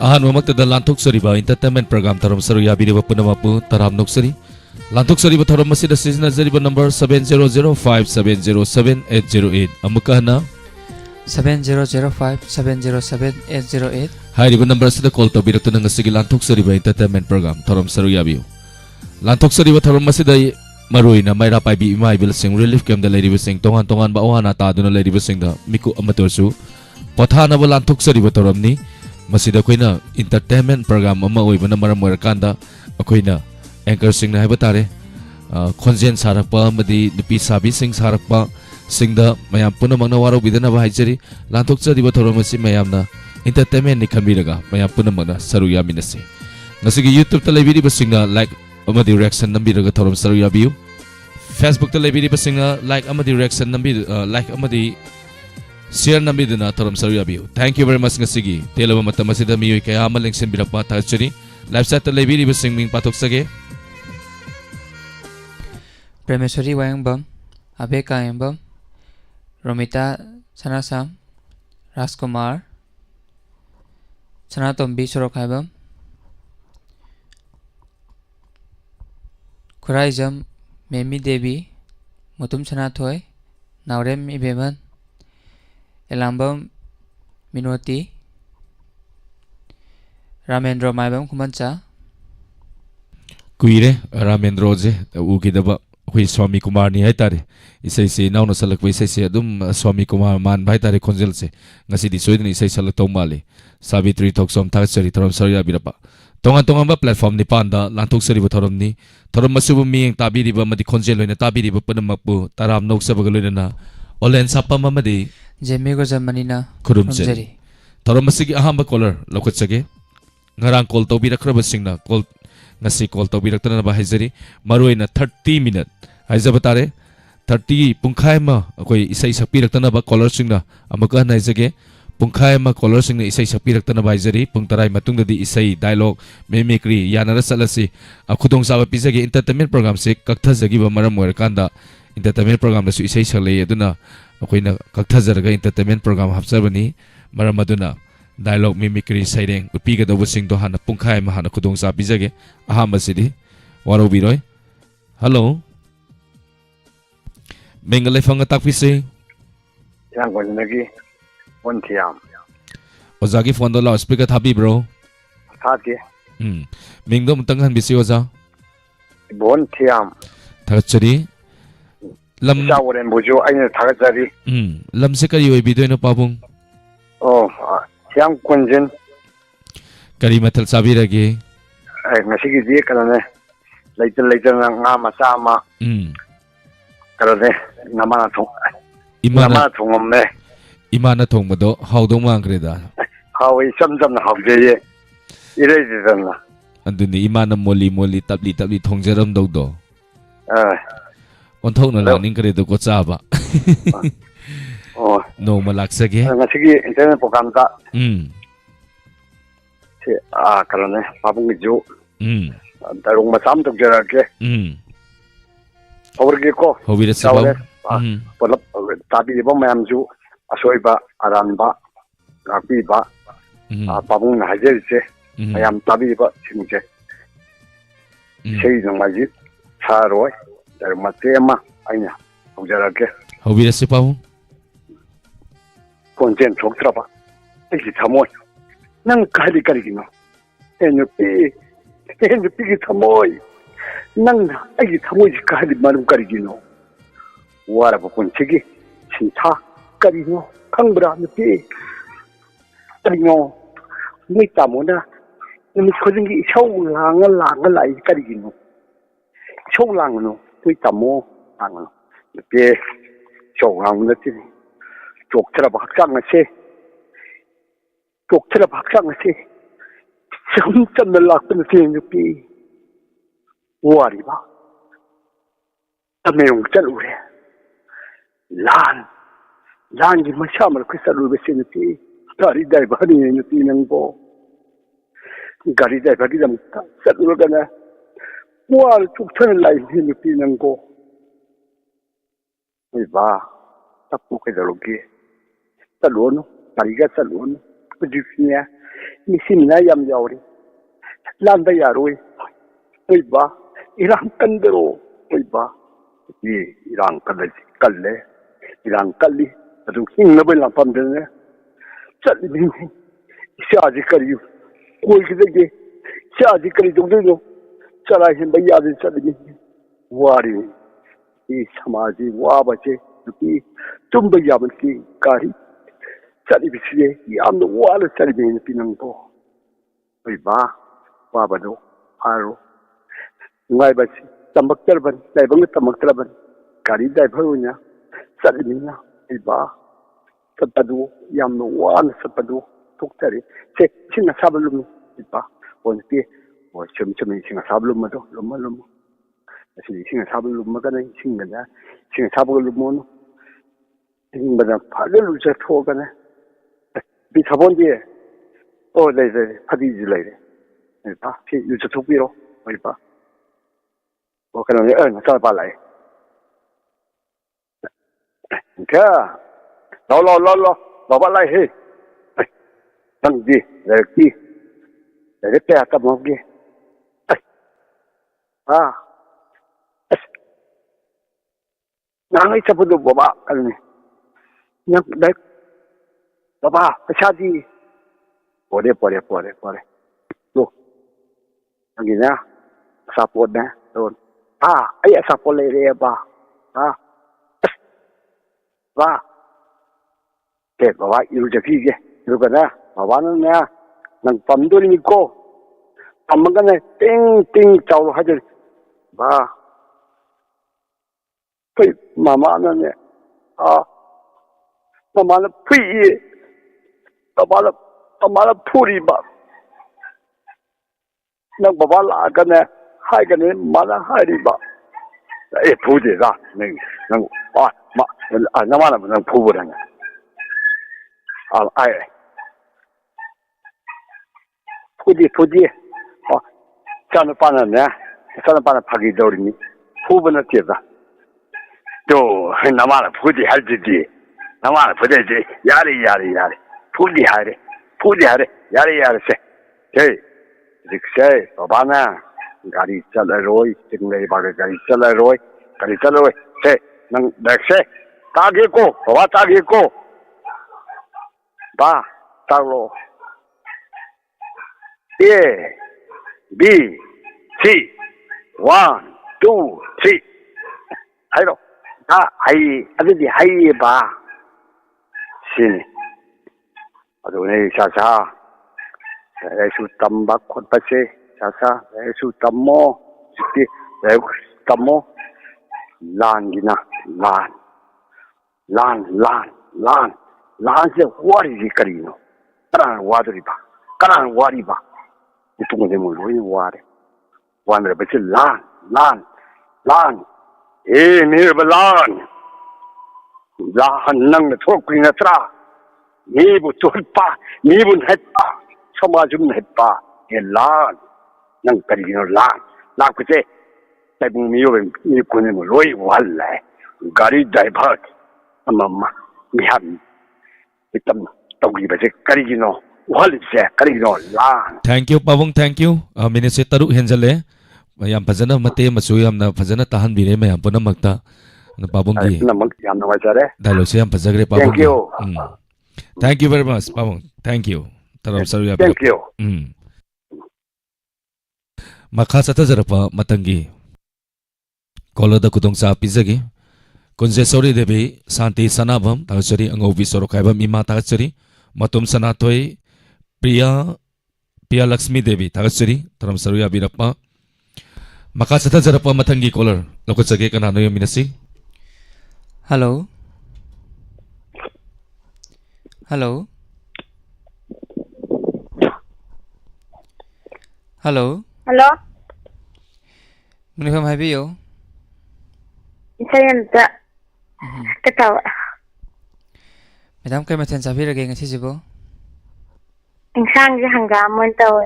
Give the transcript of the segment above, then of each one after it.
अहानमक्तदा लांथोक्सरिबा entertainment programme थरम सरु याबिरिबा पुनमपु तराम नुक्सरी लांथोक्सरिबा थरम मसिदा सिजनजरिबा number 7005707808 अमुकहना 7005707808 हाइरिबा number सिदा call तबिरतुना ngasiगी लांथोक्सरिबा entertainment programme थरम सरु याबियो लांथोक्सरिबा थरम मसिदा मरुइना माइरा पाइबी इमाइबिल सिंग रिलीफ कैम्प दा लेरिबा सिंग तोंगान तोंगान बा ओहाना तादुना लेरिबा सिंग दा मिकु अमतोरसु पथानबा लांथोक्सरिबा थरमनी मसीदा कोइना इंटरटेनमेंट प्रोग्राम अमा ओइबना मरम ओइरकांदा अखोइना एंकर सिंग नाइबा तारे खोंजेन सारकपा अमदी नुपी साबी सिंग सारकपा सिंगदा मयाम पुनमंगना वारो बिदना बाहाइजरी लांथोक्सरिबा थरमसी मयामना इंटरटेनमेंट नि खनबिरगा मयाम पुनमंगना सरु यामिनसे ngasiगी YouTube ta leibiri basinga like amadi reaction nambiraga thorom saru yabiu Facebook ta leibiri basinga like amadi reaction nambi like amadi share nambiduna thorom saru yabiu thank you very much ngasigi telaba matam asida miyoi kaya ama lengsen birakpa thachari live chat ta leibiri basing ming patok sage Premeshwari Wayangbam Abeka Yambam Romita Sanasam Raskumar Sanatombi Sorokhaibam Kuraijam Memi Devi Mutum Sanathoy Naurem Ibeman Elambam Minoti Ramendro Maibam Kumancha kuire Ramendro je ugidaba hui Swami Kumar ni haitare isai se nauna salak isai se adum Swami Kumar man haitare konjel se ngasi di soidin isai salak tomale Savitri Thoksom thachari thorom sarya birapa tongan tongan ba platform ni panda lanthok sari thorom ni thorom masubu mieng tabiriba madi konjel loina tabiriba panamakbu taram nok sabaga loina olen sapam amadi Jemigo Zamanina Kurumjeri thorom masigi ahamba caller lokotsage ngarang call tobirakhraba singna call ngasi call tobirakna ba haizari maruina 30 minute haizabatare 30 pungkhai ma akoi isai sakpirakna ba caller singna amaka naizage pungkhai ma caller singna isai sakpirakna ba haizari pungtarai matungda di isai dialogue mimicry yanara salasi akhudong sawa pizage entertainment program se kakthajagi ba maram oirkanda entertainment program la su isai saklei aduna akoina kakthajaraga entertainment program hapsabani maram aduna dialogue mimicry saireng upiga do sing do hana pungkhai ma hana khudong sa pizage ahamba sidi waro biroi hello mengalai fanga takpise yang gonagi Bontiam ozagi phone do loudspeaker thabi bro thati mingdo mutanghan bisi oza Bontiam thachari lam saworen buju aina thagajari lam se kari oi bidoino pabung oh yang kunjin kari mathal sabirage ngasigi di kanane leitan nga masama kanane namana thongomne imana thongmado haudong mangreda hawi samjam na hawjeye irejidana anduni imana moli tabli thongjaram dogdo onthokna laning kare do ko chaba oh no malaksage ngasigi internet program ta se kanane babung ju darung masam tok jarake awrge ko hobira sabau polap tabi bo mayam ju asoiba aranba rapiba babung na hajerse mayam tabi ba singje sei jong maji saroi dar matema aina haujarake hobira sepau konjen choktraba eki thamoi nang kali karigino enupi ki thamoi nang eki thamoi kali marum karigino wara punchigi sinta karino kangbra nupi karino ni tamona ni khojingi chau langa lai karigino chau langno ni tamo angno nupi chau langno ti choktraba hakchangase choktraba hakchangase samtam lakpan ti nupi wariba tameyong chalure lan gi masamal krisalu besinti gari dai bani nupi nangbo gari dai bagi dam salur gana war chukthana lai nupi nangbo iba tapu ke daloge salon gari ga salon kujifnya मिसिना याम यावरी लांदा यारोई ओइबा इरांग कंदरो ओइबा ये इरांग कल्ले इरांग कल्ली अदु हिंगनबे लांपमदने चलनी इसाजी करियो कोई किदे इसाजी करि दोदो चला हिंबा यादे चलनी वारी 이 समाजी वाबचे नुपी तुम्बा याबनकी कारी चलिबिसिए यामनो वाला चलिबे नुपी नंगो ओइबा वाबदो हारो ngai tamakterban laibang tamakterban kari driver unya salmina iba sapadu yamno wan sapadu tuktari se singa sabalum iba onti o chum singa sabalum mado lum asi singa sabalum magana singa sabalum mono ingba phalu je thogana bi thabondi o le phadi ji laire iba fi yu thukbiro iba我可能再把来，你看，老把来嘿，哎，等你来去，来这边干嘛去？哎，啊，哎，哪里差不多爸爸，看你，那来，爸爸，下去，过来，走，那你呢？啥活呢？走。哎呀，啥过来的吧？对，爸爸有这批的，有个呢，爸爸呢，能帮到你过，他们个呢，叮找了还是，吧？对，妈妈呢，妈妈的屁，爸爸的铺里吧，那爸爸哪个呢？hai cái này mà là hai đi bà, ấy phụ gì ra, nên nó mà là mình phụ bữa này, ai, phụ gì, cho nó bán này, phagi đâu đi, phụ bên nó tiền ra, đâu, nó mà là phụ gì hay gì, nó mà là phụ gì, yari, phụ gì hay yari se, thế, thế, bà na. गाड़ी चल रोई चिंगले बागे गाड़ी चल रोई से नंग देख से तागे को बा तालो A B C 1 2 3 하이로 하이 아들이 하이 봐 신 아주 내 샤샤 에수 땀박 콧바세 Sasa, su tammo, siti, tammo, lan gina, lan se wari karino, karan wari ba, itu mo demo loy wari, wandre bache lan, mir balan, nang na thok na tra, ni bu tulpa, ni bu hetpa, samajum hetpa, lan. nang karino la kute tai bung mi yo mi kune mo loi wal gari driver amama mi ham itam tawgi ba je karino wal je karino la thank you pawong thank you minute taru henjale yam phajana mate masu yam na phajana tahan bire mayam punamakta pawong gi namak yam na wajare dialogue se yam phajagre pawong thank you very much pawong thank you taram saru thank you Makha Satazarapa Matangi Kola da Kudong sa Pizagi Kunjesori Devi Santi Sanabam Tagasari Angovi Sorokaibam Ima Tagasari Matum Sanatoy Priya Lakshmi Devi Tagasari Taram Saruya Birapa Makha Satazarapa Matangi Kolar Lokotsage Kanano Yaminasi Hello Hello? Munifam habiyo? Saya minta ketawa. Madam kay maten sabi lagi ngasi sibo? Insang je hanggaman tahu.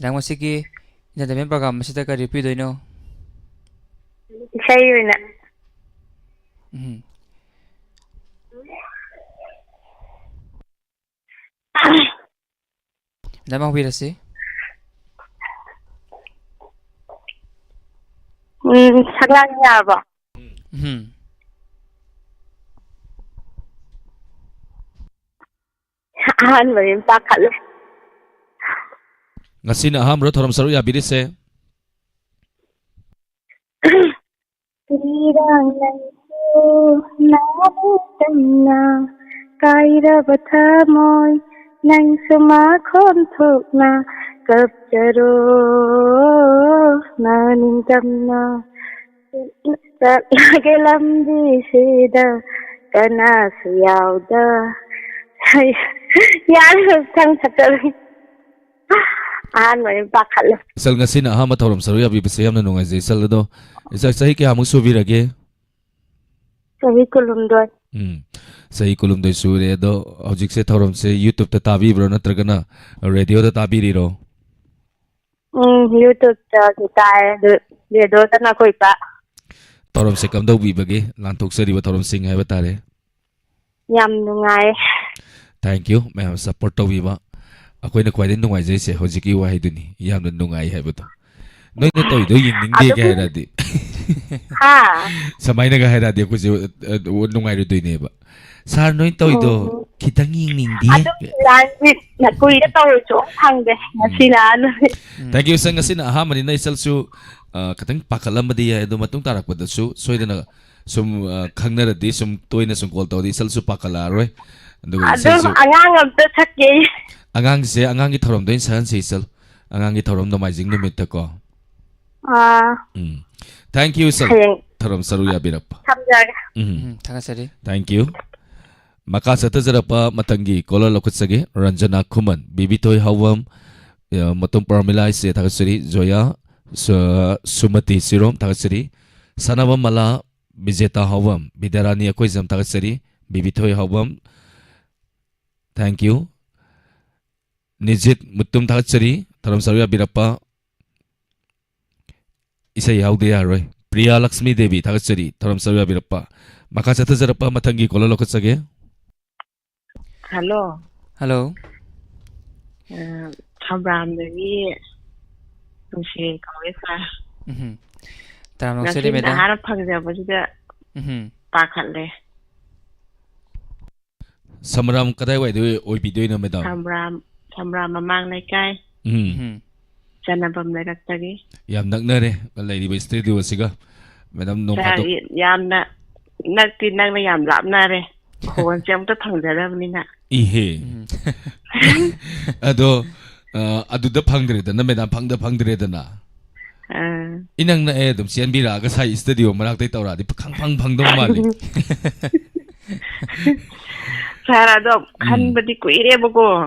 Madam masiki ina dami program masita ka repeat doy no? Saya na. Madam hubirasi. Saglang yaba. Ahan mo rin pakal. Ngasi na aham ro thorom saru ya birise. Tirang nangso namutan na kaira bathamoy nang sumakhon thok na kapcharo naningam na lage lambi sida kana siyawda yan thang thatal ahan mo rin pakal. Isal ngasi na aham thorom saru ya birise yam na nungai je isal do. Isal sahi ke amu subirage. Sahi kulumdoy. Sahi kulumdoy sure do hojik se thorom se YouTube ta tabi bro natragana radio ta tabi ri ro. YouTube ta kita radio ta na koi pa. Thorom se kam do bi bage lantok sari ba thorom sing hai batare. Yam nungai. Thank you ma'am support to bi ba. Akoina khwaidin nungai jai se hojiki wa haiduni yamna nungai haibato. Noi na toy do ying ning de ga hairadi. Ha. Samaina ga hairadi ko se nungai ru doine ba. Sar noi toy do kitang ying ning di. Ado lanji na kui da taw so phangde masilan. Thank you sang asin aha mani na isal su katang pakalam badi ya do matung tarak bada su soidana sum khangna radi sum toina sum call to di isal su pakala roi. Ado angang am ta thakye. Angang se angang gi thorom doin san se isal angang gi thorom do majing numit ta ko. Thank you sir. Thorom saru ya birap. Samjaga. Thangasari. Thank you. Maka sata zarapa matangi kola lokutsage Ranjana Kuman Bibitoy Hawam matung Parmila ise takasuri Zoya Sumati Sirom takasuri Sanava Mala Bijeta Hawam Bidarani Akoizam takasuri Bibitoy Hawam. Thank you. Nijit Mutum takasuri Thorom saruya birapa isa yaude yaroy. Priya Lakshmi Devi takasuri Thorom saruya birapa. Maka sata zarapa matangi kola lokutsage. Hello. Hello. Thambram dagi nungsi kawe sa. Taram Ngasi sari na madam. harap phagjaba sida pakhatle. Samram kadai wai do oi bidoi na madam. Thambram mamang laikai. Chanabam lairatagi. Yam naknare lady by studio siga. Madam no pato. Yamna nakti nangna yam lapnare. Khon chem ta phangjarabni na. Ihe. Ado aduda phangdre da na madam phangdre da na. Inang na dum sian bira ga sai studio marak tai tawra di phang dong mali. Sara do khanbadi kuire bago.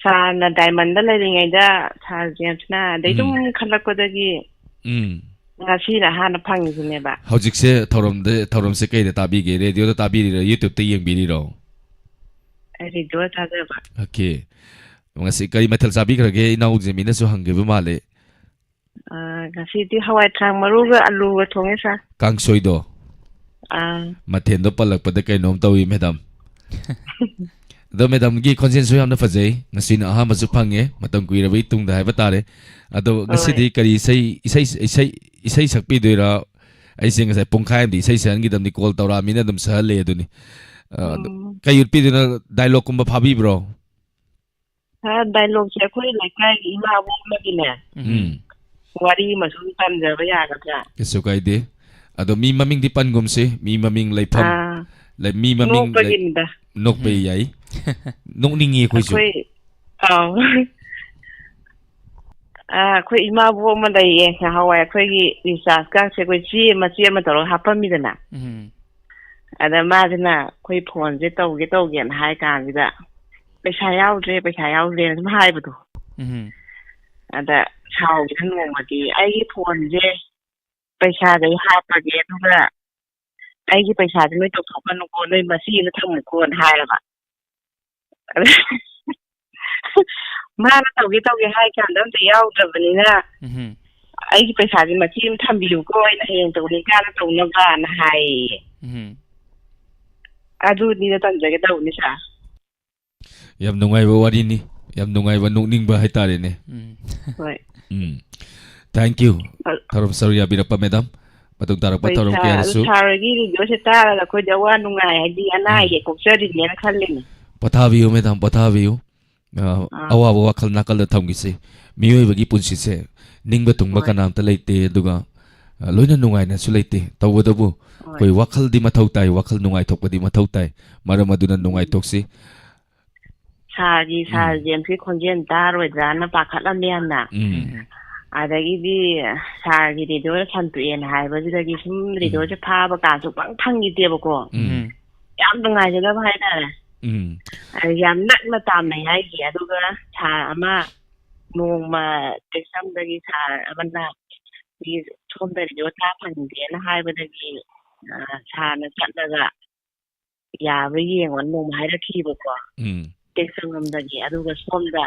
Sana diamond da lai da sa jensna dai dum khalakodagi. Ngasi na hana phangizune ba. Hojik se thorom se kai da tabi ge radio da tabi ri YouTube te yeng biri ro. Radio ta da ba. Okay. Ngasi kai mathal sabi krage inau je mina su hangge ba male. Ngasi ti hawai thang maru ga alu ga thonge sa. Kang soi do. Mathen do palak pa da kai nom tawi madam. Do madam gi conscience yam na fajai ngasi na aha ma su phange matam kuira bai tung da hai batare. Ado ngasi di kari isai sakpi doira ai sing sai pungkhai di isai san gi dam ni call tawra mina dum sa le aduni kai urpi dina dialogue kumba phabi bro ha dialogue se khoi laikai ima bo ma gine wari ma sun tan ja ba ya ga ja keso kai de ado mi maming di pan gum se mi maming lai pham lai mi maming nok pe yai nok ningi khoi su khoi ima bo ma dai ye ha hawai khoi gi research ka se khoi chi ma taro hapami dana ada ma dina khoi phone je tau ge na hai kan gi da paisa yaw dre ma hai bu ada chao gi than ngom ma gi ai gi phone je paisa dai ha pa ge tu ga ai gi paisa de noi tok thok kan ko noi ma si na thang ko hai la ba ma na tau ge hai kan dam te yaw da bani na ai gi paisa ji ma chi tham bi ko ai na heng to ni ka na to na ba na hai adu ni na tan ja ge tau ni sa yam nungai bo wari ni yam nungai ba nungning ba hai tare ne Hoi. thank you tharom saruya birapa madam matung tarak pa tharom ke asu Saragi video se tara ko jawa nungai hadi ana ye ko sari ne khallini pathabiu madam pathabiu awa wa khal nakal da thamgi se miyoi bagi punsi se ningba tungba kanam ta leite duga loina nungai na su leite tawadabu koi wakhal di mathau tai wakhal nungai thokpa di mathau tai maram aduna nungai thoksi Saragi sarjem ki khonjen taro jana pakhalam yana adagidi saragi video santu en haiba jidagi sum video je phaba ka su pang phangi deba ko yam nungai je ba hai da yam nak na tam nai hai ki aduga tha ama nongma teksam dagi sa amana ni thom da video tha phang de na haiba dagi sa na chatlaga ya ba yeng wan nong hai da ki ba ko teksam aduga somda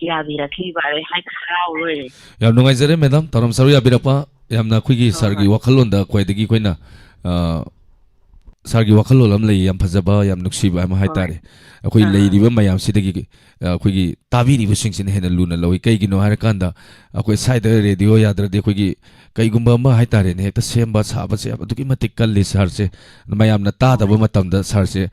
ya bira ki ba hai kharaw loi yam nungai jare madam tharom saruya birapa yamna khuigi sargi wakhalon da khoidagi koina sargi wakhalol am lei yam phajaba yam nuksiba am hai tare akhoi leiriba mayam sidagi akhoi tabiri bu singsin hena luna loi kai gino har kanda akhoi side radio yadra de akhoi kai gumba ma hai tare ne hekta semba saba se aduki matik kalli sar se mayam na ta da bu matam da sar se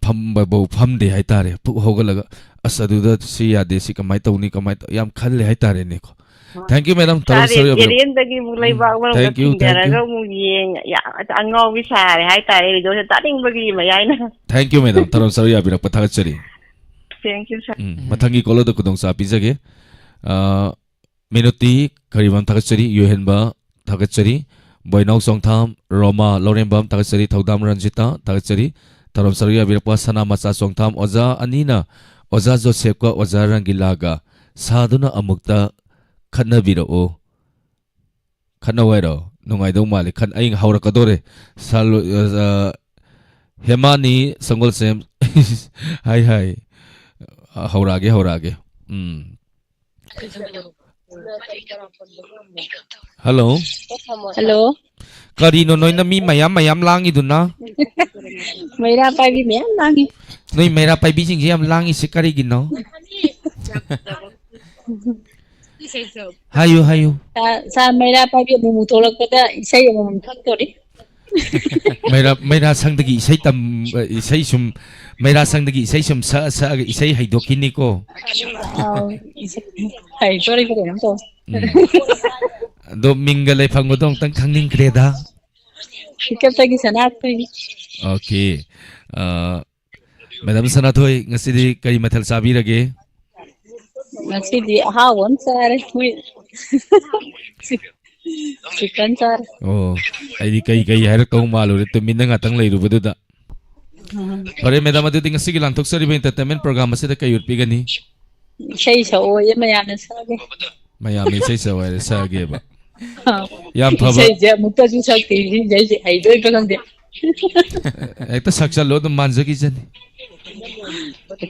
phamba bo pham de hai tare pu hogalaga asadu da si ya de si kamai tawni kamai yam khalle hai tare ne ko thank you madam tharom saruya Jerien dagi mulai ba wa thank you ga mu yeng ya ango wi sare hai tare video se taring bagi mayai na thank you madam tharom saruya birapa thagachari thank you sir mathangi kolo da kudong sa pizage minuti karibam thagachari yohenba thagachari boinau songtham roma lorembam thagachari thodam ranjita thagachari tharom saruya birapa sana macha songtham oja anina oja joseph ko oja rangilaga saduna amukta khana birao khana wairo nungai do mali khan aing haura kadore sal hemani sangol sem hai hai haurage hello Hello. karino noina mi mayam langi duna Mayra pai bi mem langi. noi mera pai bi jing yam langi se kari gino hayu Sa mayra pai bi mu tolak pada isai mu thak tori. Mayra sangdagi isai tam isai sum Mayra sangdagi isai sum sa isai haidokini ko Hai tori ko nam to. do mingalai phangodong tang khangning kreda Ikap tagi sanat tori. okay madam sanathoi ngasidi kari mathal sabirage Nasi di hawon sare. Chicken sare. oh ai kai har ko malu re to minna ngatang leiru beduda ore madam adu ting sigi lantok sari be entertainment program asida kai urpi gani Sai sa o ye maya na sare. mayami sai sa wai sa ge ba yam phaba Sai je mutta ju sa ti je je hai doi pa kang de. ekta saksa lo to manjagi jani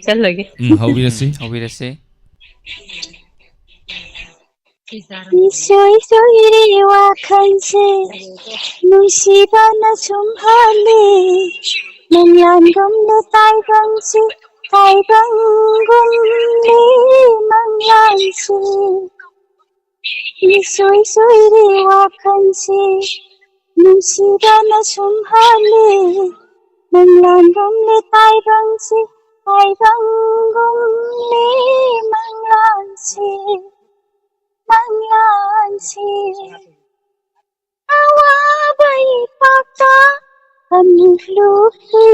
Chal lagi. hawirasi Obirase. Isoy soy wakanse Nusibana sumhale Nanyan gumle tai bangsi Tai bangumle mangyansi Isoy soy wakanse Nusibana sumhale Nanyan gumle tai bangsi Tai bangumle mangyansi Mangyansi Awabai pakta Amluhi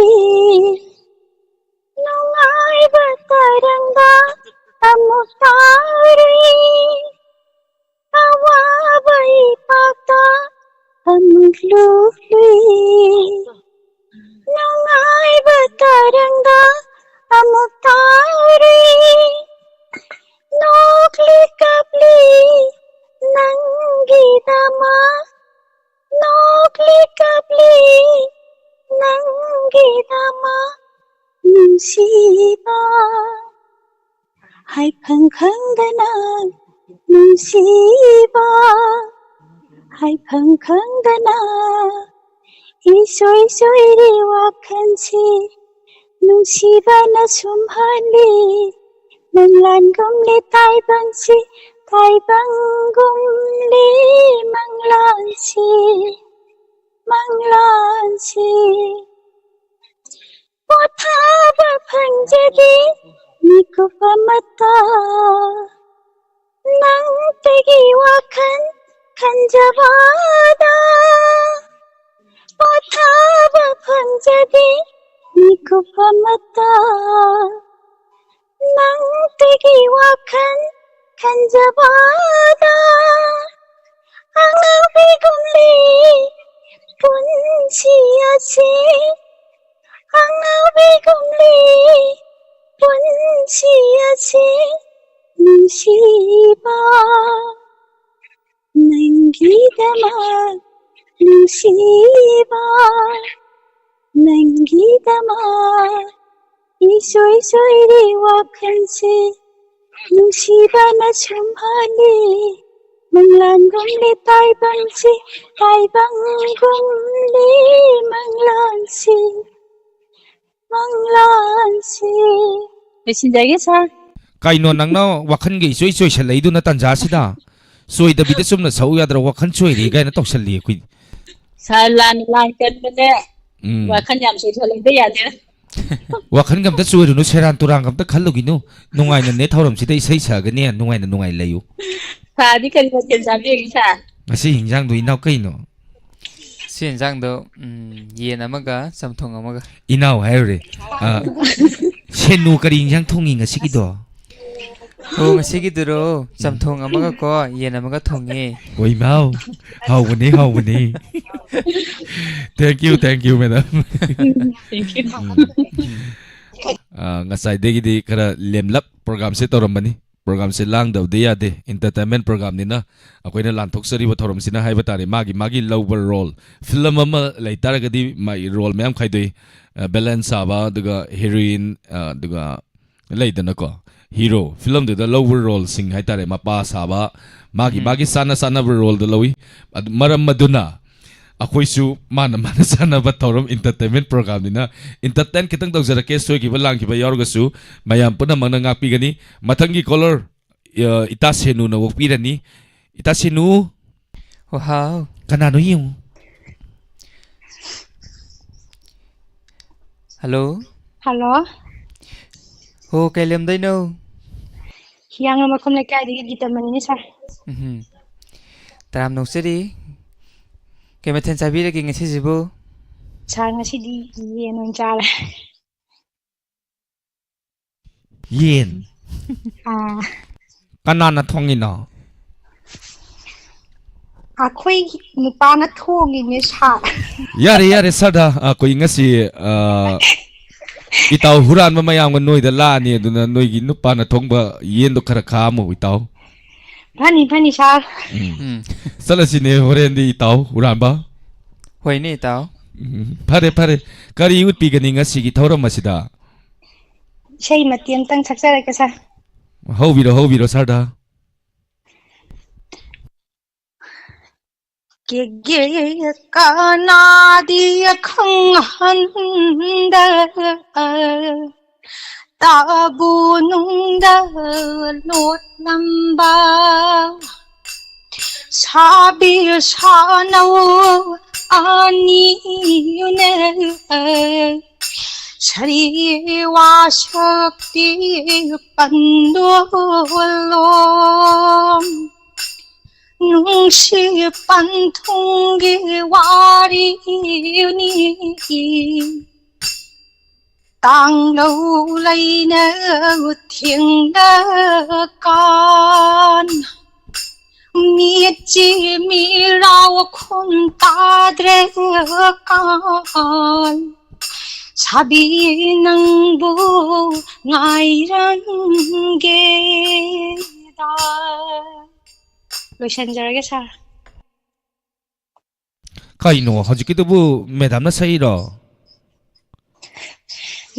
Nungai bataranga Amutari Awabai pakta Amluhi Nungai bataranga Amutari Nokli kapli nangi dama Nokli kapli nangi dama Nungsiba Hai phang khang dana Nungsiba Hai phang khang dana Isoy soy wakansi Nungsiba na sumhali Manglan gum le tai bang si tai bang gum le manglan si Potha ba phanjadi niku pamata nang tegi wakan kanjawada Potha ba phanjadi niku pamata nang tegi wakan kanjawada angabi gumli punsiase angabi gumli punsiase nungsiba nangidama nungsiba nangidama isoi soi ri wakanse nungsiba na chumhali Manglan gum le tai bang si tai bang gum le manglan si Loisinjage sir Kaino nangna wakhan ge isoi isoi shalai du na tanja sida soi da bida sumna sau yadra wakhan choi ri ga na tok shalli kui sir lan kan bane wakhan yam soi tholai da ya de wakhan gam da choi ru nu seran turang gam da khallu gi nu nungai na ne thoram sida isai sa ga ne nungai na nungai layu sir di kan ko chen sa bi sir asi hingjang du inaw kaino si hinjang do yen amaga samthong amaga inaw hayre senu kari hingjang thongi nga sigido ho ngasigi duro samthong amaga ko yen amaga thongi oi mau how bani thank you madam thank you ngasai degi di kara lemlap program se toram program se lang daw de ya de entertainment program ni na akoina lanthok sari ba thoram sina haiba tare magi lower role film ama laitar ga di mai role ma'am khaidoi balance aba duga heroine duga laidana ko hero film de lower role sing hai tare mapa saba magi sana role de lowi maram maduna akoisu mana sana ba thoram entertainment program ni na entertain kitang daw jara ke soi ki ba lang ki ba yor ga su mayam puna mangna ngapi gani mathangi color ita senu na wok pirani ita senu wow kanano yung hello ho kailem dai no Yang makom le kai di gitar mani sir taram no seri kemethen sabira ki ngasi jibo sir ngasi di yen on chala yen kanana thongina akhoi nupa na thongi ni sir yare sada koi ngasi itaw huran mamayam noi da la ni aduna noi gi nupa na thongba yen do khara kha mo itaw Pani sir sala sine horen di itaw huran ba hoi ni taw pare kari ut pi gani ngasi gi thoram masida sei matiem tang saksara ka sir hobiro sada Gege kana di khang handa tabu nung da lot lamba sabi sanau ani yune shari wa shakti pandolom nungsi panthungi wari ni tang lâu lấy nơ thiên đơ con miết chi mi rau khôn ta dre con sabi nang bu ngai ran ge da loisanjarage sir kaino hajikitubu madam na sairo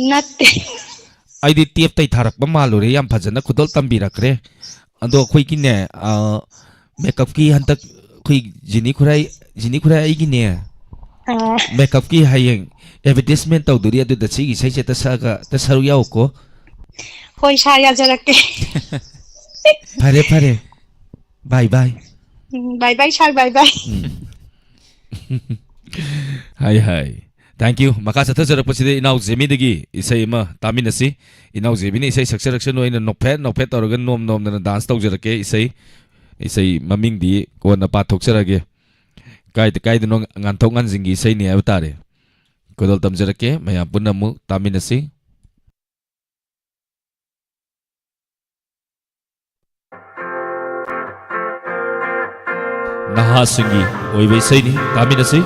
natte aidi tiap tai tharak ba malure yam phajana khudol tambirakre ado khoi ki ne makeup ki hantak khoi jini khurai ai gi ne makeup ki hayeng advertisement taw duri adu da chi gi sai ta saga ta saru yaw ko ꯍꯣꯏ ꯁꯥꯔ ꯌꯥꯖꯔꯛꯀꯦ ꯐꯔꯦ ꯐꯔꯦ ꯕꯥꯏ ꯕꯥꯏ ꯕꯥꯏ ꯕꯥꯏ ꯁꯥꯔ ꯕꯥꯏ ꯕꯥꯏ Hai hai. Thank you. Maka chathajarak paside inau Jemi dagi isai ma taminasi. Inau Jemi ni isai saksarakshan oina nophet tawraga nom na dance tawjarake isai maming di kona pathokjarage. Kai dino nganthok nganjingi isai ni aibtare. Kodol tamjarake mayam punna mu taminasi. Nahasingi oibe isai ni taminasi.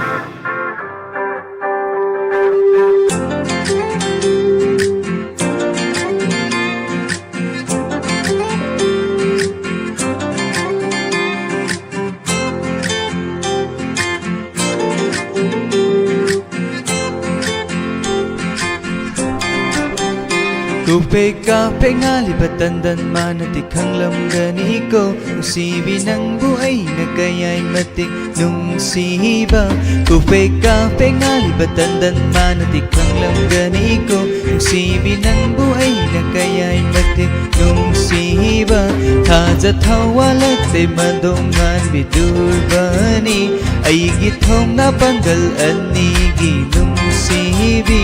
Kupeka pengali batandan manati khanglam gani ko sibi nang buhay na kaya'y matik nung siba. Kupeka pengali batandan manati khanglam gani ko sibi nang buhay na kaya'y matik nung siba. Thaja thawalat te madongan bidurbani ay githong na panggal anigi nung sibi.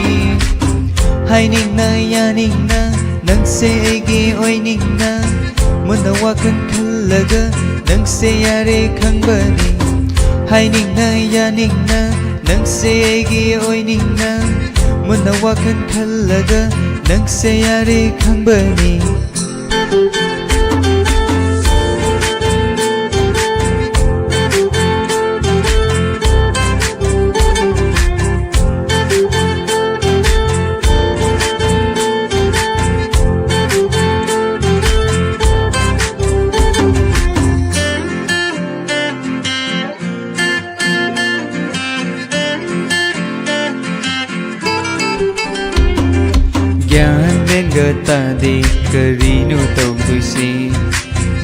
Hai ning na ya ning na nang se egi oi ning na muna wakan khalaga nang se yare khangbani. Hai ning na ya ning na nang se egi oi ning na muna wakan khalaga nang se yare khangbani. Ta de karinu tau tuisi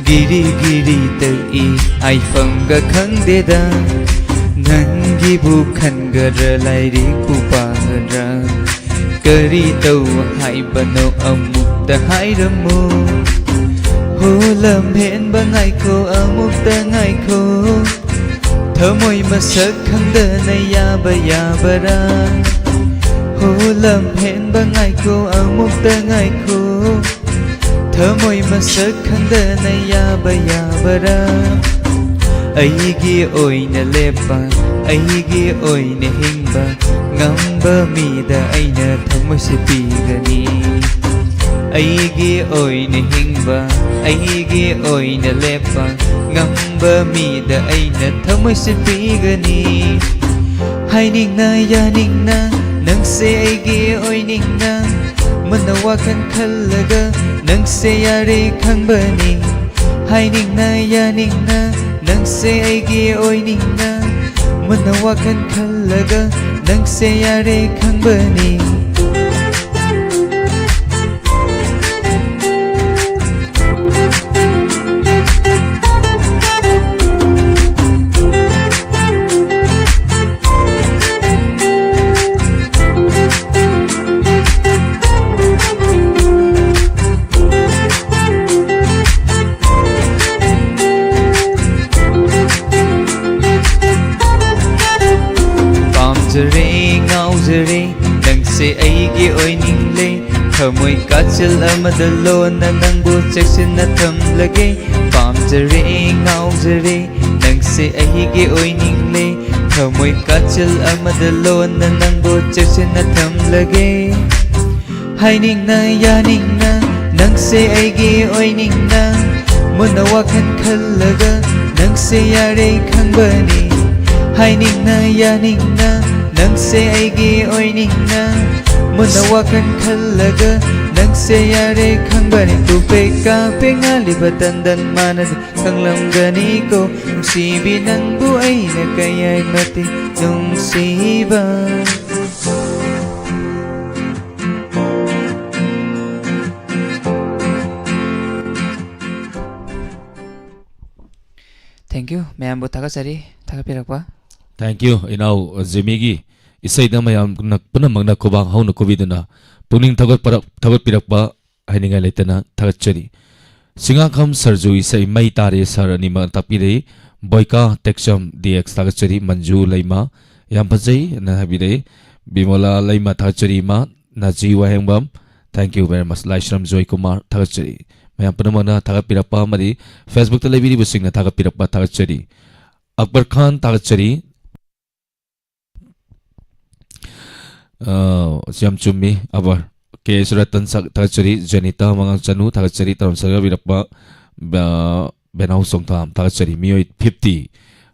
giri giri tagi ai fanga khang de da nangi bu khan gara lai ri ku pa gara kari tau hai bano amuk ta hai ramu ho lam hen ba ngai ko amuk ta ngai ko thamoi masak khang da na ya ba ra ho lam hen ba ngai ko amuk ta ngai ko thamoi masak khangda na ya ba ra aigi oina lepa aigi oina hingba ngamba mi da aina thamoi se pigani aigi oina hingba aigi oina lepa ngamba mi da aina thamoi se pigani. Hai ning na ya ning na nang se aigi oi ning na mana wakan khalaga nang se yare khangbani. Hai ning na ya ning na nang se aigi oi ning na mana wakan khalaga nang se yare khangbani. Nang se aigi oi ning le thamoi kachil amada lona nangbu chaksin na thamlage pamjare ngaujare nang se aigi oi ning le thamoi kachil amada lona nangbu chaksin na thamlage. Hai ning na ya ning na nang se aigi oi ning na muna wakan khalaga nang se yare khangbani. Hai ning na ya ning na nang se aigi oi ning na muna wakan khalaga nang se yare khangbani. Kupeka pengali batandan manad khanglam gani ko sibi nang buai na kaya'y mati nung siba. Thank you mayam bu thakasari thakapirakpa. Thank you inau Jemi gi isai da mayam nak punamang na kobang hauna kobiduna puning thagot pirakpa haningai letana thagachari Singakam Sarju isai mai tare sar anima tapire Boyka Texam DX thagachari Manju Laima yam phajai na habire Bimola Laima thagachari ma Naji Wahengbam thank you very much Laishram Joy Kumar thagachari mayam panamana thagapirappa mari Facebook ta lebiri busing na thagapirappa thagachari Akbar Khan thagachari Siam Chumi Abar Ke Suratan thagachari Janita Mangang Chanu thagachari Taram Saga Birappa Benau Songtam thagachari Mioi 50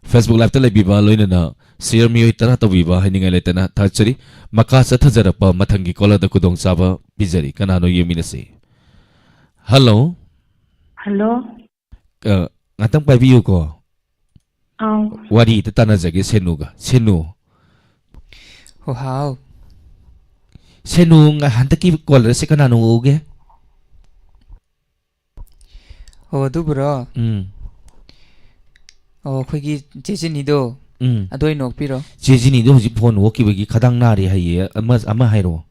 Facebook live ta lebiba loina na share mioi tara tawiba haningai letana thagachari maka sathajarappa mathangi kola da kudong chaba bijari kanano yeminase Hello Hello. ngatang paibiu ko Oh. wari ta tanajage senu Ho how. senu nga hantaki kola se kanano uge Ho du bro. Oh khoi chechinido. Adoi nok piro. Jejini do ji phone woki bagi khadang nari haye ama hairo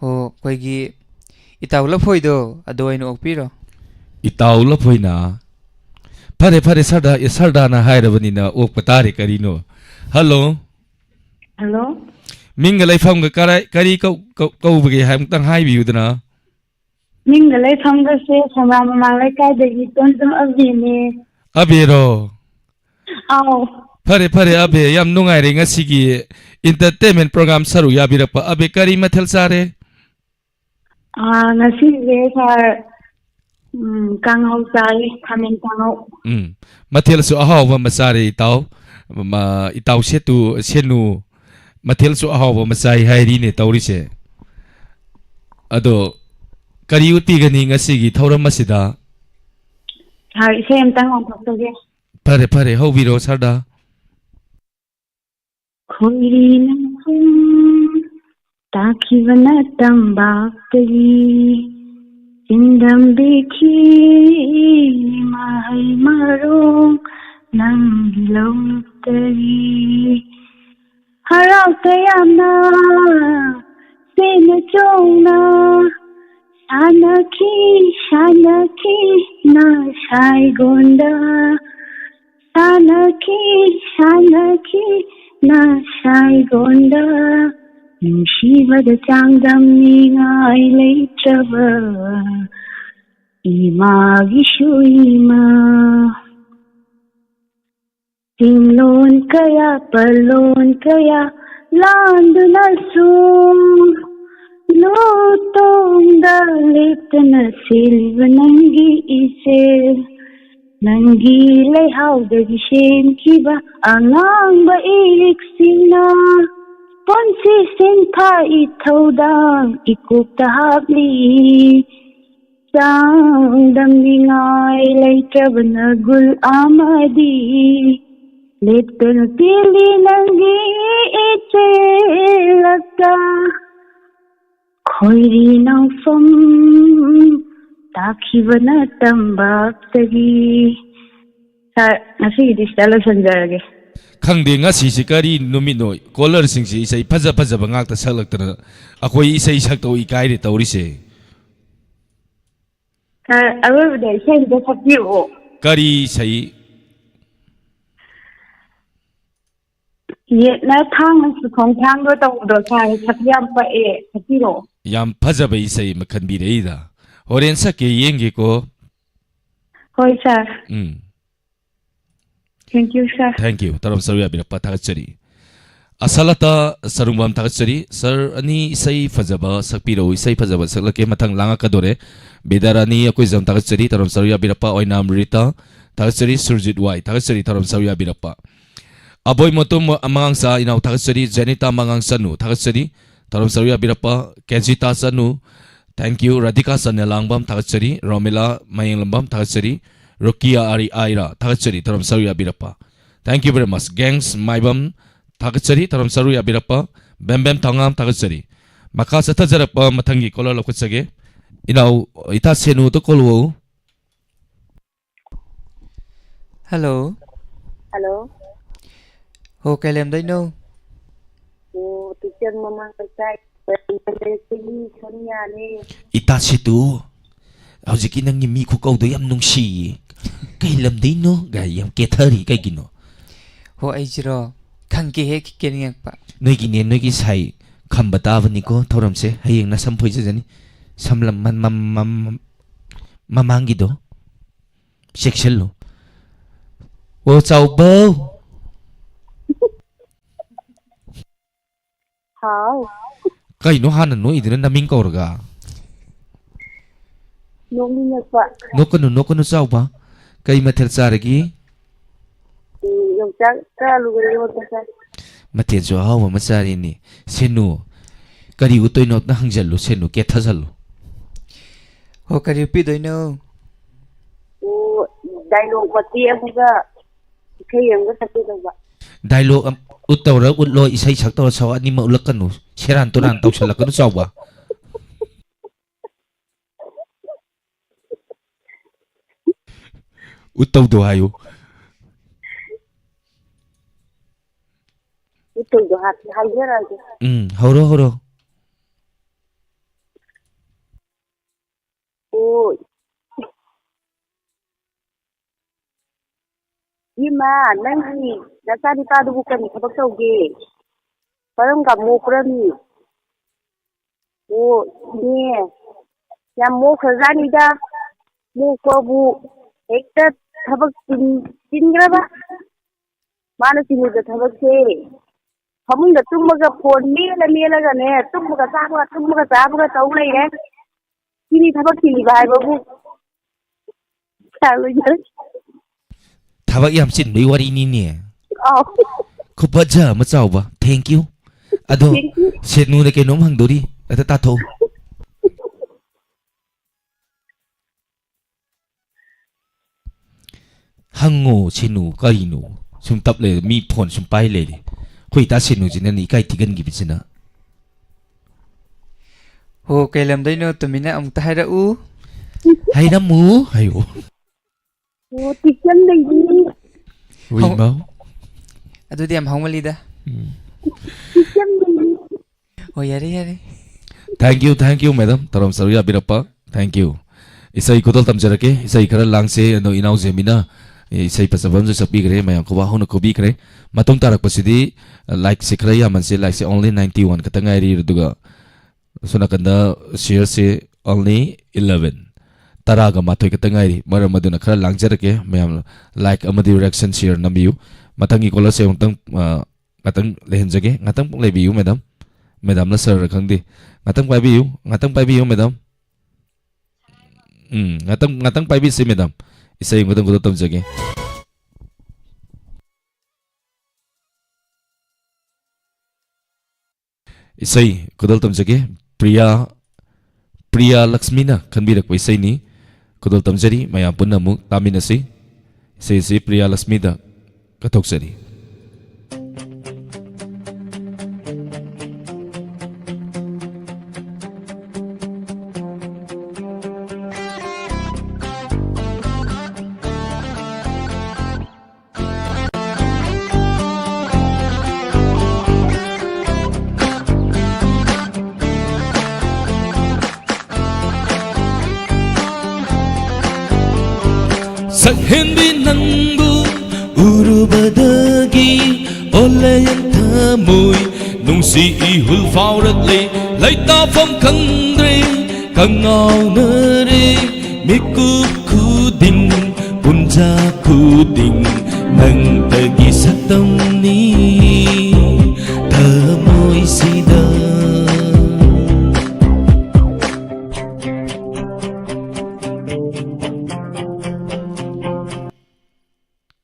Ho khoi itawla phoido adoi nok piro. Itaula phoina Pare sarda na hairabani na ok patare karino Hello Hello. Minga laifam ga kari kau bagi ham tang hai biu dana Ninga lay famga se sama mamang lay kai de iton tum abini. Abero Aw. Pare abe yam nungai re ngasigi entertainment program saru yabirapa abe kari mathel sare Ngasi je sar kanghau sai khamin kanghau. Mathel su ahawa masare itaw setu senu mathel su ahawa masai hairi ne tawrise ado kari uti gani ngasigi thauram masida Hari sem tang on thokge. pare hobiro sarda Khoiri nang takivana tambakri Sindam bikhi mahai marong nang long tari Harau tayana sena chona Shanaki na shai gonda Shanaki na shai gonda Nungshibada changdam ni ngai leitraba Imagishu ima Timlon kaya palon kaya Landuna sum Lotong dalitna silva nangi isel Nangi lay hawdagi shem kiba Angang ba iliksina Ponsi sinta itaudang ikuk tahapli Sangdam ningay lay kabanagul amadi Little pili nangi itilagka Khoiri nang fam takibana tambak-tagi Ngasi distalo sanjarage khangde ngasi si kari numino caller singsi isai phaja bangak ta salaktana akoi isai sakto ikai re tawrise Arabada isay da sabiyo kari sai Ye na thang su khong thang do taw do sai sabyam pa e sapiro yam phaja bai isai makhan bi reida horen sake yenge ko Hoy sir Thank you sir thank you taram saruya birappa thagachari asalata sarumbam thagachari sir ani isai phajaba sakpiro isai phajaba saklake mathang langa kadore bedarani akoi jam thagachari taram saruya birappa oinam rita thagachari surjit wai thagachari taram saruya birappa aboy motum amangang sa inaw thagachari janita mangang sanu thagachari taram saruya birappa kejita sanu thank you radhika sanyalangbam thagachari romila mayenglambam thagachari Rokia Ari Aira thagachari taram saruya birappa thank you very much gangs maibam thagachari taram saruya birappa bem thangam thagachari maka sathajarappa mathangi kola lokachage inaw ita senu to kolwo Hello. Hello Ho kailem dai no. Picture ꯃꯃꯥꯡꯗ ꯆꯥꯏ ꯁꯤꯒꯤ ꯁꯣꯅꯤꯌꯥꯅꯦ Itasitu. Hꯧꯖꯤꯛꯀꯤ ꯅꯪꯒꯤ ꯃꯤ ꯈꯨꯀꯧꯗꯣ ꯌꯥꯝ ꯅꯨꯡꯁꯤꯌꯦ. ꯀꯩ ꯂꯝꯗꯩꯅꯣ? ꯒꯥꯏ ꯌꯥꯝ ꯀꯦꯊꯔꯤ ꯀꯩꯒꯤꯅꯣ? ꯍꯣ ꯑꯩꯁꯤꯔꯣ ꯈꯪꯒꯦ ꯍꯦꯛ ꯀꯦꯅꯤꯡꯉꯛꯄ ꯅꯣꯏꯒꯤꯅꯦ ꯅꯣꯏꯒꯤ ꯁꯥꯏ ꯈꯝꯕ ꯇꯥꯕꯅꯤꯀꯣ ꯊꯧꯔꯝꯁꯦ ꯍꯌꯦꯡꯅ ꯁꯝ ꯐꯣꯏꯖꯖꯅꯤ. ꯁꯝꯂꯝ ꯃꯃꯥꯡꯒꯤꯗꯣ ꯆꯦꯛꯁꯤꯜꯂꯨ. ꯑꯣ ꯆꯥꯎꯕꯧ. ꯍꯥꯎ ꯀꯩꯅꯣ ꯍꯥꯟꯅ ꯅꯣꯛꯏꯗꯨꯅ ꯅꯃꯤꯡ ꯀꯧꯔꯒ? ꯅꯣꯛꯅꯤꯡꯉꯛꯄ. ꯅꯣꯛꯀꯅꯨ ꯆꯥꯎꯕ. ꯀꯩ ꯃꯊꯦꯜ ꯆꯥꯔꯒꯦ? ꯌꯣꯡꯆꯥꯛꯀ ꯑꯂꯨꯒ ꯏꯔꯣꯟꯕ ꯆꯥꯏ. ꯃꯊꯦꯜꯁꯨ ꯑꯍꯥꯎꯕ ꯑꯃ ꯆꯥꯔꯤꯅꯤ. ꯁꯦꯅꯨ ꯀꯔꯤ ꯎꯠꯇꯣꯏꯅꯣ ꯍꯪꯖꯜꯂꯨ. ꯁꯦꯅꯨ ꯀꯦꯊꯖꯜꯂꯨ. ꯍꯣ ꯀꯔꯤ ꯎꯞꯄꯤꯗꯣꯏꯅꯣ? ꯗꯥꯏꯂꯣꯛ ꯃꯇꯦꯛ ꯑꯃꯒ ꯏꯁꯩ ꯑꯃꯒ ꯁꯛꯀꯗꯧꯕ. ꯗꯥꯏꯂꯣꯛ ꯎꯠꯇꯧꯔ ꯎꯠꯂꯣ, ꯏꯁꯩ ꯁꯛꯇꯧꯔ ꯁꯛ, ꯑꯅꯤꯃꯛ ꯎꯠꯂꯛꯀꯅꯨ. ꯁꯦꯔꯥꯟ ꯇꯨꯔꯥꯟ ꯇꯧꯁꯜꯂꯛꯀꯅꯨ ꯆꯥꯎꯕ. ꯎꯠꯇꯧꯗꯣ ꯍꯥꯏꯌꯨ. ꯎꯠꯇꯧꯗꯣ ꯍꯥꯏꯖꯔꯛꯑꯒꯦ. ꯍꯧꯔꯣ. ꯑꯣ 이마 ꯅꯪꯒꯤ ꯅꯆꯥꯅꯨꯄꯥꯗꯨꯕꯨ ꯀꯔꯤ ꯊꯕꯛ ꯇꯧꯒꯦ? ꯀꯔꯝ ꯃꯣꯛꯄ꯭ꯔꯃꯤ? ꯑꯣ ꯏꯅꯦ ꯌꯥꯝ ꯃꯣꯛꯈ꯭ꯔꯖꯥꯠꯅꯤꯗ. ꯃꯣꯛꯄꯕꯨ ꯍꯦꯛꯇ ꯊꯕꯛ ꯆꯤꯟꯈ꯭ꯔꯕ. ꯃꯥꯅ ꯆꯤꯟꯈꯤꯕ ꯊꯕꯛꯁꯦ ꯐꯃꯨꯡꯗ ꯇꯨꯝꯃꯒ ꯐꯣꯟ ꯃꯦꯜꯂꯒꯅꯦ ꯇꯨꯝꯃꯒ ꯆꯥꯕꯒ ꯇꯧ ꯂꯩꯔꯦ. ꯁꯤꯅꯤ ꯊꯕꯛ ꯆꯤꯜꯂꯤꯕ ꯍꯥꯏꯕꯕꯨ. ꯊꯕꯛ ꯌꯥꯝ ꯆꯤꯟꯕꯩ ꯋꯥꯔꯤꯅꯤꯅꯦ. ꯑꯥꯎ ꯈꯨꯐꯖ ꯑꯃ ꯆꯥꯎꯕ. Thank you. ꯑꯗꯣ ꯁꯦꯅꯨꯅ ꯀꯩꯅꯣꯝ ꯍꯪꯗꯣꯔꯤ. ꯑꯗ ꯇꯥꯊꯣꯛꯎ. ꯍꯪꯉꯣ ꯁꯦꯅꯨ ꯀꯔꯤꯅꯣ? ꯁꯨꯝ ꯇꯞ ꯂꯩꯔꯦ. ꯃꯤ ꯐꯣꯟ ꯁꯨꯝ ꯄꯥꯏ ꯂꯩꯔꯦ. ꯑꯩꯈꯣꯏ ꯏꯇꯥ ꯁꯦꯅꯨꯁꯤꯅꯅꯦ ꯏꯀꯥꯏ ꯊꯤꯒꯟꯈꯤꯕꯁꯤꯅ. ꯍꯣ ꯀꯩ ꯂꯝꯗꯩꯅꯣ ꯇꯨꯃꯤꯟꯅ ꯑꯃꯨꯛꯇ ꯍꯥꯏꯔꯛꯎ. ꯍꯥꯏꯔꯝꯃꯨ ꯍꯥꯏꯌꯣ. ꯑꯣ ꯇꯤꯛꯆꯝꯗꯩꯅꯤ. ꯋꯤꯃꯥꯎ. ꯑꯗꯨꯗꯤ ꯌꯥꯝ ꯍꯧꯃꯜꯂꯤꯗ. ꯇꯤꯛꯆꯝꯗꯩꯅꯤ. ꯍꯣ ꯌꯥꯔꯦ. Thank you madam. ꯇꯔꯝ ꯁꯔꯨ ꯌꯥꯕꯤꯔꯛꯄ. Thank you. ꯏꯁꯩ ꯈꯨꯗꯣꯜ ꯇꯝꯖꯔꯛꯀꯦ. ꯏꯁꯩ ꯈꯔ ꯂꯥꯡꯁꯦ. ꯑꯗꯣ ꯏꯅꯥꯎꯖꯦꯃꯤꯅ ꯏꯁꯩ ꯐꯖꯕ ꯑꯃꯁꯨ ꯁꯛꯄꯤꯈ꯭ꯔꯦ. ꯃꯌꯥꯝ ꯈꯨꯕꯥ ꯍꯧꯅ ꯈꯨꯕꯤꯈ꯭ꯔꯦ. ꯃꯇꯨꯡ ꯇꯥꯔꯛꯄꯁꯤꯗꯤ ꯂꯥꯏꯛꯁꯦ ꯈꯔ ꯌꯥꯝꯃꯟꯁꯦ. ꯂꯥꯏꯛꯁꯦ ꯑꯣꯟꯂꯤ 91 ꯈꯛꯇ ꯉꯥꯏꯔꯤ. ꯑꯗꯨꯒ ꯁꯣꯅꯥꯀꯟꯗ ꯁꯤꯌꯔꯁꯦ ꯑꯣꯟꯂꯤ 11. 10 ꯈꯛꯇ ꯉꯥꯏꯔꯤ. ꯃꯔꯝ ꯑꯗꯨꯅ ꯈꯔ ꯂꯥꯡꯖꯔꯛꯀꯦ. ꯃꯌꯥꯝ ꯂꯥꯏꯛ ꯑꯃꯗꯤ ꯔꯤꯑꯦꯛꯁꯟ ꯁꯤꯌꯔ ꯅꯝꯕꯤꯌꯨ. ꯃꯊꯪꯒꯤ ꯀꯣꯂꯔꯁꯦ ꯉꯥꯛꯇꯪ ꯂꯩꯍꯟꯖꯒꯦ. ꯉꯥꯛꯇꯪ ꯂꯩꯕꯤꯌꯨ ꯃꯦꯗꯝ. ꯃꯦꯗꯥꯝꯅ ꯁꯔꯔ ꯈꯪꯗꯦ. ꯉꯥꯛꯇꯪ ꯄꯥꯏꯕꯤꯌꯨ ꯃꯦꯗꯥꯝ. ꯉꯥꯛꯇꯪ ꯄꯥꯏꯕꯤꯁꯤ ꯃꯦꯗꯥꯝ. ꯏꯁꯩ ꯑꯃꯇꯪ ꯈꯨꯗꯣꯜ ꯇꯝꯖꯒꯦ. ꯏꯁꯩ ꯈꯨꯗꯣꯜ ꯇꯝꯖꯒꯦ. ꯄ꯭ꯔꯤꯌꯥ ꯂꯛꯁꯃꯤꯅ ꯈꯟꯕꯤꯔꯛꯄ ꯏꯁꯩꯅꯤ. ꯈꯨꯗꯣꯜ ꯇꯝꯖꯔꯤ. ꯃꯌꯥꯝ ꯄꯨꯟꯅ ꯑꯃꯨꯛ ꯇꯥꯃꯤꯟꯅꯁꯤ. ꯏꯁꯩ ꯑꯁꯤ ꯄ꯭ꯔꯤꯌꯥ ꯂꯛꯁꯃꯤꯗ ꯀꯠꯊꯣꯛꯆꯔꯤ. ꯁꯛꯍꯦꯟꯕꯤ ꯅꯪꯕꯨ ꯎꯔꯨꯕꯗꯒꯤ ꯑꯣꯜꯂꯦꯟ ꯊꯃꯣꯏ ꯅꯨꯡꯁꯤ ꯏꯍꯨꯜ ꯐꯥꯎꯔꯛꯂꯦ. ꯂꯩꯇꯥꯐꯝ ꯈꯪꯗ꯭ꯔꯦ ꯀꯪꯉꯥꯎꯅꯔꯦ. ꯃꯤꯀꯨꯞ ꯈꯨꯗꯤꯡ ꯄꯨꯟꯖꯥ ꯈꯨꯗꯤꯡ ꯅꯪꯇꯒꯤ ꯁꯛꯇꯝꯅꯤ ꯊꯃꯣꯏꯁꯤꯗ.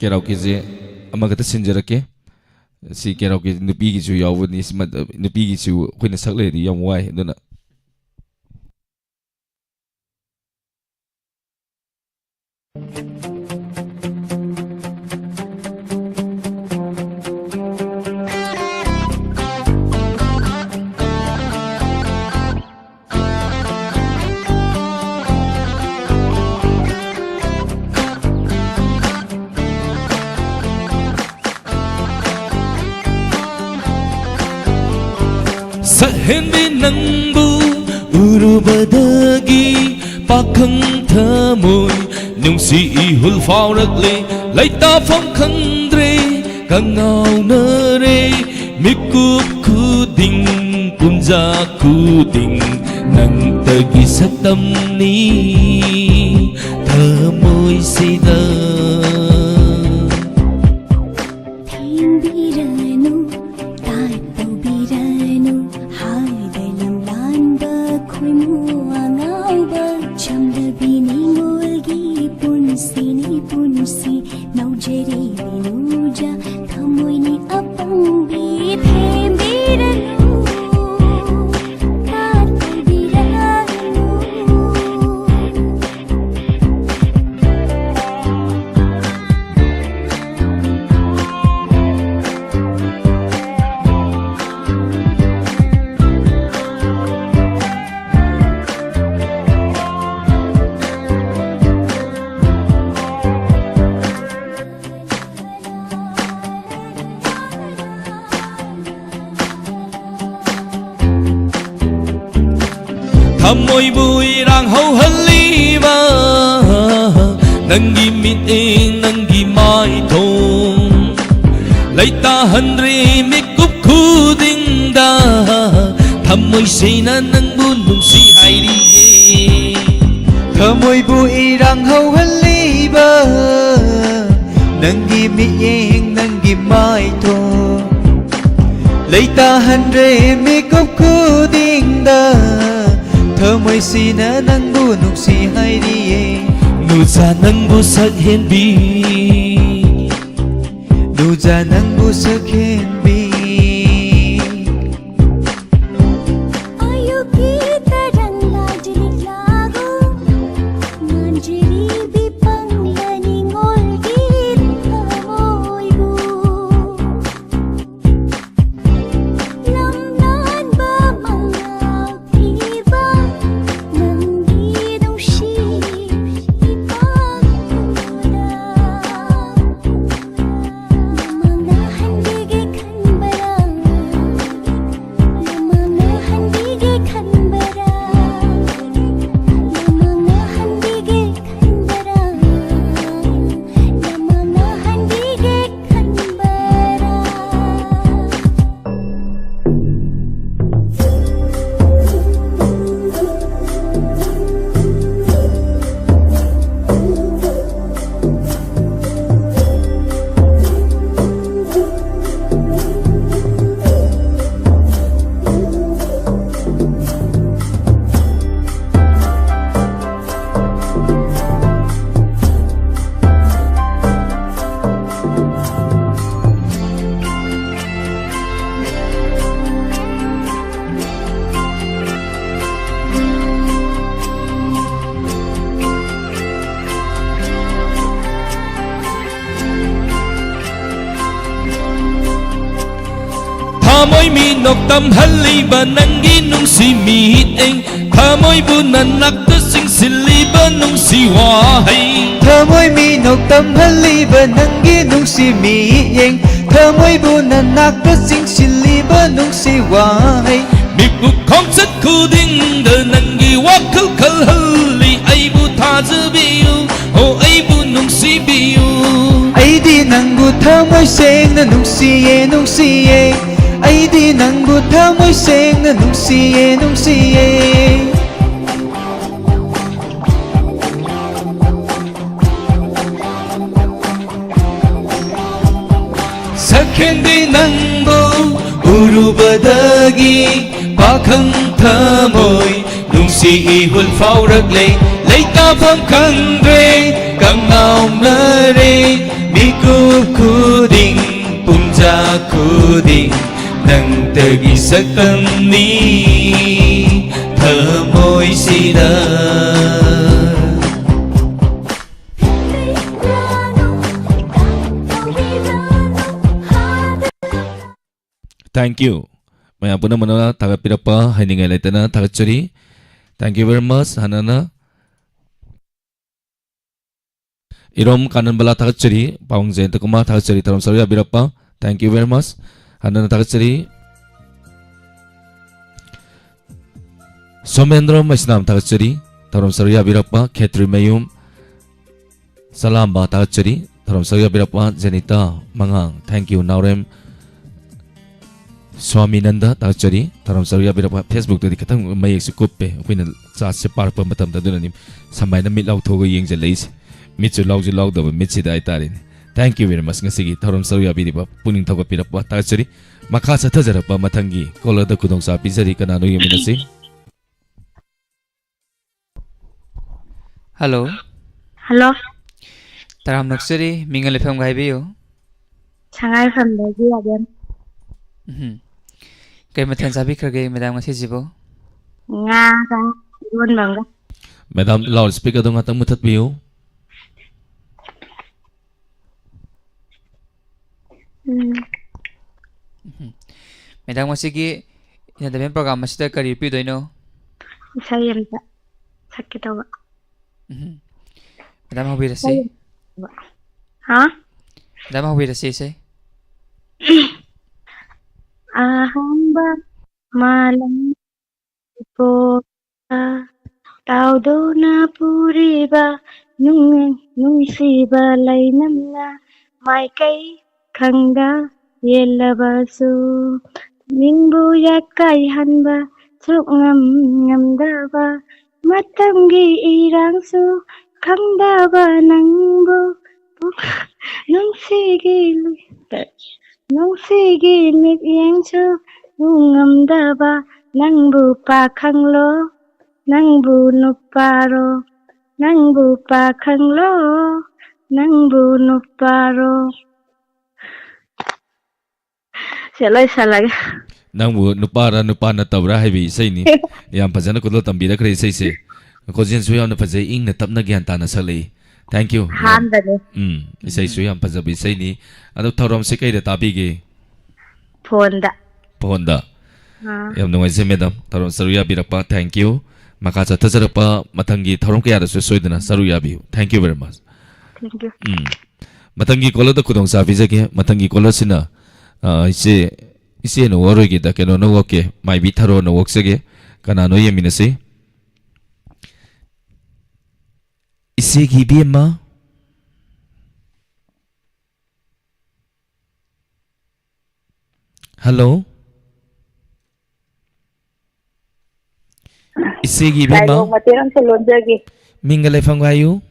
ꯀꯦꯔꯥꯎꯀꯦꯁꯦ ꯑꯃꯈꯛꯇ ꯁꯤꯟꯖꯔꯛꯀꯦ. ꯁꯤ ꯀꯦꯔꯥꯎꯀꯦ ꯅꯨꯄꯤꯒꯤꯁꯨ ꯌꯥꯎꯕꯅꯤ. ꯅꯨꯄꯤꯒꯤꯁꯨ ꯑꯩꯈꯣꯏꯅ ꯁꯛ ꯂꯩꯔꯗꯤ ꯌꯥꯝ ꯋꯥꯏ. ꯑꯗꯨꯅ sakhenbi nangbu urubadagi pakhang thamoy nungsi ihul faurakle laita phong khangdre kangau nare mikup kuding punja kuding nang tagi sakdam ni thamoy sida Biranu, tato biranu, haidalam lamba, kuimu angauba, chamda bini mulgi, punsi, naujeri binuja, thamoini apang bithe biranu, tato biranu. Thamoy bui rang hau haliba nangi mit nangi mai thong laita handre mikup khuding da thamoy seina nang bu nung si hairi Thamoy bu irang hau haliba Nangi mi yeng nangi mai tho Leita handre mi kop kuding da Thamoy sina nang bu nung si hai di nu cha nang bu sak hen bi Nu ja nang bu sakhen bi Ayo kita rang lajlik lagu Manjiri bipang lani ngolgit thamoy bu Lamnan ba mangaw tiba Nang gidong si ipagkuda Mamanahan bigay kan barang Mamanahan bigay kan barang Mamanahan bigay kan barang Mamanahan bigay kan barang Thamoy mi nok tam haliba nangi nung si mi eng Thamoy bu nanak ta sing siliba nung si wa hai Thamoy mi nok tam haliba nangi nung si mi yeng Thamoy bu nanak ta sing siliba nung si wai mi bu khom sat khu ding de nangi wa khal khal hali ai bu tha zu biu ho ai bu nung si biu Ai di nang bu thamoy seng na nung si ye Ai di nang bu thamoy seng na nung si ye sakhendi nang bu urubadagi pakhang thamoy nung si ihul faurak le leita phong khangre kang naum na re mi ku kuding punja kuding nang tagi sakam ni thamoy sida Thank you. Maya puna mana taga pirapa haningai laitana taga chori. Thank you very much hanana. Irom kanan bala taga chori paung jen takuma taga chori taram sarya birapa. Thank you very much hanana taga chori. Somendra Maisnam Tagachari, Taram Saria Birapa, Ketri Mayum, Salam Ba Tagachari, Taram Saria Birapa, Zenita, Mangang, thank you, Naurem, Swami Nanda Tagachari, Taram Saria Birapa, Facebook to the Katang May Sukupe, when the Sas Parpa Matam Tadunim, Samana Milau Togo Yings and Lace, Mitsu Logi Log of Mitsi Daitarin. Thank you very much, Nasigi, Taram Saria Biripa, Puning Togo Pirapa, Tagachari, Makasa Tazarapa, Matangi, Kola the Kudongsa, Pizari Kanano Yaminasi. Hello. Hello. Taram Noxeri, Mingle FM Gaibo. Changai from the again. Kay Matan Sabi Kage, Madame Sizibo. Nga ka. Yun bangga. Madam loudspeaker dong atang mutat biyo. Madame Masigi, in the program, Master Kari Pido. Sayang ka. Sakit ako. Madame how we say? Ha? Madame how we say? Ahamba malam po tao do na puri ba nung si ba lay nam na mai kay khanga yela ba su ning bu ya kai han ba chuk ngam da ba matam gi irang su khang da ba nang bu nung si gi nung sige mit yang chu ngam da ba nang bu pa khang lo nang bu nu pa ro nang bu pa khang lo nang bu nu pa ro selai salai Nang bu nupa na tabra haibi sai ni. Yam pajana kulo tambira kre sai se. Ko jin suya na pajai ing na tapna gyan ta na salai. Thank you. han da ne Isai suya pajabi sai ni. Ado thorom se kai da tabi ge. phone da Ponda. Yam nungai se madam. Thorom saruya birapa. Thank you. Makasa tazarapa matangi thorom kaya da soidana saruya bi. Thank you very much. thank you Matangi kola da kudong sa visa ke matangi kola sina ise no waro ge da keno no woke mai bi tharo no wok se ge kana no yemina se ise gi bi ma hello ise gi bi ma Matiram sa Lonjagi. mingale phangwayu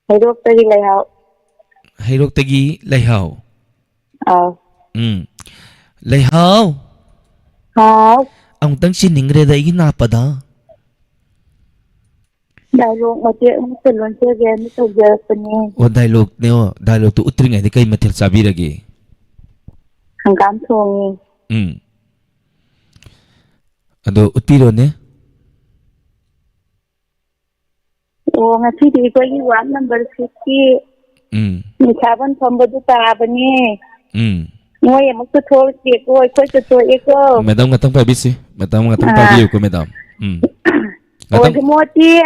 Hirok tagi layaw. hairok tagi laihau laihau Haw. ang tang siningre da igi napada Dialog matiram sa Lonjagi. Ano sa Japan o dialogue to utring ay di kay matil sabi lagi hanggang tungi. ado utpiro ne O nga si di ko iwan number 50. Ni saban pambadu tarabani. Ngoy mo to thol ke ko to eko. madam ngatang pabisi madam ngatang pabiyo ko madam O di mo ti.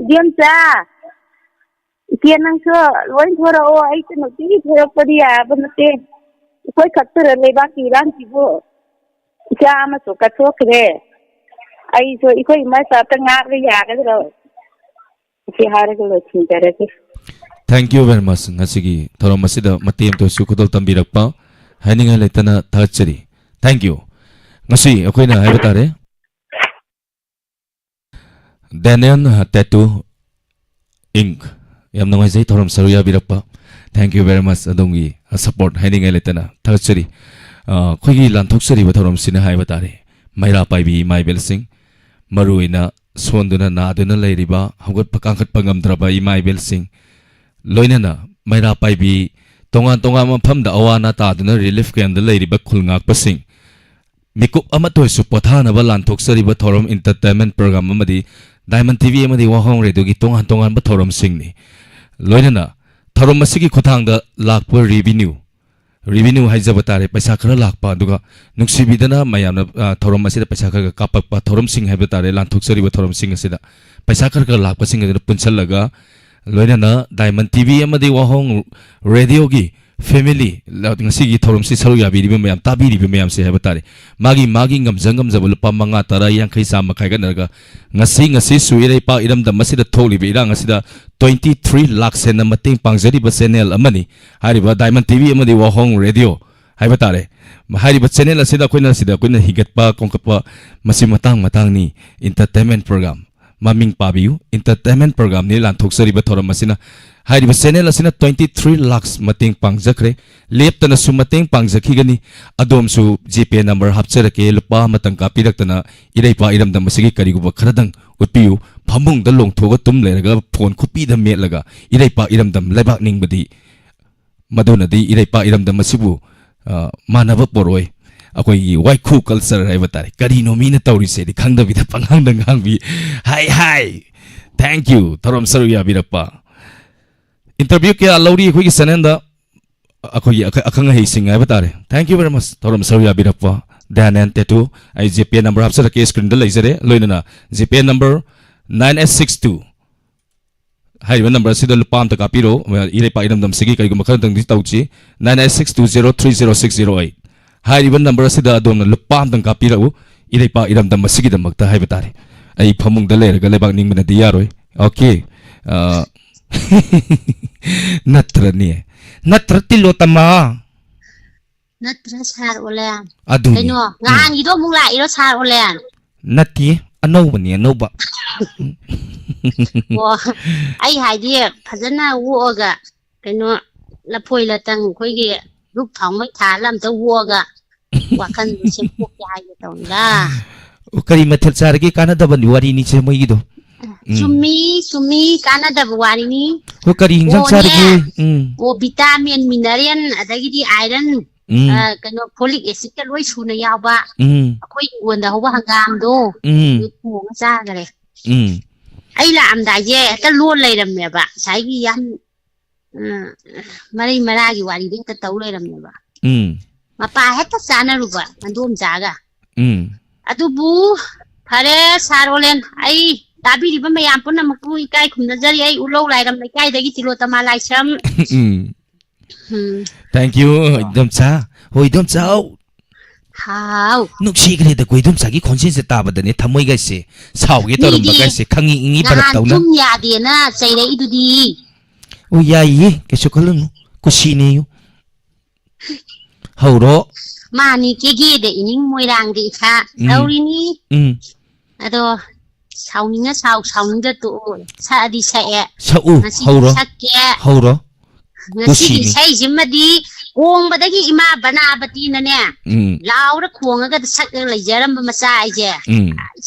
Diam cha. Tiyan nang so loin thora o ai to ti thora padiya banate. Ko khatter le ba ki ran ki bo. Cha ma so ka thok re. Ai so iko mai sa ta nga re ya ga ro. Thank you very much ngasigi thorom masida matiem to sukudol tambirakpa haninga letana thachari thank you ngasi akoina haibatare Daniel Tattoo Inc yam nongai jai thorom saruya birakpa thank you very much adongi support haninga letana thachari khoigi lanthok ba thorom sina haibatare maira paibi mai belsing maruina Swanduna Naduna Ladiba, Hogot Pakankat Pangamdraba, Imai Belsing, Loinana, Maira Paibi, Tongan Tongama Pam the Awana Taduna Relief Can the Lady Bakulngak Passing. Miku Amato Supotana Balan Toxari Batorum Entertainment Program Amadi, Diamond TV Amadi Wahong Redugi Tongan Tongan Batorum Singni. Loinana, Tarum Masiki Kotanga Lakpur Revenue Haizabatare, Pasakara Lakpa, Duga, Nuxibidana, Mayana, Torom Masida, Pasaka, Kapak, Torom Sing Habitatare, Lantuxari, Torom Sing Sida, Pasaka Lakpa Sing, Punsalaga, Loinana, Diamond TV, Amadi Wahong, Radio Gi, family ngasi gi thorom si saru yabi ribe mayam tabi ribe mayam se ha batare magi ngam jabul lupa manga tara yang khai sa makai ga naga ngasi suire pa iram da masida tholi be ira ngasi da 23 lakh sen na mating pangjari ba channel amani hari ba diamond tv amadi wahong radio hai batare hari ba channel asida koina higat pa kongkapa masi matang ni entertainment program maming pabiu entertainment program ni lan thoksari ba thoram masina hari ba channel asina 23 lakhs mating pangjakre leptana su mating pangjakhi gani adom su gpay number hapcharake lupa matang ka piraktana irai pa iram dam masigi kari gu kharadang utpiu phamung da long thoga tum leraga phone khupi da metlaga irai pa iram dam lebak ningbadi madona di irai pa iram dam masibu manaba poroi akoi wai khu culture hai batare kari no mina tauri se di khangda bi da panghang dang hang bi hi thank you thorom saru ya birappa interview ke alauri khoi ki sanenda akoi akhang hei singai batare thank you very much thorom saru ya birappa danan tetu ai gpay number hapsa ke screen da laizare loinana gpay number 9862 hai number sida lupam ta kapiro ire pa idam dam sigi kai gu makhan dang di tauchi 9862030608 hai number sida adom na lupam dang kapiro ire pa idam dam sigi dam makta hai batare ai phamung da lerga lebak ning bana di yaroi okay natra tilo tama natra sar olean adu kaino ngang ido mula iro sar olean nati anau bani anau ba wo ai haidi phajana woga kaino lapoi latang khoigi ruk thong mai tha lam ta woga wakan se pok ya ai tong la kari mathal sargi kana da ban wari ni che mai gido sumi kana da wari ni ko kari hingjang sargi o vitamin mineral adagidi iron kaino folic acid ka loi suna yawa akhoi wonda hoba hangam do thong cha gare ai la am da je ta lon leiram me ba sai gi yan mari maragi wari din ta tau leiram me ba mapa heta sana ruba andom jaga adubu phare sarolen ai tabi riba me yam puna makpu ikai khumna jari ai ulo lairam mai kai dagi tilo tama laisam thank you idam cha hoi idam cha hao nukshi gre da koi dum sagi khonsin se tabadane thamoi ga se sauge torum ba ga se khangi ingi parak tauna tum ya de na chaire idudi o yai ke chokalun kushine yu hauro mani ke ge de ining moirang de kha aurini ado sauninga sauninga to sa di sa e sau hauro hauro ngasi sai jimadi ong badagi ima bana bati na ne laura khonga ga sak leijaram ba macha aije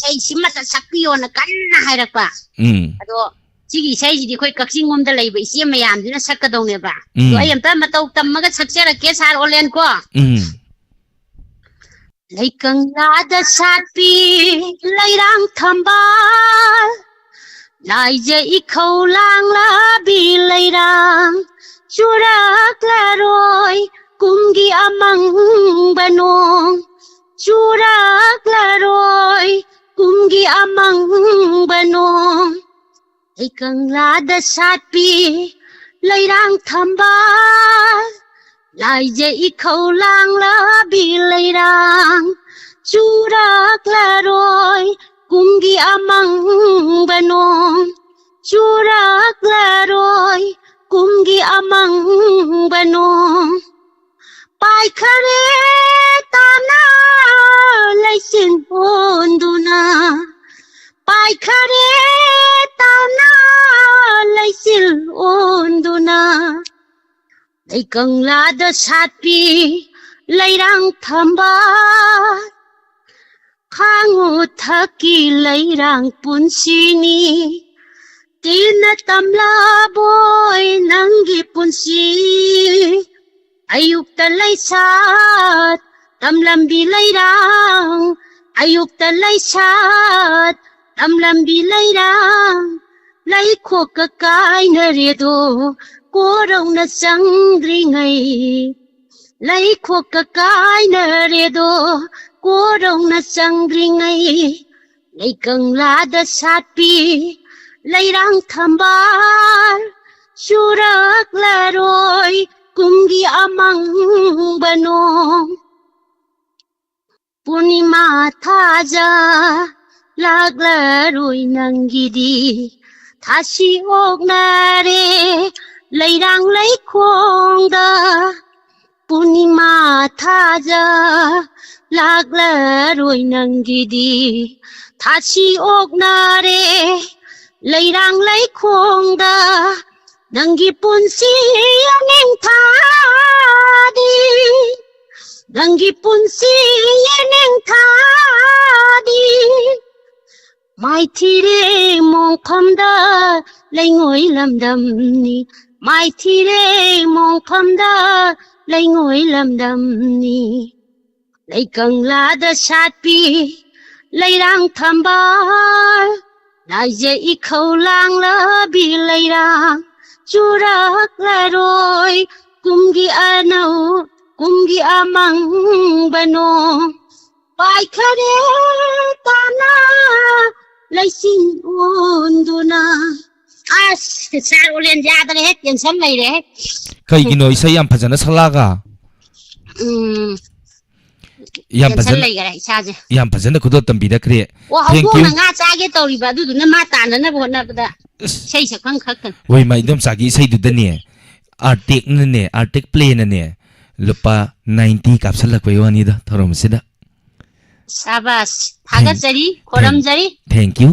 sai simata sakpiyo na kanna hairakpa ado sigi sai ji khoi kaksing ngom da leiba isi mayam dina sakka dong ne ba to ayam ta matau tammaga sakchara ke sar olen ko leikang da satpi leirang thambal laije ikhau lang la bi leirang churak laroi kumgi amang banong churak laroi kumgi amang banong ikang lada satpi leirang thambal laije ikhau lang la bi leirang churak laroi kumgi amang banong churak laroi kumgi amang banong pai khare tana laisin ponduna pai khare tana laisil onduna leikang lada satpi leirang thamba khangu thaki leirang punsini tina tamla boy nangi punsi ayuk talay sat tamlambi layrang ayuk talay sat tamlambi layrang lay ko kakay na redo korong na sangringay lay ko kakay na redo korong na sangringay lay kang lada satpi leirang thambal churak laroi ꯀꯨꯝꯒꯤ ꯑꯃꯪꯕꯅꯣ ꯄꯨꯔꯅꯤꯃꯥ ꯊꯥꯖ ꯂꯥꯛꯂꯔꯣꯏ ꯅꯪꯒꯤꯗꯤ ꯊꯥꯁꯤ ꯑꯣꯛꯅꯔꯦ ꯂꯩꯔꯥꯡ ꯂꯩꯈꯣꯡꯗ ꯄꯨꯔꯅꯤꯃꯥ ꯊꯥꯖ ꯂꯥꯛꯂꯔꯣꯏ ꯅꯪꯒꯤꯗꯤ ꯊꯥꯁꯤ ꯑꯣꯛꯅꯔꯦ ꯂꯩꯔꯥꯡ ꯂꯩꯈꯣꯡꯗ ꯅꯪꯒꯤ ꯄꯨꯟꯁꯤ ꯌꯦꯅꯤꯡꯊꯥꯗꯤ ꯅꯪꯒꯤ ꯄꯨꯟꯁꯤ ꯌꯦꯅꯤꯡꯊꯥꯗꯤ ꯃꯥꯏꯊꯤꯔꯦ ꯃꯣꯡꯐꯝꯗ ꯂꯩꯉꯣꯏ ꯂꯝꯗꯝꯅꯤ ꯃꯥꯏꯊꯤꯔꯦ ꯃꯣꯡꯐꯝꯗ ꯂꯩꯉꯣꯏ ꯂꯝꯗꯝꯅꯤ ꯂꯩꯀꯪꯂꯥꯗ ꯁꯥꯠꯄꯤ ꯂꯩꯔꯥꯡ ꯊꯝꯕꯥꯜ ꯂꯥꯏꯖ ꯏꯈꯧ ꯂꯥꯡꯂꯕꯤ ꯂꯩꯔꯥꯡ ꯆꯨꯔꯛꯂꯔꯣꯏ ꯀꯨꯝꯒꯤ ꯑꯅꯧ ꯀꯨꯝꯒꯤ ꯑꯃꯪꯕꯅꯣ ꯄꯥꯏꯈꯔꯦ ꯇꯥꯅ ꯂꯩꯆꯤꯟ ꯑꯣꯟꯗꯨꯅ ꯑꯁ ꯁꯥꯔ ꯑꯣꯂꯦꯟ ꯌꯥꯗ꯭ꯔꯦ ꯍꯦꯛ ꯇꯦꯟꯁꯟ ꯂꯩꯔꯦ ꯀꯩꯒꯤꯅꯣ ꯏꯁꯩ ꯌꯥꯝ ꯐꯖꯅ ꯁꯛꯂꯛꯑꯒ ꯌꯥꯝ ꯇꯦꯟꯁꯟ ꯐꯖꯅ ꯂꯩꯒꯔꯦ ꯏꯁꯥꯁꯦ ꯌꯥꯝ ꯐꯖꯅ ꯈꯨꯗꯣꯜ ꯇꯝꯕꯤꯔꯛꯈ꯭ꯔꯦ ꯑꯣ ꯊꯦꯡꯛ ꯌꯨ ꯍꯧꯗꯣꯡꯅ ꯉꯥ ꯆꯥꯒꯦ ꯇꯧꯔꯤꯕ ꯑꯗꯨꯗꯨꯅ ꯃꯥ ꯇꯥꯟꯅꯅꯕ ꯍꯣꯠꯅꯕꯗ ꯏꯁꯩ ꯁꯛꯐꯝ ꯈꯛꯇꯅꯤ ꯍꯣꯏ ꯃꯥ ꯏꯗꯣꯝꯆꯥꯒꯤ ꯏꯁꯩꯗꯨꯗꯅꯦ ꯑꯥꯔꯇꯦꯛ ꯄ꯭ꯂꯦꯅꯅꯦ ꯂꯨꯄꯥ 90 ꯀꯥꯞꯁꯤꯜꯂꯛꯄꯩ ꯋꯥꯅꯤꯗ ꯊꯧꯔꯝ ꯑꯁꯤꯗ ꯁꯥꯕꯥꯁ ꯊꯥꯒꯠꯆꯔꯤ ꯈꯣꯏꯔꯝꯖꯔꯤ ꯊꯦꯡꯛ ꯌꯨ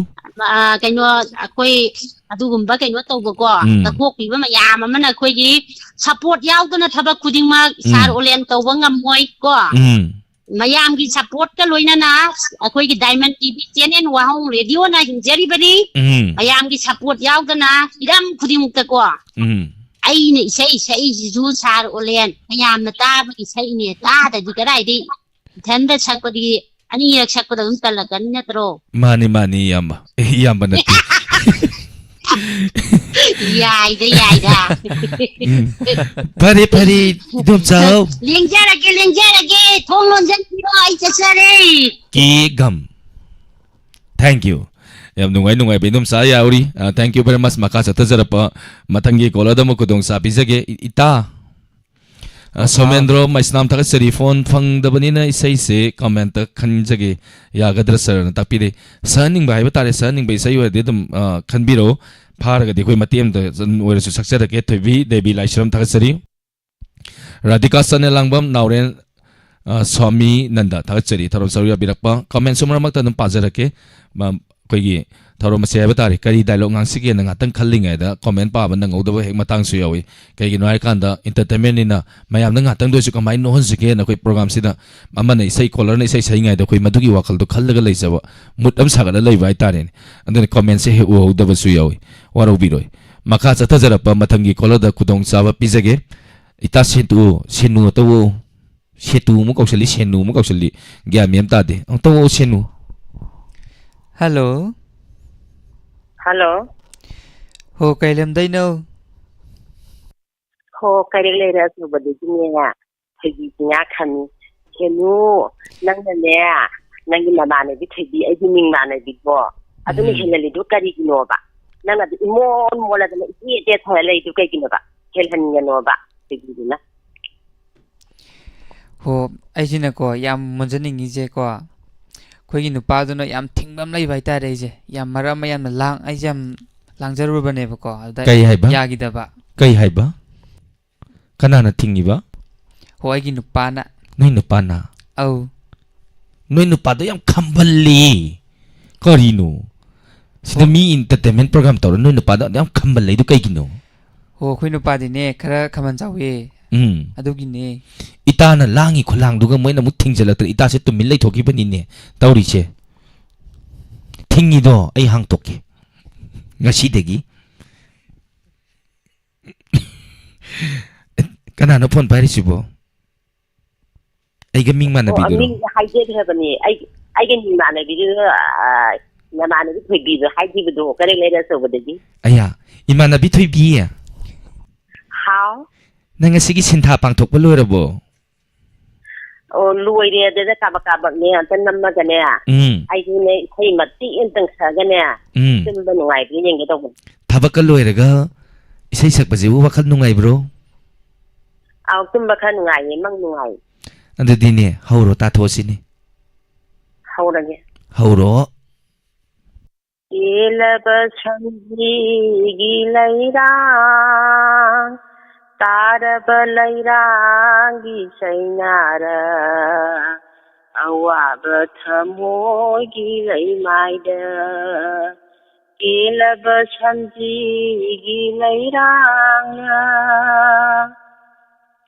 ꯀꯩꯅꯣ ꯑꯩꯈꯣꯏ ꯑꯗꯨꯒꯨꯝꯕ ꯀꯩꯅꯣ ꯇꯧꯕꯀꯣ ꯎꯝ ꯀꯠꯊꯣꯛꯄꯤꯕ ꯃꯌꯥꯝ ꯑꯃꯅ ꯑꯩꯈꯣꯏꯒꯤ ꯁꯄꯣꯔꯠ ꯌꯥꯎꯗꯅ ꯊꯕꯛ ꯈꯨꯗꯤꯡꯃꯛ ꯁꯥꯔ ꯑꯣꯂꯦꯟ ꯇꯧꯕ ꯉꯝꯃꯣꯏ ꯀꯣ ꯃꯌꯥꯝꯒꯤ ꯁꯄꯣꯔꯠꯀ ꯂꯣꯏꯅꯅ ꯑꯩꯈꯣꯏꯒꯤ ꯗꯥꯏꯃꯟ ꯇꯤꯚꯤ ꯆꯦꯅꯦꯜ ꯋꯥꯍꯧ ꯔꯦꯗꯤꯑꯣꯅ ꯍꯤꯡꯖꯔꯤꯕꯅꯤ ꯃꯌꯥꯝꯒꯤ ꯁꯄꯣꯔꯠ ꯌꯥꯎꯗꯅ ꯍꯤꯔꯝ ꯈꯨꯗꯤꯡꯃꯛꯇꯀꯣ ꯑꯩꯅ ꯏꯁꯩ ꯁꯛꯏꯁꯤꯁꯨ ꯁꯥꯔ ꯑꯣꯂꯦꯟ ꯃꯌꯥꯝꯅ ꯇꯥꯕꯒꯤ ꯏꯁꯩꯅꯦ ꯇꯥꯗꯗꯤ ꯀꯗꯥꯏꯗꯩ ꯏꯊꯟꯗ ꯁꯛꯄꯗꯤ ꯑꯅꯤꯔꯛ ꯁꯛꯄꯗ ꯑꯗꯨꯝ ꯇꯜꯂꯛꯀꯅꯤ ꯅꯠꯇ꯭ꯔꯣ ꯃꯥꯅꯤ ꯃꯥꯅꯤ ꯏꯌꯥꯝꯕ ꯏꯌꯥꯝꯕ ꯅꯠꯇꯦ ꯌꯥꯏꯗ ꯐꯔꯦ ꯐꯔꯦ 이domꯆꯥꯎ ꯂꯦꯡꯖꯔꯒꯦ ꯊꯣꯡ ꯂꯣꯟꯖꯟꯕꯤꯔꯣ ꯑꯩ ꯆꯠꯆꯔꯦ ꯀꯦꯒꯝ ꯊꯦꯡꯛ ꯌꯨ ꯌꯥꯝ ꯅꯨꯡꯉꯥꯏꯕ 이domꯆꯥ ꯌꯥꯎꯔꯤ ꯊꯦꯡꯛ ꯌꯨ ꯚꯦꯔꯤ ꯃꯆ ꯃꯈꯥ ꯆꯠꯊꯖꯔꯛꯄ ꯃꯊꯪꯒꯤ ꯀꯣꯂꯔꯗ ꯑꯃꯨꯛ ꯈꯨꯗꯣꯡꯆꯥ ꯄꯤꯖꯒꯦ ꯏꯇꯥ Somendro Maisnam थगचरी phone फंगदबनिना इसेसे comment खंजगे यागद्र sir तापीरे सहनिंग viva तारे सहनिंग बे इसे ओदे दम खनबिरो फारगदि कोई मतेम द ओरसु सक्सेरके थबी देवी लाइश्रम थगचरी राधिका सने लांगबम नावरेन स्वामी नंदा थगचरी थरो सरुया बिरकपा कमेंट सुमरमक तदम पाजरके कोई थरो मसे है तारे करी डायलॉग ngang के नंगा तंग खल्लिंगे दा कमेंट पाबन नंगौदब हेक मतंग सु यावी कईगिनो हाय कांदा एंटरटेनमेंट निना मयाम नंगा तंग दोसु कमाई नो हन सिके न कोई प्रोग्राम सिदा अमने इसै कॉलर ने इसै सैंगाय दा कोई मदुगी वाखल दो खल्लगा लैजब मुद अम सागदा लैबा हाय तारे अंदने कमेंट से हे उहौदब सु यावी वारो बिरोय मखा चथजरप मथंगी कॉलर दा खुदोंग चाबा पिजगे इता सेनु तो सेतु मु कौशली सेनु मु कौशली ग्या मेम तादे तो सेनु हेलो हेलो हो कैलमदैनो हो करेग लेरा सुबदगिनेया थैबिया खनि हेनु नंगने नंगी नमाने बि थैबि आइदि मिंग माने बिबो अदुनि हेललि दु करिगिनोबा नंगा इमोन मोला दने इते थले दु कइगिनोबा हेलहनगनोबा थैबिना हो आइजिना को याम मुजनिंगिजे को खोगी नुपादुना याम थिंगबम लैबा हाइतारे जे याम मरम याम लांग आइजे याम लांगजरुबनेबको अदा यागिदबा कई हाइबा कनाना थिंगिबा हो आइगी नुपाना नोइ नुपाना औ नोइ नुपादो याम खंबल्ली करिनो सिदा मी एंटरटेनमेंट प्रोग्राम तौर नोइ नुपादो याम खंबल्लै दु कइगिनो हो खोइ नुपादिने खरा खमन जावे अदुगिने इताना लांगी खुलांगदुगा मोइना मु थिंगजलक्तर इतासे तुमिन लैथोकिबनिने तौरिसे थिंगिदो अई हांगतोके ngasiदगी कनानो फोन पाइरिसिबो आइगा मिंग माना बिदुरो मिंग हाइजेबनी आइगा मिंग माना बिदुरो नमाने थैबिदो हाइजिबदो करे लेरा सोबदगी आया इमाना बि थैबि हाउ नंग सिगी सिन्था पांथोकबो लोरबो ओ लुइरे देदा काबने अंत नम्मगने आइदुने खै मत्ति इंतंग सगने सिमबा नुगाइबि येंगे तौबो थबक लोइरगा इसै सकबजे वाखल नुगाइब्रो Ao tumba khan ngai mang ngai. Andadi ne hauro ta thosini. Haurage. Hauro. Ilaba chanji gilairang taraba lairang gi sainara awaba thamoy gilai maida ilaba chanji gilairang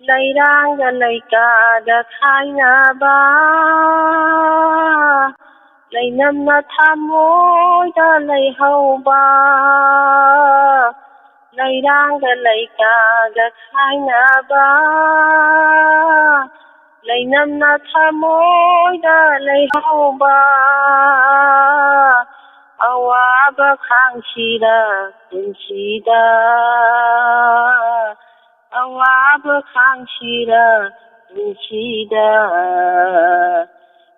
lairang ga laika da khaina ba Lainam na thamoy da lai hau ba Lairang da laika da khaina ba Lainam na thamoy da lai hau ba Awaba khang shira kunshida Awaba khang shira kunshida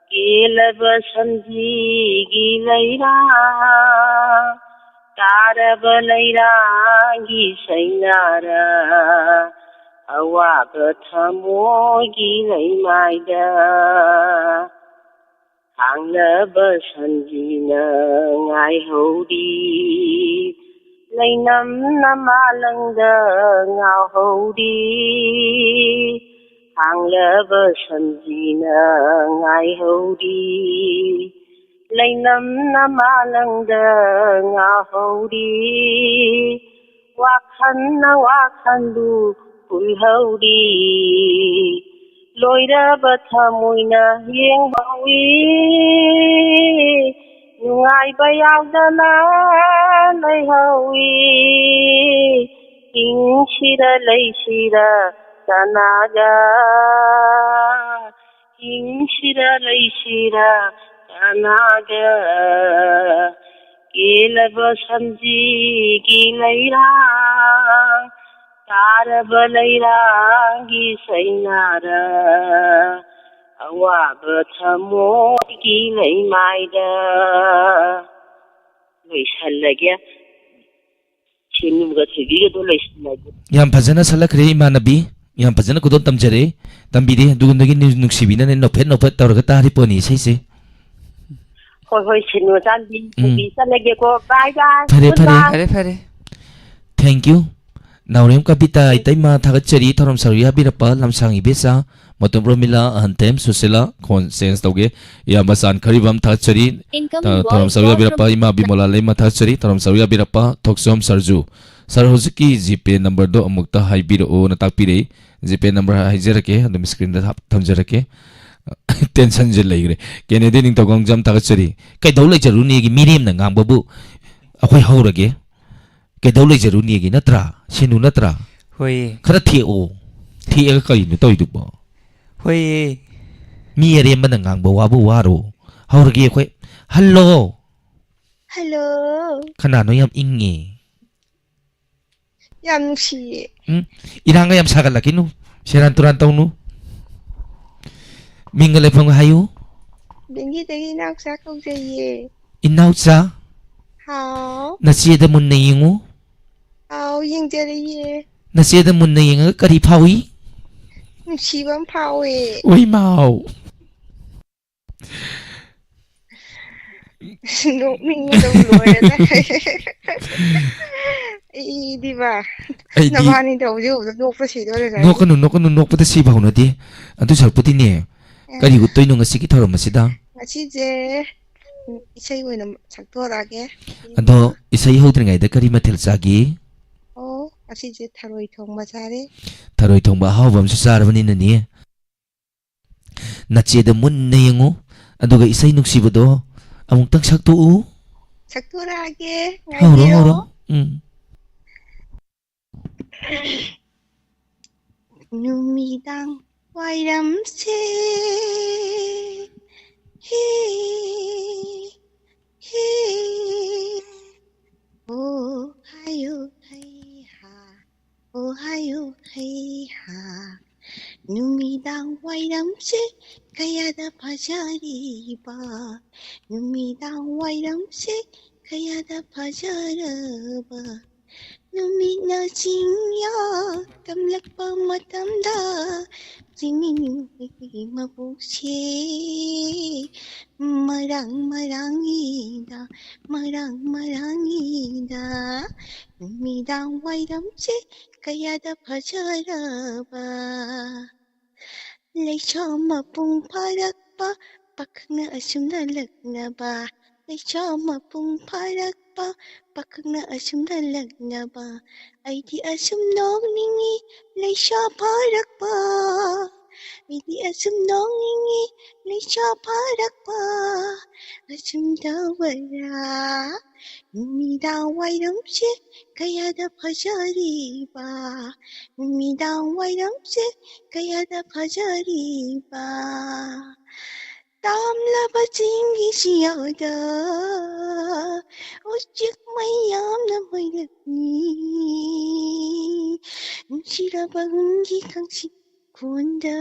Ilaba sanji gilairang taraba lairang gi sainara awaba thamoy gilai maida hanglaba sanji na ngai hodi lainam namalangda ngau hodi Hanglaba sanjina ngai hodi Lainam namalangda nga hodi Wakhan na wakhandu pul hodi Loiraba thamoyna yeng bawi Nungai bayagdana lai hawi Ing shira lai shira Tanaga Inshira Laishira Tanaga Kilaba Sanji Gilairang Taraba Lairang Gisainara Awaba Thamoy Gilai Maida Loishalagya Chinumga Thigiga do Loishalagya Yam Pazana Salakre Imanabi Yang pasal aku tam jare, tambide dugun lagi nuksibina ne nopet tahu kata hari poni saya. Hoi sinu tadi bisa lagi ko bye bye. Pare. Thank you. Naurem kapita itai ma thagat cari thorom saruya birapa lamsang ibesa motom romila antem susela conscience toge ya basan karibam thagat cari thorom saruya birapa ima bimola lema thagat cari thorom saruya birapa thoksom sarju. Sar hojiki GPay number do amukta haibiro na takpire GPay number haijarake adum screen da thamjarake tension je laigre Kennedy ning togong jam tagachari kai daulai jaruni gi miriam na ngam babu akhoi haurage kai daulai jaruni gi natra sinu natra Hoi khara thi'o thi'aga kai nu toidu ba Hoi mi arem na ngang ba wabu waro haurage akhoi hello khana no yam ingi Yam nuksi. Iranga yam sagal lagi nu seran turan tau nu mingale pang hayu Bengi tadi nak sakau je. inausa How? nasi ada mun na yingu How yang jadi ye? nasi ada mun na yinga kari pawi Nuksi bang pawe. oi mau No minggu dulu ya. Di ba? Nabani daw jo, nok pa si do re. nokanu nokpada si bahuna di antu sarputi ne kari gutoi no ngasi ki thorom masida Asi je. Isai ko na saktorage. ando isai hodringai da kari mathel sagi Oh, asi je tharoi thong masare. tharoi thongba hawbam su sarabani na ni nache da mun na yingu aduga isai nuksibudo amuk tang saktu u Saktorage. hauro Numidang wairamse Oh hayo hey ha Numidang wairamse kaya da pajari ba Numidang wairamse kaya da pajara ba ꯅꯨꯃꯤꯠꯅ ꯆꯤꯡꯌꯥ ꯇꯝꯂꯛꯄ ꯃꯇꯝꯗ ꯆꯤꯡꯃꯤꯒꯤ ꯃꯕꯨꯛꯁꯦ ꯃꯔꯥꯡ ꯃꯔꯥꯡꯉꯤꯗ ꯃꯔꯥꯡ ꯃꯔꯥꯡꯉꯤꯗ ꯅꯨꯃꯤꯗꯥꯡ ꯋꯥꯏꯔꯝꯁꯦ ꯀꯌꯥꯗ ꯐꯖꯔꯕ ꯂꯩꯁꯥ ꯃꯄꯨꯡ ꯐꯥꯔꯛꯄ ꯄꯥꯈꯪꯅ ꯑꯁꯨꯝꯅ ꯂꯛꯅꯕ ꯂꯩꯁꯥ ꯃꯄꯨꯡ ꯐꯥꯔꯛꯄ ꯄꯥꯈꯪꯅ ꯑꯁꯨꯝꯅ ꯂꯛꯅꯕ ꯑꯩꯗꯤ ꯑꯁꯨꯝ ꯅꯣꯛꯅꯤꯡꯉꯤ ꯂꯩꯁꯥ ꯐꯥꯔꯛꯄ ꯑꯩꯗꯤ ꯑꯁꯨꯝ ꯅꯣꯛꯅꯤꯡꯉꯤ ꯂꯩꯁꯥ ꯐꯥꯔꯛꯄ ꯑꯁꯨꯝ ꯇꯧꯕꯔꯥ ꯅꯨꯃꯤꯗꯥꯡ ꯋꯥꯏꯔꯝꯁꯦ ꯀꯌꯥꯗ ꯐꯖꯔꯤꯕ ꯅꯨꯃꯤꯗꯥꯡ ꯋꯥꯏꯔꯝꯁꯦ ꯀꯌꯥꯗ ꯐꯖꯔꯤꯕ ꯇꯥꯝꯂꯕ ꯆꯤꯡꯒꯤ ꯆꯤꯌꯥꯗ ꯎꯆꯦꯛ ꯃꯌꯥꯝꯅ ꯃꯣꯏꯔꯛꯅꯤ ꯅꯨꯡꯁꯤꯔꯕ ꯎꯟꯒꯤ ꯀꯥꯡꯁꯤ ꯈꯣꯟꯗ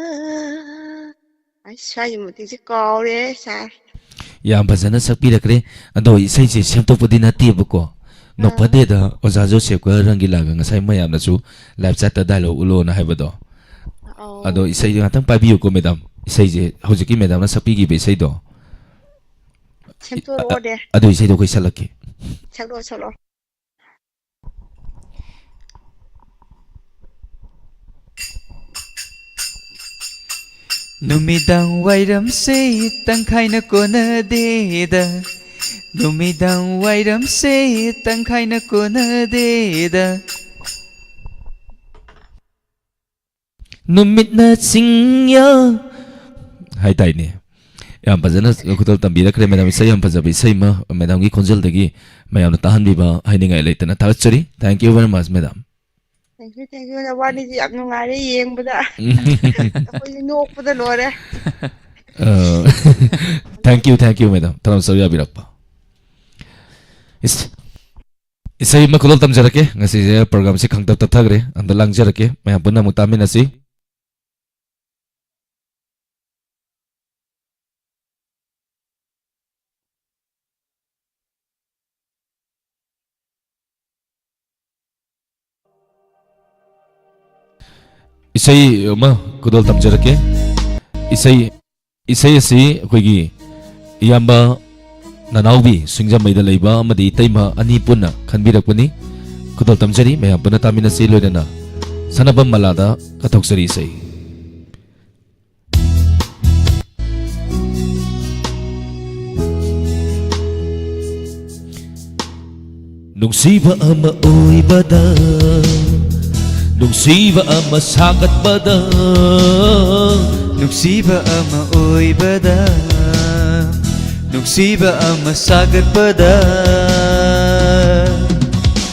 ꯑꯁ ꯁ꯭ꯋꯥꯏꯒꯤ ꯃꯇꯦꯛꯁꯦ ꯀꯥꯎꯔꯦ ꯁꯥꯔ ꯌꯥꯝ ꯐꯖꯅ ꯁꯛꯄꯤꯔꯛꯈ꯭ꯔꯦ ꯑꯗꯣ ꯏꯁꯩꯁꯦ ꯁꯦꯝꯗꯣꯛꯄꯗꯤ ꯅꯠꯇꯦꯕꯀꯣ ꯅꯣꯛꯐꯗꯦꯗ ꯑꯣꯖꯥ ꯖꯣꯁꯦꯞꯀ ꯔꯪꯒꯤꯂꯥꯒ ꯉꯁꯥꯏ ꯃꯌꯥꯝꯅꯁꯨ ꯂꯥꯏꯚ ꯆꯥꯠꯇ ꯗꯥꯏꯂꯣग ꯎꯠꯂꯣꯅ ꯍꯥꯏꯕꯗꯣ ꯑꯗꯣ ꯏꯁꯩ ꯉꯥꯛꯇꯪ ꯄꯥꯏꯕꯤꯌꯨꯀꯣ ꯃꯦꯗꯥꯝ ꯏꯁꯩꯁꯦ ꯍꯧꯖꯤꯛꯀꯤ ꯃꯦꯗꯥꯝꯅ ꯁꯛꯄꯤꯈꯤꯕ ꯏꯁꯩꯗꯣ ꯁꯦꯝꯇꯣꯔꯛꯑꯣꯅꯦ ꯑꯗꯨ ꯏꯁꯩꯗꯣ ꯑꯩꯈꯣꯏ ꯁꯛꯂꯛꯀꯦ ꯁꯛꯂꯣ ꯁꯛꯂꯣ ꯅꯨꯃꯤꯗꯥꯡ ꯋꯥꯏꯔꯝꯁꯦ ꯇꯪꯈꯥꯏꯅ ꯀꯣꯟꯅꯗꯦꯗ ꯅꯨꯃꯤꯗꯥꯡ ꯋꯥꯏꯔꯝꯁꯦ ꯇꯪꯈꯥꯏꯅ ꯀꯣꯟꯅꯗꯦꯗ ꯅꯨꯃꯤꯠꯅ ꯆꯤꯡꯌꯥ ꯍꯥꯏꯇꯥꯏꯅꯦ ꯌꯥꯝ ꯐꯖꯅ ꯈꯨꯗꯣꯜ ꯇꯝꯕꯤꯔꯛꯈ꯭ꯔꯦ ꯃꯦꯗꯥꯝ ꯏꯁꯩ ꯌꯥꯝ ꯐꯖꯕ ꯏꯁꯩ ꯑꯃ ꯃꯦꯗꯥꯝꯒꯤ ꯈꯣꯟꯖꯦꯜꯗꯒꯤ ꯃꯌꯥꯝꯅ ꯇꯥꯍꯟꯕꯤꯕ ꯍꯥꯏꯅꯤꯡꯉꯥꯏ ꯂꯩꯇꯅ ꯊꯥꯒꯠꯆꯔꯤ thank you very much madam thank you ꯅꯕꯥꯅꯤꯁꯤ ꯌꯥꯝ ꯅꯨꯡꯉꯥꯏꯔꯦ ꯌꯦꯡꯕꯗ ꯑꯩꯈꯣꯏꯁꯦ ꯅꯣꯛꯄꯗ ꯂꯣꯏꯔꯦ ꯊꯦꯡꯛ ꯌꯨ ꯃꯦꯗꯥꯝ ꯊꯧꯔꯝꯁꯨ ꯌꯥꯕꯤꯔꯛꯄ ꯏꯁꯩ ꯑꯃ ꯈꯨꯗꯣꯜ ꯇꯝꯖꯔꯛꯀꯦ ꯉꯁꯤꯁꯦ ꯄ꯭ꯔꯣꯒ꯭ꯔꯥꯝꯁꯤ ꯈꯪꯇꯞ ꯇꯞꯊꯈ꯭ꯔꯦ ꯑꯝꯇ ꯂꯥꯡꯖꯔꯛꯀꯦ ꯃꯌꯥꯝ ꯄꯨꯟꯅ ꯑꯃꯨꯛ ꯇꯥꯃꯤꯟꯅꯁꯤ ꯏꯁꯩ ꯑꯃ ꯈꯨꯗꯣꯜ ꯇꯝꯖꯔꯛꯀꯦ ꯏꯁꯩ ꯑꯁꯤ ꯑꯩꯈꯣꯏꯒꯤ ꯏꯌꯥꯝꯕ ꯅꯅꯥꯎꯕꯤ ꯁꯤꯡꯖꯃꯩꯗ ꯂꯩꯕ ꯑꯃꯗꯤ ꯏꯇꯩꯃ ꯑꯅꯤ ꯄꯨꯟꯅ ꯈꯟꯕꯤꯔꯛꯄꯅꯤ ꯈꯨꯗꯣꯜ ꯇꯝꯖꯔꯤ ꯃꯌꯥꯝ ꯄꯨꯟꯅ ꯇꯥꯃꯤꯟꯅꯁꯤ ꯂꯣꯏꯅꯅ ꯁꯅꯕꯝ ꯃꯂꯥꯗ ꯀꯠꯊꯣꯛꯆꯔꯤ ꯏꯁꯩ ꯅꯨꯡꯁꯤꯕ ꯑꯃ ꯑꯣꯏꯕꯗ ꯅꯨꯡꯁꯤꯕ ꯑꯃ ꯁꯥꯒꯠꯄꯗ ꯅꯨꯡꯁꯤꯕ ꯑꯃ ꯑꯣꯏꯕꯗ ꯅꯨꯡꯁꯤꯕ ꯑꯃ ꯁꯥꯒꯠꯄꯗ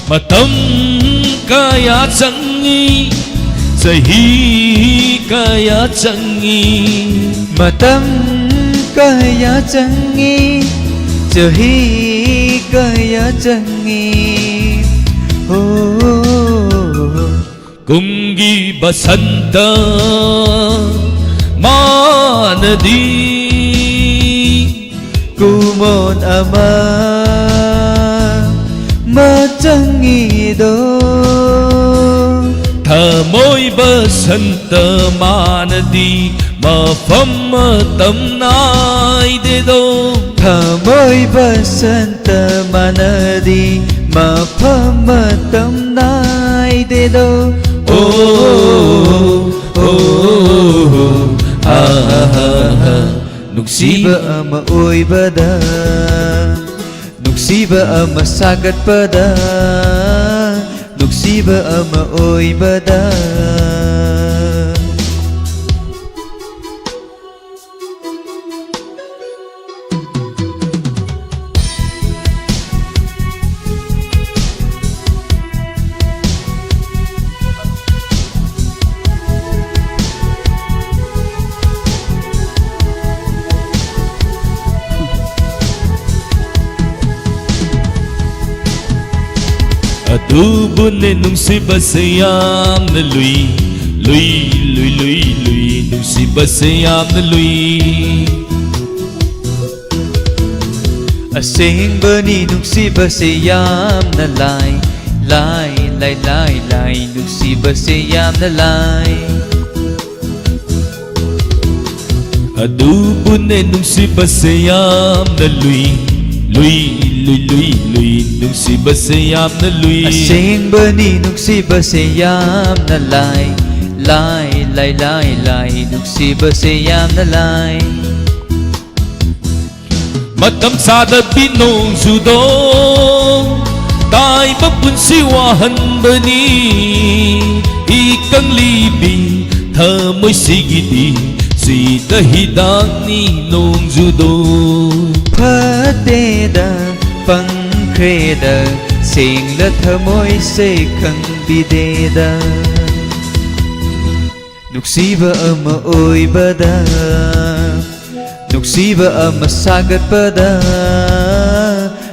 ꯃꯇꯝ ꯀꯌꯥ ꯆꯪꯉꯤ ꯆꯍꯤ ꯀꯌా ꯆꯪꯉꯤ ꯃꯇꯝ kaya changi chahi kaya changi Kumgi basanta manadi kumon ama machangi do Thamoy basanta manadi mafam matam nai de do Thamoy basanta manadi mafam matam nai de do Nugsiba ama oibada Nugsiba ama sagat pada Nugsiba ama oibada Adubune nungsiba sayam na lui nungsiba sayam na lui Asing bani nungsiba sayam na lai lai lai lai lai nuksibase yamna lai Adubune nuksibase yamna lui lui lui lui lui nuksibase yamna lui asengba ni nuksibase yamna lai lai lai lai lai nuksibase yamna lai Matam sada binong judong Tai mapun siwahan bani Ikang libi Thamoy sigiti Si tahidang ni nong judong Phateda pangkreda Sengla thamoy say kang bideda Nuksiba ama oy bada Nuksiba ama sagat pada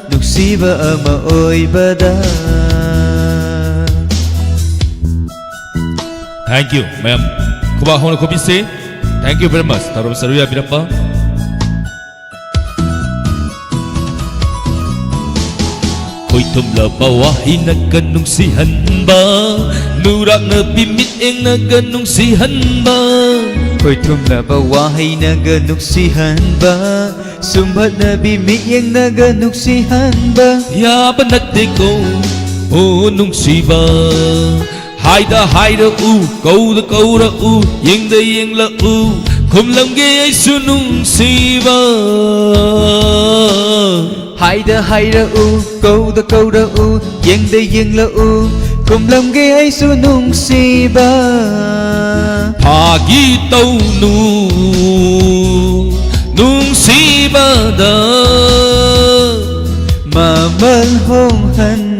Nuksiba ama oy bada Thank you ma'am Kubahong na kubisi Thank you very much Tarum saruya birapa Ko'y tumlabawahi na ganong sihan ba Nurak na bimit na ganong sihan ba Ko'y tumlabawahay na ganuksihan ba Sumbat na bimiyang na ganuksihan ba Yaban natin ko O nung siba Haida Câu da Yeng da yeng la Khum lam ghê ay su nung siba Haida Câu da Yeng da yeng la Khum lam ghê ay su nung siba Pagi tau Nung siba da Mamal hong han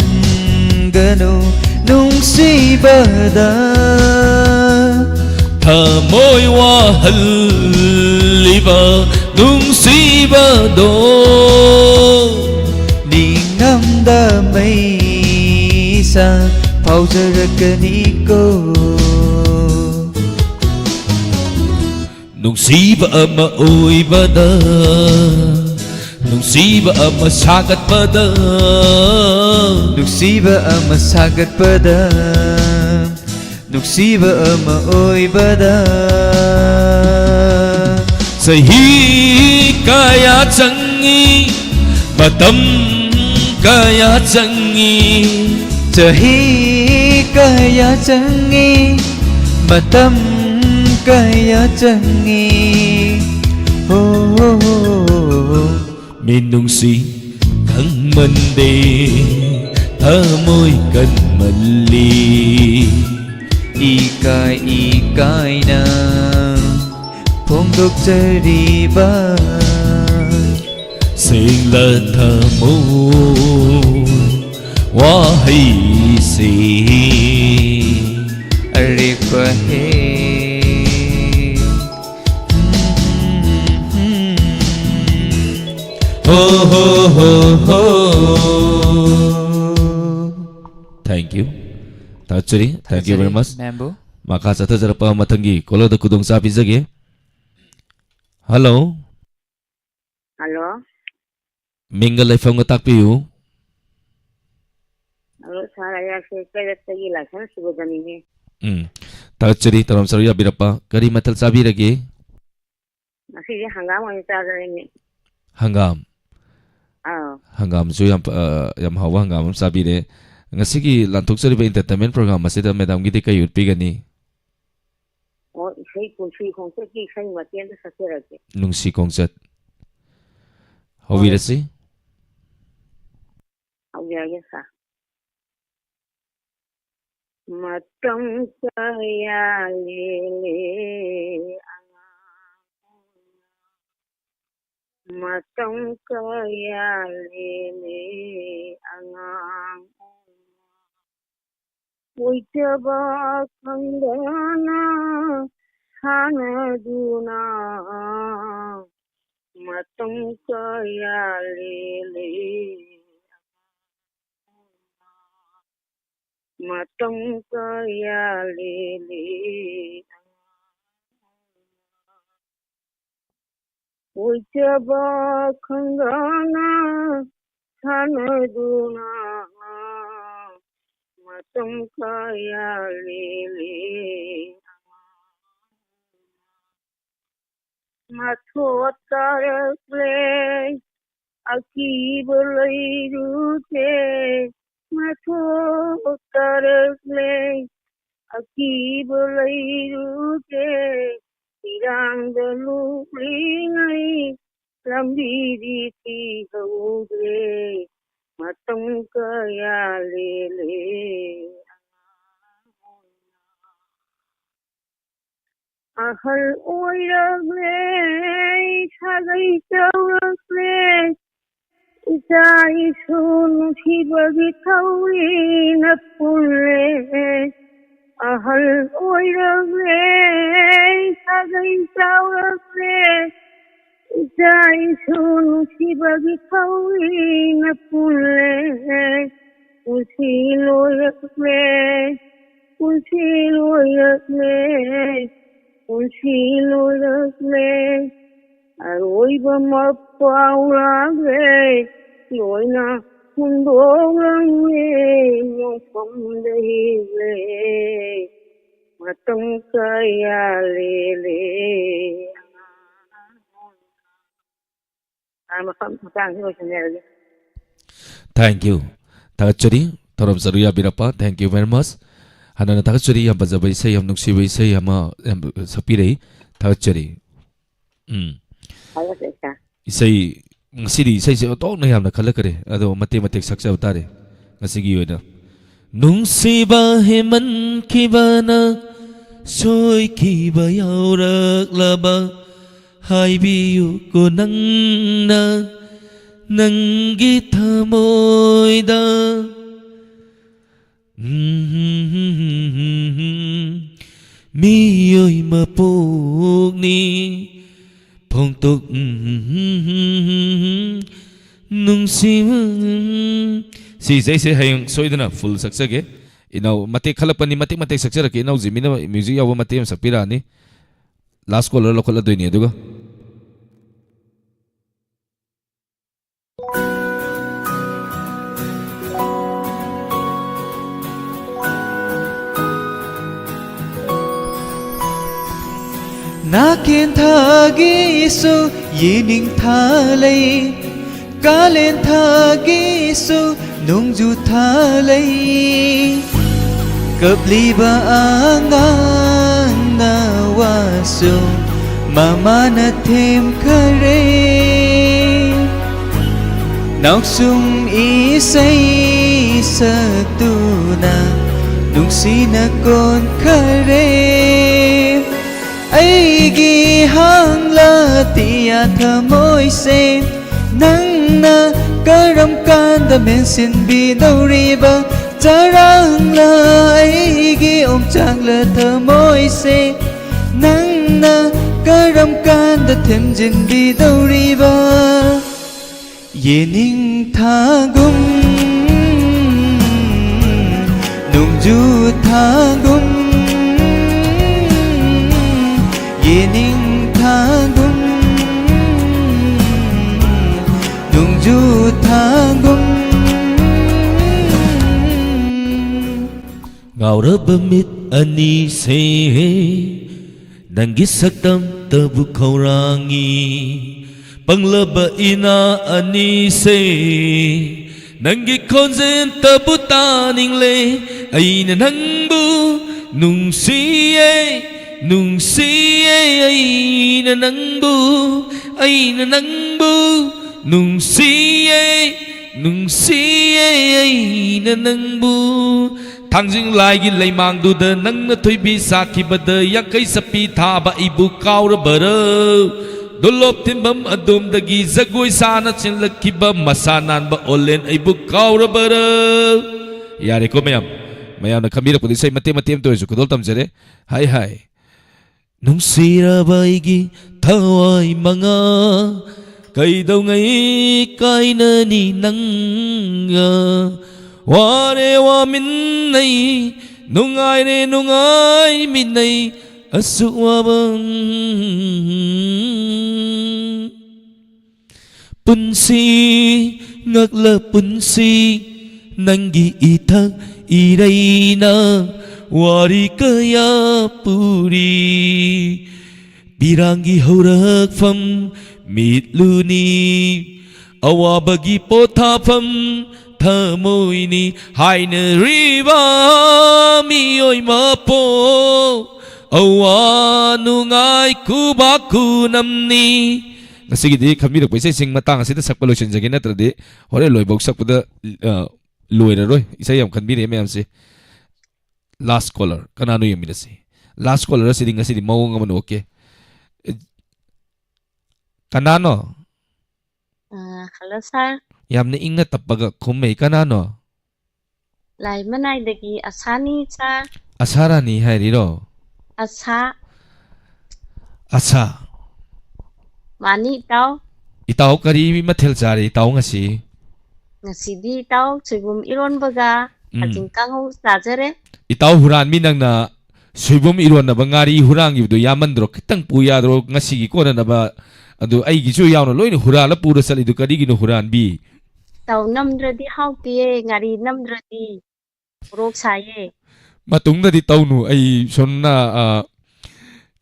gano Nung siba da Thamoy wahaliba Nung siba do Ningam da may sa Paujarakani ko Nung siba ama oy bada Nung siba ama sagat bada Nuksiba ama sagat pada Nuksiba ama oy bada Sahi kaya changi Matam kaya changi Sahi kaya changi Matam kaya changi Oh, oh, oh, oh. Minung si kang mande Thamoy kan mali Ikay na Pongdok jariba Singla thamoy Wahay si Aripahe Ho ho ho ho Thank you Tachuri Thank you very much Mambo Maka sa tazarapa matangi Kolo da kudong sabi zagi Hello Alo, Mingal ay fang atak piyo alo, saraya se kaya tagi lasan subagani he. Tachuri taram saruya birapa Kari matal sabi lagi Masih dia hanggang mau cara ini. Hangam Hangam so yam hawa hangam sabi de Ngasigi lantok sa riba entertainment program Masita medam giti kayo pigani Oh, saya kunci konsep ni saya mati ada sakit lagi. Nung si concert How will I say? Aku ya sah. Matang kaya lele Matang kaya lele angang Wajaba kanggana hanaduna Matang kaya lele Matang kaya lele Wajaba kanggana hanaduna tum kaya lili mathot karakle aki bolai rute mathot karakle aki bolai rute tirang dalu lingai lambi di ti haude matung kaya lele ahal oiragle sagai chauragle isai sun sibagi thawi na pulle ahal oiragle sagai chauragle isai sun sibagi thawi na pulle usi loyakle aroiba mapaulage loina hundolange yopamdehile matang kaya lele Thank you. Tagachari, Thorom Saruya Birapa, thank you very much. Hanana Tagachari, Yambazabai say, Yamnuksibai say, Yama Sapire, Tagachari. Say, City says, don't have the Kalakare, although mathematics success of Tare. Nasigi. Nungsiba Heman Kibana, Soy Kiba Yaurak Laba. Haibiyu ko nang githamoida miyoy mapugni pongtok nung si say hayong soidana full success ke inaw mati khalapan ni mati success ke inaw zimina music yaw mati sa pirani last caller lo kala doini aduga Nakin thagi su yining thalai kalen thagi su nungju thalai kabliba angang nawasu mama na thêm khare nóc sung isay satuna nung sinakon khare aigi hangla tia thamoy se nang na karam kan da mensin bi dauriba charang la aigi om chang la thamoy se nang na karam kan da them jin bi dauriba yening thagum nungju thagum yening thagum nungju thagum ngauraba mit ani se nangis saktam tabu khaurangi panglaba ina ani se nangi konzen tabu taningle aina nangbu nungsiye aina nangbu nungsiye aina nangbu Tangjing laigi leimang duda nang na thuibi saki bada yakai sapi thaba ibu kaura bara dolop timbam adum dagi zagoi sana chinlakiba masanan ba olen ibu kaura bara yare ko mayam na kamira pudi sai mate to isu kudol tamjare hai nungsira baigi thawai manga kaidau ngai kaina ni nanga ware wa min nay nungai re nungai min nay aswa bang punsi ngak la punsi Nangi ithak iraina wari kaya puri Pirangi haurakfam mitluni Awabagi pothafam thamoini hainariba mioi mapo Awanungai kubaku namni Ngasigidi kami pwede sing matang asita sakpa lotion jagin na tradi hore loy bog sakpa loy na roy isa yam kan bini mayam si last caller kanano yung minasi last caller si nga si di mau nga man okay kanano hello sir yam na ingat tapaga kumay kanano lai manay dagi asani sir asara ni hai riro asa asa mani tao itaw kari mathel jari itaw nga si ngasidi tao soibum iron baga ajing kangho sajare itaw huran mi nang na soibum iron na bangari hurang yubdo yamandro kitang puya dro ngasigi ko na ba adu ai gi chu yaw na loin hurala pura sal idu kadi gi no huran bi tao namdradi hautie ngari namdradi rok saye matung na di taw nu ai sonna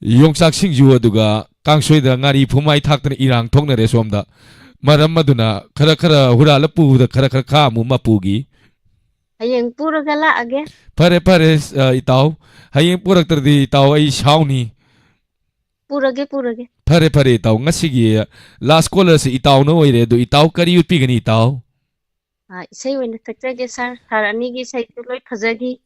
yongsak singju aduga Kangsoida ngari phumai thaktan irang thokna re somda maram maduna khara khara hurala pu da khara khara kha mu mapugi hayeng pura gala age pare itaw hayeng purak tardi itaw ai shauni purage pare itaw ngasigi last caller si itaw no oire do itaw kari upi gani itaw isai wena takjage sar sarani gi sai tu loi phajagi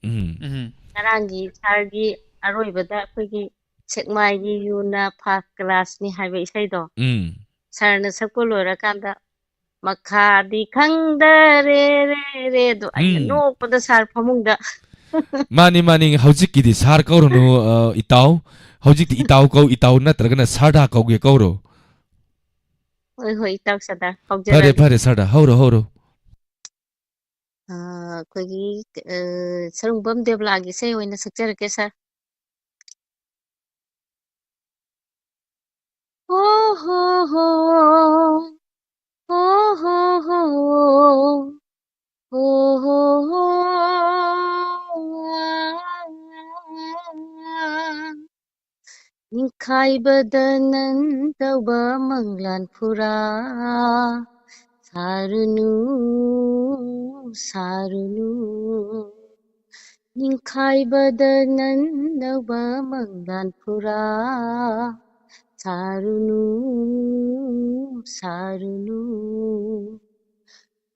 narangi sargi aroi bada khoi Sekmai gi yuna first class ni haiba isai do sarna sakko lora kanda makha di khangda re do ai no pada sar phamungda mani hojik ki di sar kauro no itaw hojik di itaw natragana sarda kau ge kauro hoi itaw sada haujara pare sarda hauro koi gi sarumbam devla gi sai wena sakjara ke sar Oh ho ho oh ho ho oh ho ho Ningkai badanan tauba manglan pura sarunu Ningkai badanan tauba manglan pura sarunu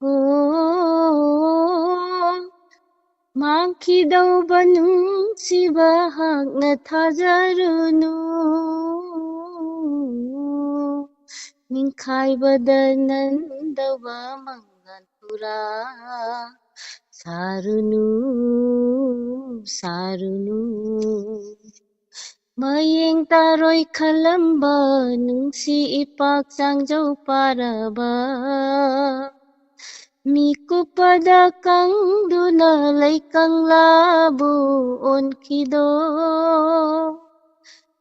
oh mangkidau banung sibahak na thajarunu Ningkai badanan dawa manggan pura sarunu Mayeng taroi kalamba nungsi ipak sangjau paraba Miku pada kang duna laikang labu on kido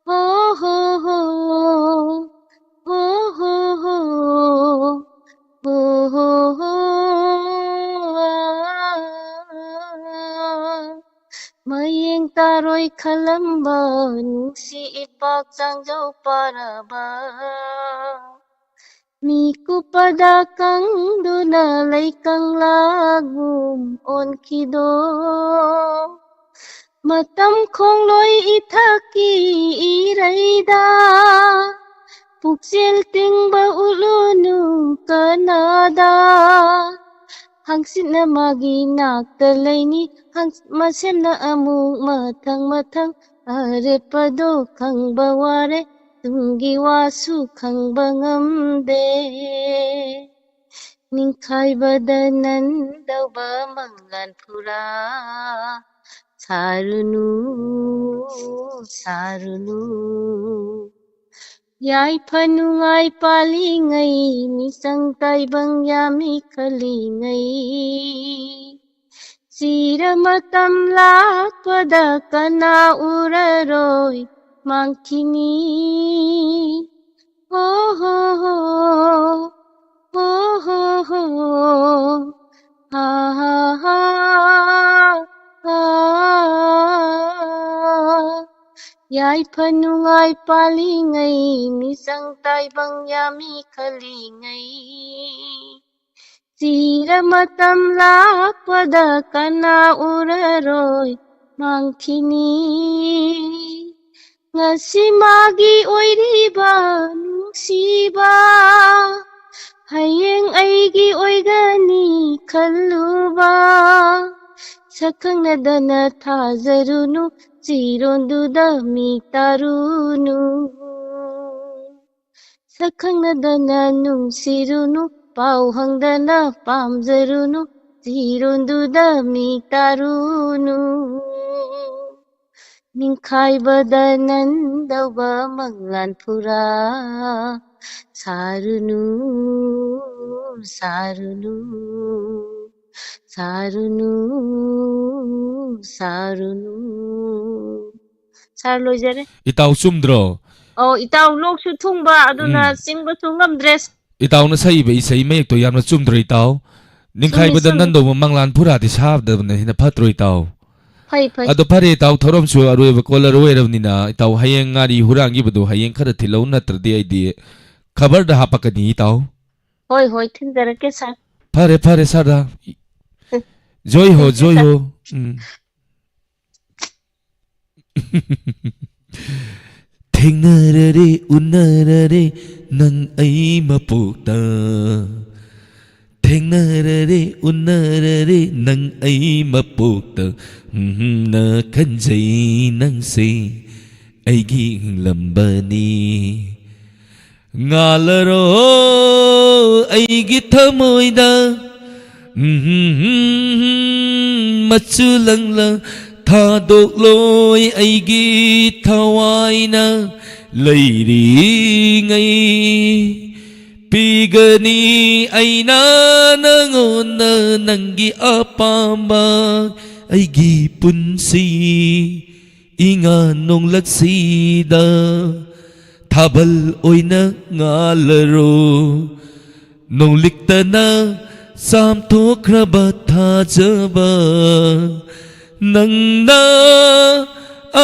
Ho ho ho ho ho ho ho ho ho Mayeng taroi kalamba nungsi ipak sangjau paraba Miku pada kang duna laikang lagum on kido Matam khong loi ithaki iraida Puksil ting ba ulunu kanada Hangsit na magi nakdalaini hangsit masem na amuk matang Are pado kang baware tunggi wasu kang bangamde Ningkai badanan daw ba manglan pura sarunu Yai panungai palingai nisang taibang yami kalingai Sira matam lakpada kana uraroy mangkini ho ho ho ho ho ho ha ha ha ꯌꯥꯏꯐ ꯅꯨꯡꯉꯥꯏ ꯄꯥꯜꯂꯤꯉꯩ ꯃꯤꯆꯪ ꯇꯥꯏꯕꯪ ꯌꯥꯝꯃꯤ ꯈꯜꯂꯤꯉꯩ ꯆꯤꯔ ꯃꯇꯝ ꯂꯥꯛꯄꯗ ꯀꯅꯥ ꯎꯔꯔꯣꯏ ꯃꯥꯡꯈꯤꯅꯤ ngasi magi oiriba nungsiba hayeng aigi oigani khalluba sakangnadana thazarunu chironduda mi tarunu sakangnadana nungsirunu pau hangdana pamjarunu chironduda mi tarunu Ningkhaibada nandauba manglan pura sarunu sarunu sarunu sarunu sarlo jare itaw sumdro itaw loksu thungba aduna singba ngamdre itaw na sai ba isai mayek to yamna sumdro itaw ningkhaibada nandauba manglan pura ti sabdabna hina phatro itaw ado pare taw thorom chu aroiba kolar oiravnina taw hayeng ngari hurangi badu hayeng khara thilau natradi aidi khabar da hapakani taw hoi hoi thindarake sa pare sada joy ho thengnarare unarare nang ai mapokta thengnarare unarare nang ai mapokta na kanjai nang se aigi lambani ngalaro aigi thamoida machulanglang thadok loi aigi thawaina leiri ngai pigani aina nangona nangi apamba aigi punsi inga nong laksida thabal oina ngalaro nong liktana samthokraba thajaba nangna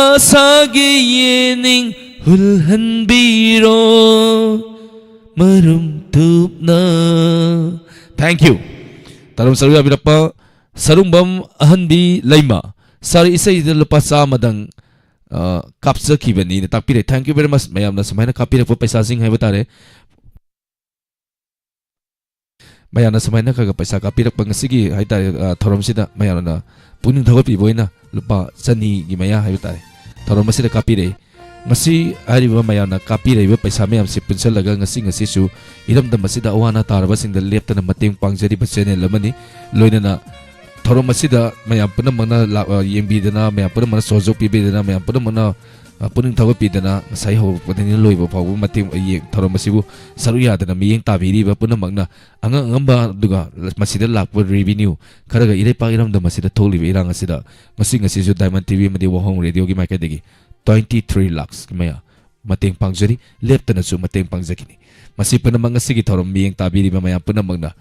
asagi yening hulhanbiro marum tupna. Thank you. Tarum saruya birapa sarumbam ahanbi laima sari isai lupa samadang kapsa kibani takpire. Thank you very much mayam na samaina kapire po paisa sing hai batare mayam na samaina kaga paisa kapire pangasigi hai tare thorom sida mayam na puning thagopi boina lupa chani gi maya hai batare thorom sida kapire ngasi ariba mayana kapi reiba paisa mayam si punchalaga ngasi su iramdam masida awana taraba singda leptana mateng pangjari ba channel amani loinana thorom masida mayam punamana yembidana mayam punamana sojok pibidana mayam punamana puning thago pidana ngasai ho padani loiba phawu mateng ye thorom masibu saruya dana miyeng tabiriba punamagna angamba duga masida lakwa revenue kharaga ire pa iramdam masida tholiba irang asida ngasi su Diamond TV madi wahong radio gi maikadegi 23 lakhs maya mateng pangjari leptana su mateng pangjakini masi panamang asigi thorom miyeng tabiri ba mayam punamagna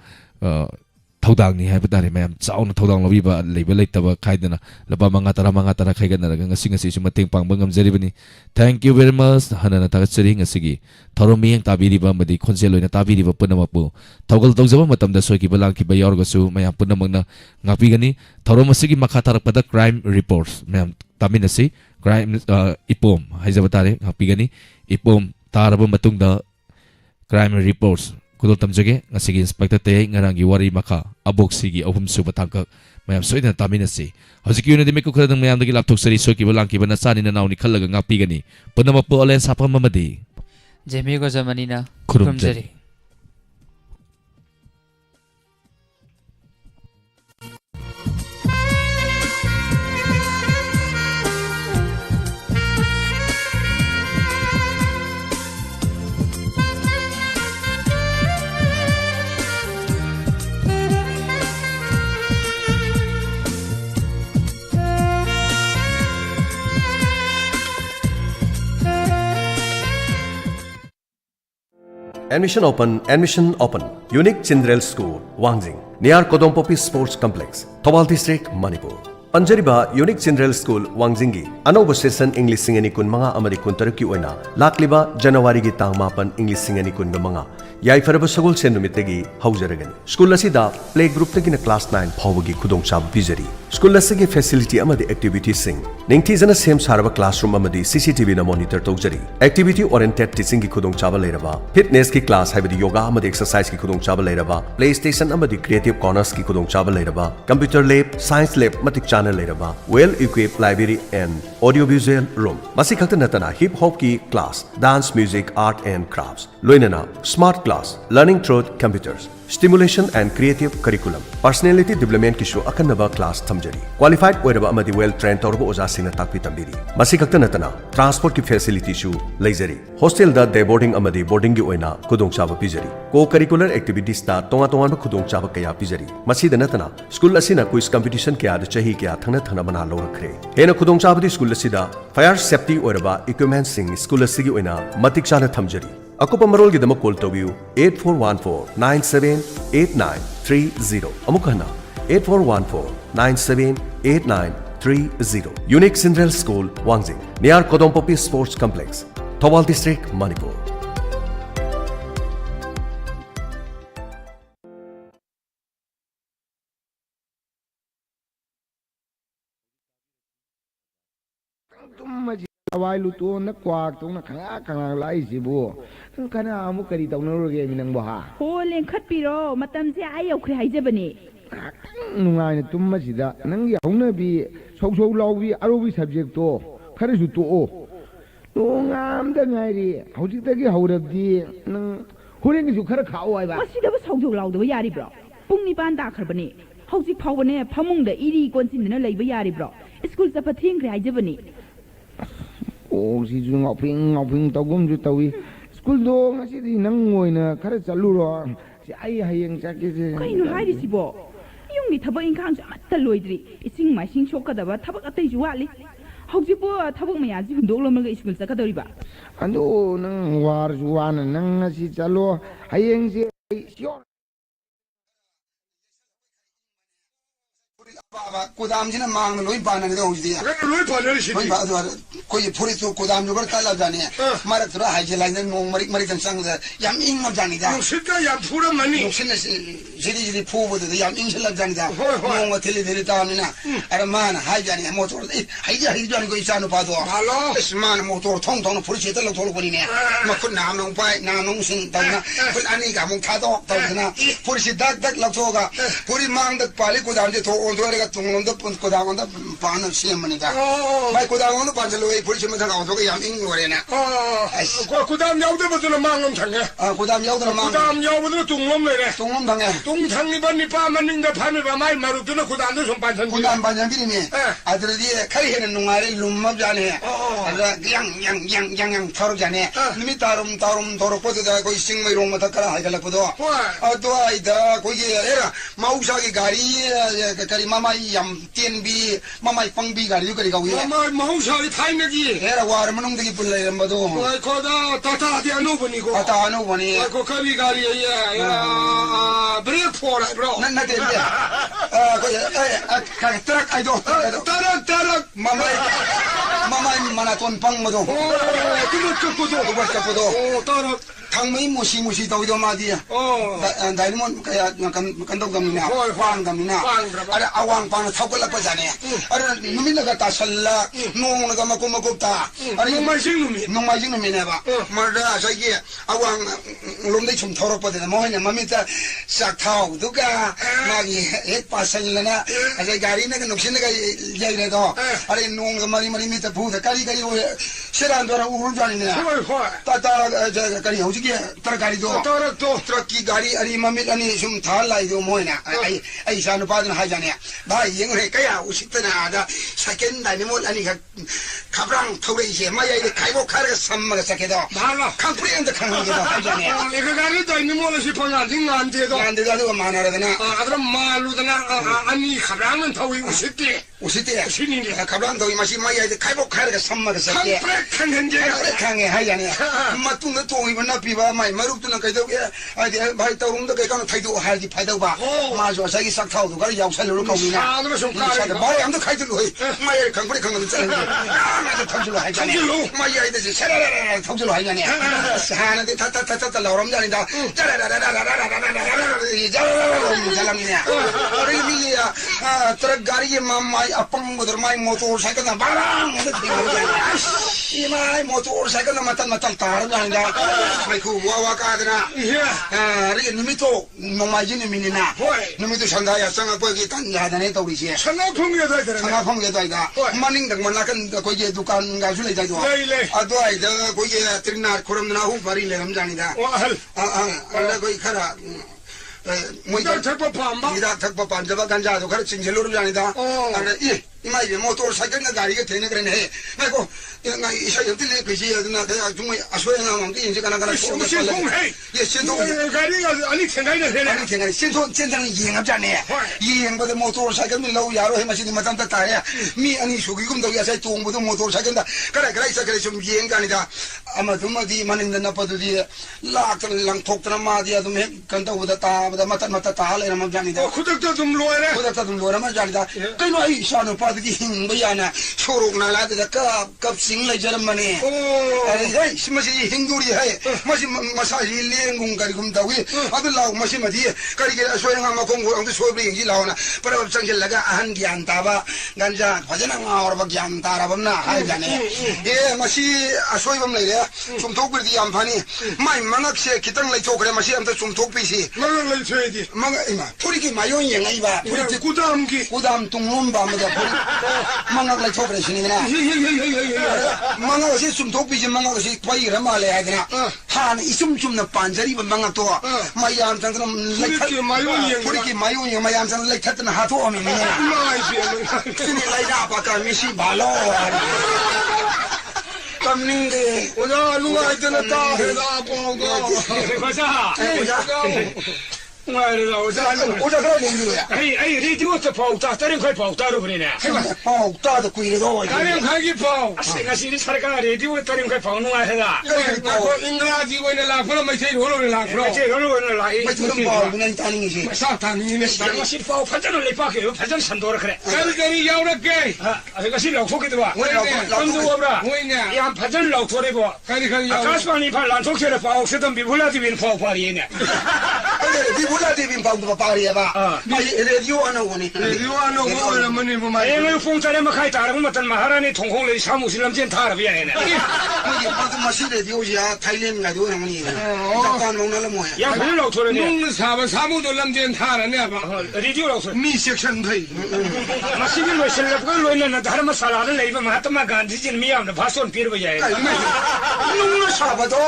thodang ni hai batare mayam chauna thodang lobi ba leiba leitaba khaidana laba manga tara khaigana raga ngasi su mateng pangbangam jari bani. Thank you very much hanana tagachari ngasigi thorom miyeng tabiri ba madi khonjel loina tabiri ba punamapu thogal tawjaba matamda soiki ba langki ba yorga su mayam punamagna ngapigani thorom asigi makha tarakpada crime reports mayam taminasi crime ipom haijabatare ngapigani ipom taraba matungda crime reports kudol tamjage ngasigi inspector te ngarangi wari makha abok sigi ahum suba thangka mayam soidana taminasi hojiki unadi meku khadang mayam dagi lapthok sari soki balangki bana sani na nauni khallaga ngapigani punama po olen sapam mamadi jemi go jamanina kurumjari. Admission open. Unique Chindrel School, Wangjing, near Kodongpopi Sports Complex, Thobal District, Manipur. पंजरीबा unique children school वांगजिंगी अनौब session English सिंगनी कुन मंगा अमरी कुन तरक की ओइना लाक्लिबा जनवरी की तांग मापन इंग्लिश सिंगनी कुन मंगा याइफरब सगोल से नुमितगी हौजरगनी स्कूल असिदा प्ले ग्रुप तगिना क्लास 9 फावगी खुदोंचाब पिजरी स्कूल असगी फैसिलिटी अमदी एक्टिविटी सिंग निंगथीजना सेम सारब क्लासरूम अमदी सीसीटीवी ना मॉनिटर तौजरी एक्टिविटी ओरिएंटेड टीचिंग की खुदोंचाब लेरबा फिटनेस की क्लास हाइबदी योगा अमदी एक्सरसाइज की खुदोंचाब लेरबा प्ले स्टेशन अमदी क्रिएटिव कॉर्नर्स की खुदोंचाब लेरबा कंप्यूटर लैब साइंस लैब मतिक चाना लेरबा well equipped library and audio visual room मसी खक्त नतना हिप हॉप की class dance music art and crafts लोइनना smart class learning through computers stimulation and creative curriculum personality development की शो अकन्नबा क्लास थमजरी क्वालिफाइड ओइरबा अमदी वेल ट्रेन तौरबा ओजासिंगना ताकपी तंबिरी मसी खक्त नतना ट्रांसपोर्ट की फैसिलिटी शु लेजरी हॉस्टल दा डे बोर्डिंग अमदी बोर्डिंग की ओइना खुदोंचाब पिजरी को करिकुलर एक्टिविटीज दा तोंगा तोंगा खुदोंचाब कया पिजरी मसी नतना स्कूल असिना क्विज कंपटीशन कया द चही कया थंगना थंगना बना लौरखरे हेना खुदोंचाब दी स्कूल असिदा फायर सेफ्टी ओइरबा इक्विपमेंट सिंग स्कूल असिगी ओइना मतिक चाना थमजरी अकुपा मरोल की दमक कॉल तोबियु 8414978930 अमुकहना 8414978930 unique children school Wangjing near कोदोंपोपी sports complex Thoubal district Manipur Awailu tu na kwak tu na khanga khanga lai sibu kana amu kari tawnaruge minang bo ha ho len khatpiro matam se ai yaukhre haijabani nungai na tumma sida nang yauna bi sou lawi arobi subject to khare su to o nungam da ngai ri hojik ta gi haurabdi nang horen gi su khara khao ai ba masida ba sou lawdo yari bro pung ni ban da kharbani hojik phawbane phamung da iri konsin na leiba yari bro school sa pathing khre haijabani Oh, si ju ngoping tawgum ju tawi school do ngasi di nang ngoina khara chalu ro si ai hayeng chake je kai no hai si bo yung ni thabak ingkhang sa matta loidri ising mai sing shok kada ba thabak atai ju wali hauji bo thabak maya ji hundok lo maga school sa kadori ba ando nang war ju wan nang ngasi chalo hayeng si sio Kudam jina mang loi pana ni dong dia. Loi pana ni sini. Koi puri tu kudam juga kalah jani. Mara tu lah haji lain nong mari dan sang dah. Yam ing ngam jani dah. Nusika yam pura mani. Nusina jadi pu bodo yam ing sila jani dah. Nong matili diri tahu ni na. Ada mana haji jani motor. Haji jani koi isanu padu. Halo. Mana motor thong puri cerita lo tholo puri ni. Makut nam nong pai nam nong sing tahu na. Pun ani kamu kado tahu na. Puri si dak lo thoga. Puri mang dak pali kudam je thong orang tu tunggu tu pun kudang orang tu panas siam mana dah. Baik kudang orang tu panas loi polisi macam orang tu yang ing luar ni. Kudang jauh tu betul mangum thangnya. Kudang jauh tu mangum. Kudang jauh betul tungum ni. Tungum thangnya. Tung thang ni ban ni pa maning dah pan ni pa mai maru tu na kudang tu sumpan thang. Kudang panjang bini ni. Ada dia kari hendak nungari lumab jani. Ada yang taruh jani. Nimi tarum taruh pada dah koi sing mai rumah tak kerah hai kalau pada. Aduh ada koi era mau sagi gari kari mama yam tian bi mama pang bi gari kari kau ye mama mau sari thai nagi era war manung degi pullai rambado ko da tata dia anu bani ko tata anu bani ko kari gari ye era break for bro na de ko ka trak ai do tarak mama mana ton pang mado tu ko do tarak thang mai musi tau do ma dia diamond kaya kan dog gamina wang gamina ada awang pan thau ko lak pa jane ada numi laga ta salla nong laga makum ta ada nong mai jing numi ne ba marda sa ye awang lom dei chum thoro pa de mo ne mami ta sak thau du ka ma gi ek pa sal na ada gari ne noksin ne ga yai ne do ada nong ga mari mi ta bu da kari seran do ra urun jani ne ta kari ho ji तरकारी दो truck की गाड़ी अरी mummy अनी सुम था लाई दो Moina आई सानु पादन हाय जाने भाई यंग रे कया उसितना आदा सेकंड डायनेमोल अनी खबरंग थौरे से माय आई खाइबो खारे सम्मग सके दो भाला कंप्लेन द खंग दो हाय जाने एक गाड़ी डायनेमोल से पंगा जिंग आन दे दो मानरदना अदर मालुदना अनि खबरान थौई उसिते उसिनी खबरान थौई मसी मय खाइबो खारगा सम्मग सके खंगजे खंगे हायाने मतुंग तोंगी बना पिबा माइ मरुतुना कैदोगे आदि भाई तरुंग द कैकान थाइदो हालदि फाइदोबा मा जो सागी सक्थाउ ग याउसलु कौमिना आदम सुंका भाई हम तो खाइदु होई माइ खंगबे खंगन चल मा तो थौजुलो हाइजाने माइ आइदे सेरा थौजुलो हाइजाने हाना दे ता लौरम जानि दा jalannya. Hari ini ya truk gari mamai apang motor mai motor cycle na barang. Ini mai motor cycle na matan tar jalan dah. Mai ku wawa kadna. Hari ini mito nomai jini minina. Nomito sandaya sanga pergi tanya dan itu risih. Sanga pun ya dah. Maning dah manakan kau je dukan nggak sulit dah. Ado ada kau je trinar koram na hu bari le ram jani dah. Ada kau ikara. Muda thakpa pam jaba ganja to khar chinjelo ru jani da ana ima ye motor cycle na gari ke thene kare ne mai ko na isa yati le kisi na ka tumai aswe na mang ki inje kana ye sento gari ali thengai na thene sento chendang yeng ab jane yeng ba motor cycle mi lo yaro he machine matam ta ta ya mi ani sugi gum do ya sai tong bu motor cycle da kara isa kare sum yeng gani da ama thuma di manin da na padu di la kan lang thok na ma di adum he kan ta uda ta mata ta le na ma jani da khudak ta dum lo ra ma jani da kai no ai sa no pa di hing ba ya na chorok na la da kap sing le jaram mane ai masi hinguri hai masa leng kari gum da wi adu law masi madi kari ge so yang ma kong ang so bri gi law na para sang gel laga ahan gyan ta ba ganja bhajana nga or ba gyan ta ra bam na hai jane masi asoi bam le ya sum thok bir di am phani mai mangak se kitang lai chokre masi am ta sum thok pi si mangak lai chedi mangak ima thori ki mayon yang ai ba kudam tunglom ba ma da mangak lai chokre sini na mangak si sum thok pi si mangak si pai ra ma le ai na han isum na panjari ba mangak to mayam tang na lai thori ki mayon yang mayam tang lai that na ha tho ami ne sini lai da pa ka mi si balo Kamning de, oja luai tena ta hela pongo. Oja kau ni dulu ya. Ai radio tu pau ta, tarin kau pau ta ru ni. Pau ta tu kuih do. Tarin kau ki pau. Asyik sarkar radio tarin kau pau nu ai dah. Kau English kau ni lah, kalau macam itu orang lah. Macam orang lah. Macam pau bukan tani ni sih. Macam tani ni. Macam pau fajar ni lepak ke, fajar sandor kere. Kali jauh nak ke. Asyik kasi lauk tu ba. Kamu tu apa? Yang fajar lauk tu ni ba. Kali jauh. Akas pani pan lantok kere pau, sedang bibula di bin pau pari ni. Bibula di bin pau tu pari apa? Radio anu ni. Radio anu ni mana mana. Yang fung cari makai tarik matan maharani thongkong le samu silam jen thar biar ni. Itu masih radio ya Thailand radio orang ni. Takkan mau nalar moya. Yang mana lauk tu ni? Nung samu tu lam jen thar ni apa? Radio lauk tu. Mi section thai. Masih ni loh selap kau loh ni dharma salah ni lagi Mahatma Gandhi jen miam ni bhason pir biar. Nung sahabat tu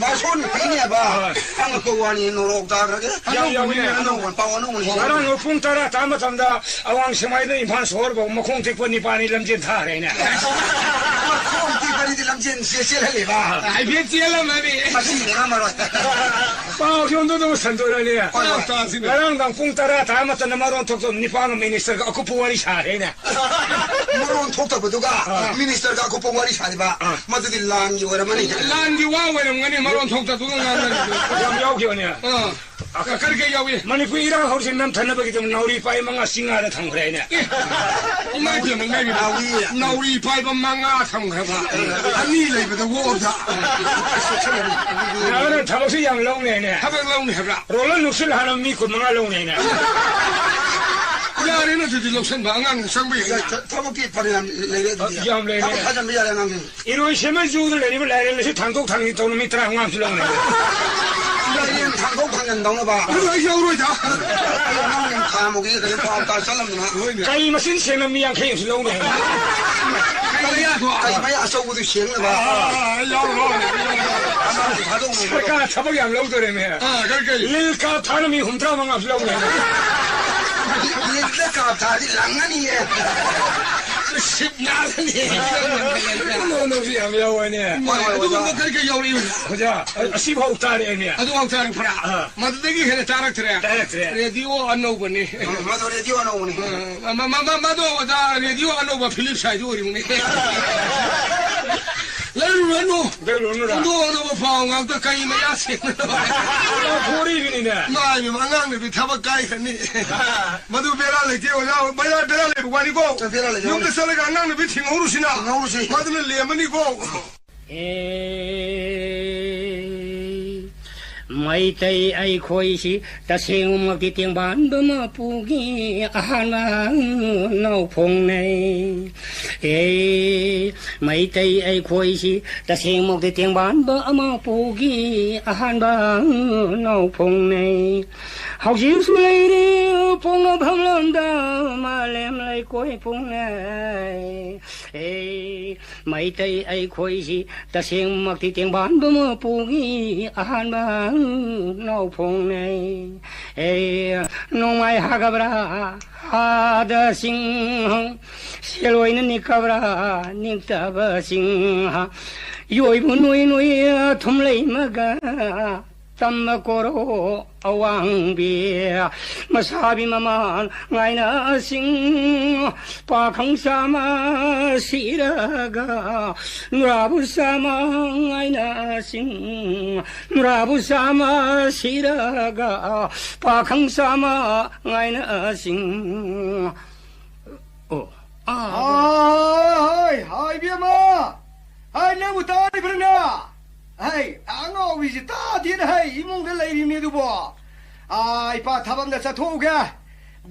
bhason pir ni apa? Angkat kau ni norok tak lagi. Yang ni anu pau anu ni. Sekarang fung tarik tamat anda awang semai ni impan sor bawa makong tikun ni pani lam jen thar ni. Makong tikun ni lam jen sial lagi ba? Ai biar sial lah mami. Masih ni ramai orang. Pau kian tu sentuh ni. Sekarang dang fung tarik tamat anda maron tok ni pani minister aku puwari sah ni. Maron tok tak betul ka? Minister aku puwari sah ni ba? Masa di lang juga orang ni. Lang juga orang ni maron tok tak tu kan? Yang jauh kian ni. Akar ke jauh ni. Manipur ira harus nam thana bagi tu nauri pai manga singa ada thang kere ni. Imai dia mengai nauri pai manga thang kere ba. Ani lagi betul water. Ada thang si yang long ni. Apa long ni apa? Rolan nusul hanam mi kun manga long ni. Ya ni nanti di loksan bangang sambil. Tahu kita pada lagi. Jam lagi. Apa jam biar yang ni? Iroi semai jual lagi lagi lagi thangkok thangni tahu mitra ngam sulong ni. Yang thangkok thangyan dong apa? Iroi jauh roi dah. Kamu kita kalau pau tak salam tu. Kai mesin semai mi yang kaya sulong ni. Kai mai asal buat siang apa? Jauh roi. Sekarang siapa yang lalu tu ni? Kai. Lelka thana mi humtra manga sulong ni. Lelka thana di langan ni. 10나라니. 너는 양 야원이네. 누가 그렇게 요리 보자. 10호 달이네. 아주 왕창 팔아. 마드대기 해내 따락트래. 레디오 안 나오거니. 마도 레디오 안 나오니. 마도 다 레디오 안 나오고 필립 사이드 오리무니. 레루레노. 레루레노라. 너 파옹한테 가이 마야시. 고리비네. 마이 망강네 타박 가이니. 마도 베라레 제오야. 마야 베라레 와니고. 용게 살가 안나네 비팅 오르시나. 마도는 레머니고. Maitai ai khoi si ta seng ma ki tiang ban ba ma pu gi ahan ma nau phong nei maitai ai khoi si ta seng ma ki tiang ban ba ma pu gi ahan ba nau phong nei hau ji su lei ri phong no phang lam da ma lem lai koi phong nei maitai ai khoi si ta seng ma ki tiang ban ba ma pu gi ahan ba nâu phong này nông ai ha kabra ha da sing seloi ni kabra ni ta ba sing ha yoi bu nui nui thum lei ma ga tam ko ro awang bi ma sa bi ma man ngai na sing pa khang sa ma si ra ga ra bu sa ma ngai na sing ra bu sa ma si ra ga pa khang sa ma ngai na sing oh hai bia ma hai na mu ta ni prana hai anga visita din hai imong da lai ni du bo ai pa thabam da sa tho ga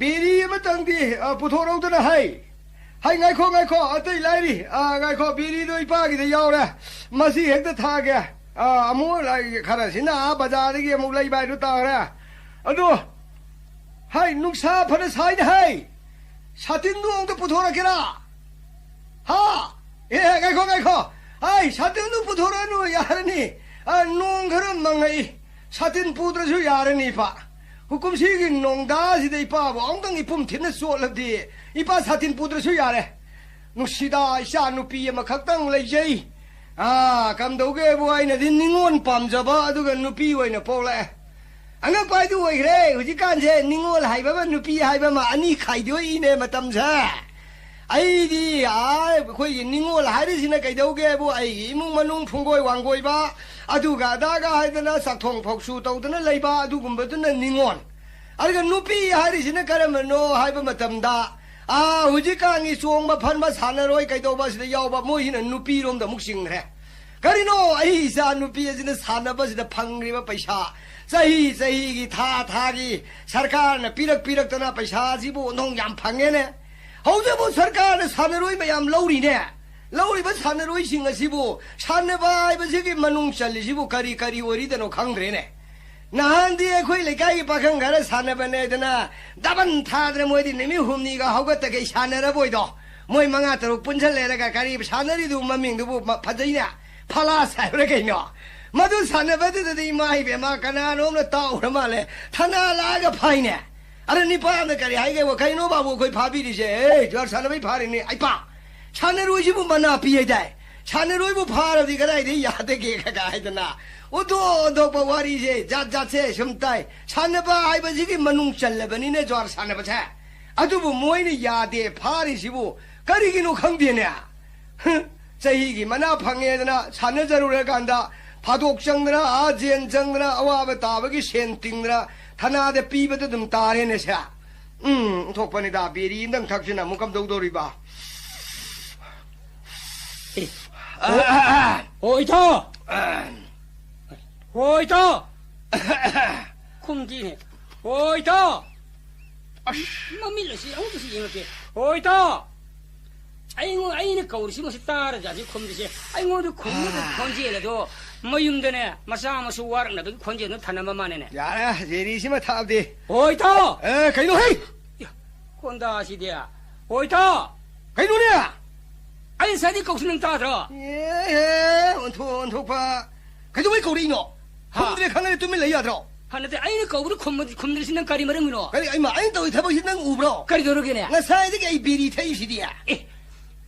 beri ma tang di pu tho ro da hai hai ngai kho atai lai ri ngai kho beri do ipa gi da yaw ra ma si hek da tha ga amu lai khara sina bazar gi amu lai bai du ta ra adu hai nuksa phana sai da hai satin du ong da pu tho ra ke ra ha ngai kho ai satin du pu tho ra nu ya ni nong kharam mangai satin pu tra su ya ni pa hukum si gi nong da si dei pa bo ong dang ipum thin na so la di ipa satin pu tra su ya re nu si da sha nu pi ma khak tang lai jei kam do ge bo ai na din ningon pam ja ba adu ga nu pi wai na po la anga pai du wai re hu ji kan je ningol hai ba nu pi hai ba ma ani khai do i ne ma tam sa ai di khoi ningol hai ri sin na kai do ge bo ai imung manung phungoi wanggoi ba adu ga da ga hai da na sak thong phok su to da na lai ba adu gum ba da na ningon ai ga nu pi hai ri sin na karam no hai ba ma tam da hu ji kan ni song ba phan ba san na roi kai do ba si da yaw ba mo hin na nu pi rom da muk sing re kari no ai sa nu pi sin na san na ba si da phang ri ba paisa sahi gi tha gi sarkar na pirak ta na paisa ji bo nong yam phange ne hau je bo sarkar na san na roi ma yam lauri ne lauri ba san na roi sing si bo san na ba ba ji gi manung chal si bo kari ori da no khang re ne nahan di khoi le kai pa khang ga san na ba ne da na daban tha dre moi di ne mi hum ni ga hau ga ta ke san na ra boi do moi manga taruk pun chal le ra ga kari san na ri du ma ming du bo pha jai na phala sai re ke no madu san na ba de de mai be ma kana nom na ta o ma le thana la ga phai ne ara ni pa na kari hai ge wo kai no ba bo khoi pha bi di je jor san na bai pha ri ni ai pa san na ro ji bu ma na pi ai dai san na ro bu pha ra di ga dai di ya de ge ga ga ai da na o do ba wa ri je ja se shum tai san na ba ai ba ji gi manung chal le ba ni ne jor san na ba cha adu bu moi ni ya de pha ri si bu kari gi no khang de ne chai gi mana phang ye da na san na jaru re kan da 파독 정드나 아젠 정드나 아와바 다바기 센팅드나 타나데 삐바도 좀 따레네샤 톡파니다 비리 인당 탁시나 무감 도도리바 오이토 쿰지네 오이토 마밀러시 아무도시 이렇게 오이토 아이는 거울이 뭐시 따라자지 쿰지시 아이고도 쿰지도 건지에라도 뭐 윤대네 마사 마수 와르나도 건지는 타나마마네네 야라 제리시마 탑디 오이토 가이노 헤이 콘다시디야 오이토 가이노냐 아이 사디 거수는 따들어 온토파 가이노 왜 거리노 컴들이 강에 뜸을 내야 들어 하는데 아이는 거울이 컴들이 신는 까리 말은 너 가리 아이 마 아이 또 타보 신는 우브로 까리 도르게네 나 사이드게 이 비리 테이시디야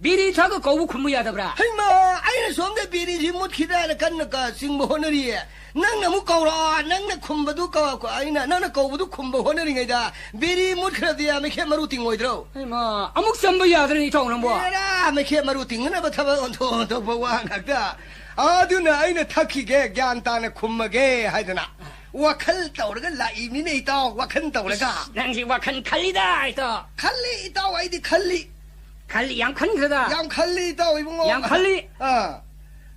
비리 타고 거부 군무야다브라. 하이마 아이는 somde 비리지 못 기다려 간나가 싱보 호너리 낭나 못 거라 낭나 쿰바도 거고 아이나 나나 거부도 쿰바 호너리가다 비리 못 그러디야 메케 마루 띵오이드로 하이마 아묵 삼바야드니 통는 뭐. 에라 메케 마루 띵나 바타바 온토 도보와 낙다 아두나 아이나 타키게 갸안타네 쿰마게 하이드나 와칼 떠오르가 라이미네 있다 와칸 떠오르가 낭시 와칸 칼리다 이또 칼리 있다 와이디 칼리 칼리 양칸 그러다 양칼리 있다 이봉어 양칼리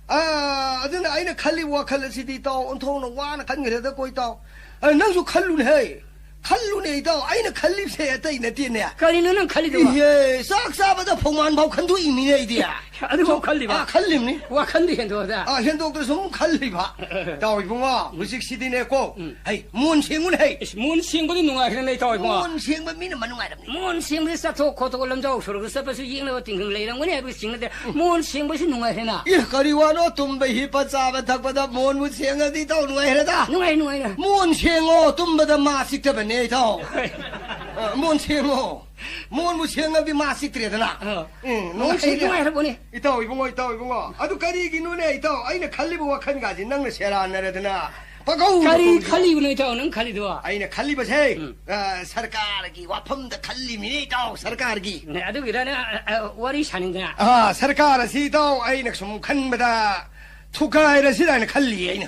아드나 아이나 칼리 와칼리시디 있다 온통은 와나 간 그래도 고 있다 낭수 칼루네 칼루네 있다 아이나 칼립세 있다 이네 띠네 칼리는 칼리도 예 싹사바다 봉만 바 칸도 이미네 이디야 아주 칼리바 칼림니 와칸디 현도다 현도 그래서 칼리바 다 이봉아 무식 시디네 고 헤이 문싱은 헤이 문싱보디 누가히네 또 이봉아 문싱은 미는 만누가랍니 문싱보디 사토 코토고 럼자고 소르고 서버스 잉나 띵ging 레이랑 거네 그 싱는데 문싱보시 누가히나 이 거리와노 tumbe 히파 짜바 탁바다 문 문싱어디 또 누가히라다 누가히나 문싱어 tum바다 마식다베네 또 문싱어 문 무싱어비 마식드레다나 문싱 누가히라 보니 이따 이봉어 아두 까리기 눈에 이따 아이네 칼리브 와칸 가지 낭나 쉐라 나라드나 바가우 칼리브네 저는 칼리도 아이네 칼리버세 सरकार की वाफमद 칼리미네 이따 सरकार की 네 아두 기라나 와리 사는다 सरकार 시도 아이네 좀 칸마다 투가이라시다네 칼리 아이네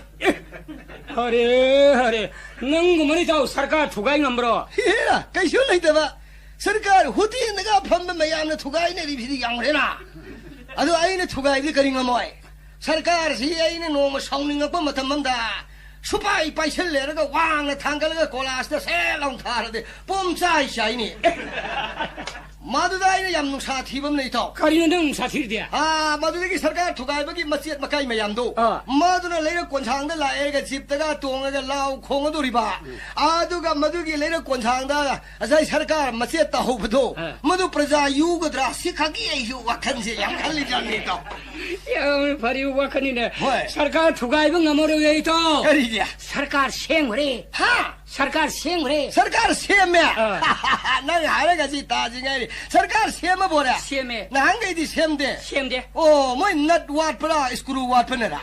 हरे नंगमनी जाओ सरकार थुगाई नंबरो हेरा कैसे लैदबा सरकार होती नगा फम मयामने थुगाई ने रिभिदि यांगरेना अदु आइने थुगाई करिङ मोय सरकार सी आइने नोम साउनिङप मतममदा सुपाई पैसल लेरगा वाङ थांगलगा कोलासदा सेलाउं थारदे पोमचाइ साइनि 마두다이는 얌농 사티범 네이터 가리는 등 사티르디야 마두다기 सरकार थुगाइबगी मचियत मकाई मयामदो 마두나 लेर कोनसांगदा लाएगा जिपतगा तोंगगा लाउ खोंगदोरिबा आदुगा मदुगी लेर कोनसांगदा असाई सरकार मचियत तहोबदो मदु प्रजा युगद्रा सिखागी आइजु वाखनसे याम खालि जानेतो 야 파리 와칸이네 सरकार थुगाइब ngमरो 예이to करिया सरकार सेंगरे सरकार सेंगरे सरकार सेमे नंग हारेगा지 ताजिङाइ सरकार सेम बोरा सेमे नहांगैदि सेमदे ओ मोय नट वाट परा स्क्रू वाट पनरा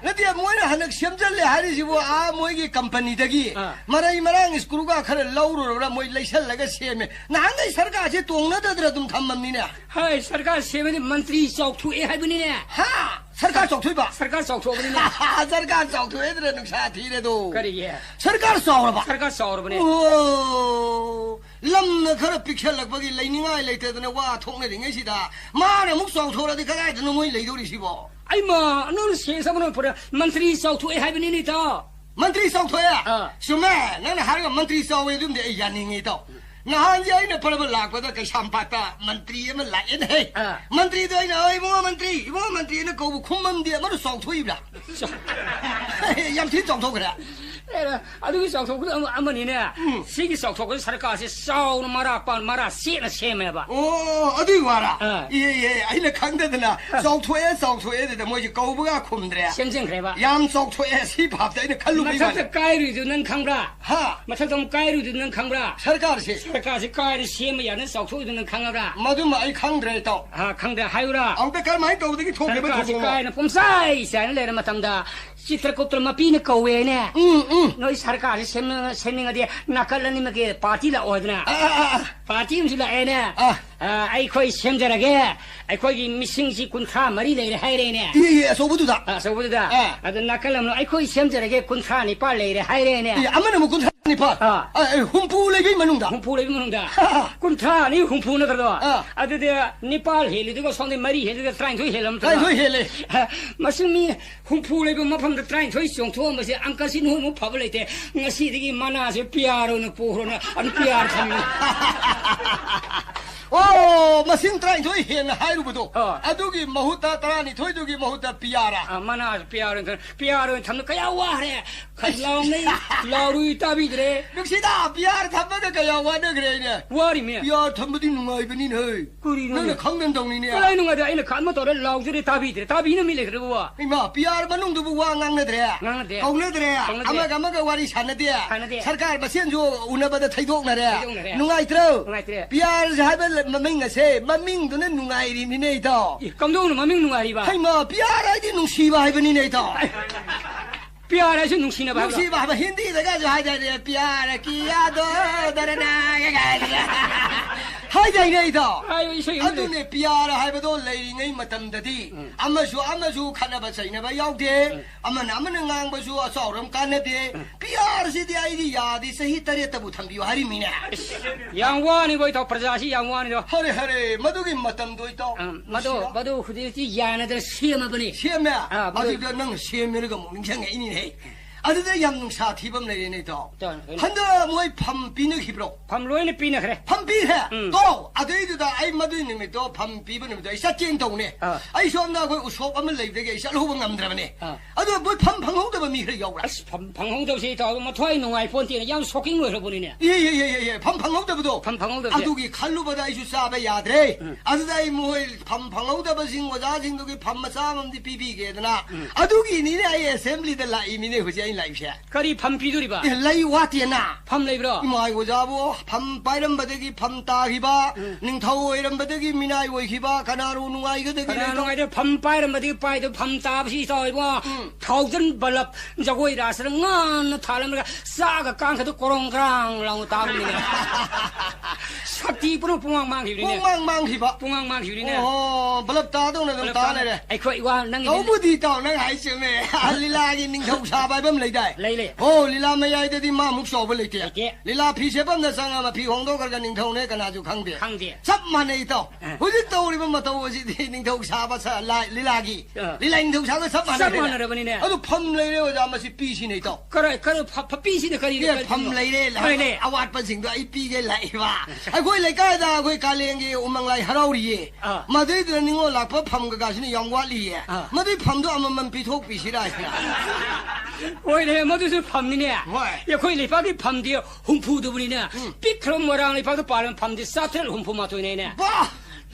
नदिया मोयना हनक सेमजल्ले हारिसिबो मोयगी कंपनीदगी मराई मरांग स्क्रूगा खरे लौरोरा मोय लैसलगा सेमे नहांगै सरकारसे तोंगनदद्र दुम थम्मनिने हाय सरकार सेमेदि मंत्री चौथुए हाइबनिने सरकार चौथुइबा सरकार चौथुबनिने सरकार चौथुएद्र नुक्सा थिरेदो करिए सरकार सौरबा सौरबने ओ लमन खर पिक्चर लगबगी लैनिङाइ लैतेदने वा थोंनरिङैसिदा माने मुक चौथोरदि कदाइदनो मोय लैदोरिसिबो आइमा नों सेसबनो पुरा मंत्री चौथुए हाइबनिने त मंत्री चौथुए सुमे नन हारगा मंत्री चौवे दुमदे यानिङै त नहान जाइने परब लागबदा कैसामपाता मंत्री एम लाएन है मंत्री दोइना ओइ मो मंत्री ने कौबु खुममदि मरु चौथुइब्ला याम थि चौथोगरा अदुगी चौथोग अमनिने सिगी चौथोग सरकारसे साउन मारा सेना सेमेबा ओ अदुइ वारा ए आइले खंगदना चौथोए दे मोइ कौबुगा खुमद्रे सेमजेंख्रेबा याम चौथोए सि भाबदा इने खल्लु बिबा मथक काइरुजु नन खंब्रा मथक काइरुजु नन खंब्रा सरकारसे काइरु सेम याने चौथोइ नन खंगब्रा मदुम आइ खंद्रे त खंद्रे हायुरा औते करमाइ तौदगी थोकेबा थोकेबा काइने पुमसाइ साइन लेर मतमदा चित्रकूट मपीने कौवेने नोई सरकार सेमिङदि नाकलनि मगे पार्टी लाओदना पार्टी उमसि लाएने आइखोइ सेमजरगे आइखोइ मिसिंसि कुन्था मरि लेरे हाइरेने सोबुदुदा अद नाकलम आइखोइ सेमजरगे कुन्था निपाल लेरे हाइरेने अमन मु कुन्था निपाल हुम्पु लेगै मनुंदा कुन्था नि हुम्पु नगरदो अददे निपाल हेलिदुगो संदे मरि हेलिदुगो ट्राइन हेलम हेले मसिंमि हुम्पु लेगो मफम ट्राइन चोंथोमसे अंकसि नु फब लेते ngasiदगी मनासे पियारो न पोहरो अन पियार थमि ओ मसिंग ट्राइन थोइ हेन हाइरुबदो अदुगी महुता तरानी थोइदुगी महुता पियारा मना पियारो थम कया वारे खलाउ नै लाउरुइ ताबिद्रे नुक्सिदा पियार थमबगा कया वानग्रे ने वारि मे पियार थमबदि नुङाइ बनि नै कुरि न खंगन दौनि ने कलाइ नुङा दे आइना खानमा तोरे लाउजुरे ताबिद्रे ताबिन मिलेख्रे बुवा इमा पियार मनुङदुबु वा ngangnadre amaga wari sanade सरकार मसेन जो उनबदा थैदोकनरे नुङाइत्रो पियार हाइबल mamingase maming dun nungai ni nei to kamdong na maming nungai ba hai ma piara di nung si ba hai bani nei to piara su nung si na ba nung si ba hindi da ga jo hai da piara kiya do darana ga ga hai dai nei to adu ne piara hai ba do lei ngai matam da di amasu khana ba sai na ba yaw de amana ngang ba su asauram kan ne de piara si di ai di ya di sahi tare ta bu tham bi hari mi ne yang wa ni boi to praja si yang wa ni do hare hare madu gi matam do to madu khudi si ya na de siam ba ni siam ya adu ga nang siam me ga mo ning sang ai ni ne adu de yam nung sa thi bam le ne to handa moi pham pi ne khibro pham loi ne pi na khre pham pi he to adu du da ai madu ni me to pham pi ba ni to ai sa chen to ne ai som na khoi usop am le de ge sa lo ba ngam dra ba ne adu bo pham phang ho da ba mi khre yaw ra pham hong da si to ma thoi nung ai phon ti ne yang shoking lo bo ni ne ye pham phang ho da ba do pham phang ho da adu gi khalu ba da ai su sa ba ya dre adu dai moi pham phang ho da ba sing wa ja sing du gi pham ma sa mam di pi pi ge da na adu gi ni ne ai assembly da la i mi ne ho ja来些， 그리 밤비들이 봐.来와티나 밤 레이브로. 이마이 오자보 밤 바이름 바데기 밤 따기바 닝타오 이름 바데기 미나이 오이기바 가나루 누가 이거 되기. 가나루 누가 밤 바이름 바데기 바이도 밤 따비 서이고 타우전 발랍 저거 이라서는 난 탈람가 싸가 깡카도 꼬롱그랑 라고 따비네. 사티 뿌로 뿡망망 히리네. 뿡망망 히바. 뿡망망 히리네. 발랍 따도는 좀 따네. 아이 거 이거 낭이. 어부디 따 낭 하이시메. 알리라기 닝타오 사바이범 레이다. 레이레. लीला में आई दी माँ मुख सोब लेते लीला फी से बंद संग में फी होंदो करके निंथौ ने कना जो खंगदे सब माने तो हुजि तौरी बम तो वसी दी निंथौ साबा सा लीला की लीला निंथौ साबा सब माने रे बनी ने अदु फम ले रे जा मसी पीसी नहीं तो करे पीसी ने करी फम ले रे अवाट पर सिंह तो आई पी के लाई बा आई कोई लेका दा कोई कालेंगे उमंग लाई हराउरी ये मदे द निंगो लाप फम का गासिनी यंगवाली ये मदे फम तो अमम पीथोक पीसी रा ओइ ने मदुसु फमनिने या खोइ लेपाबि फमदि हुंफुदुबनिने पिख्रम मोरां लेपाबि पालन फमदि साथेल हुंफु माथोइने ने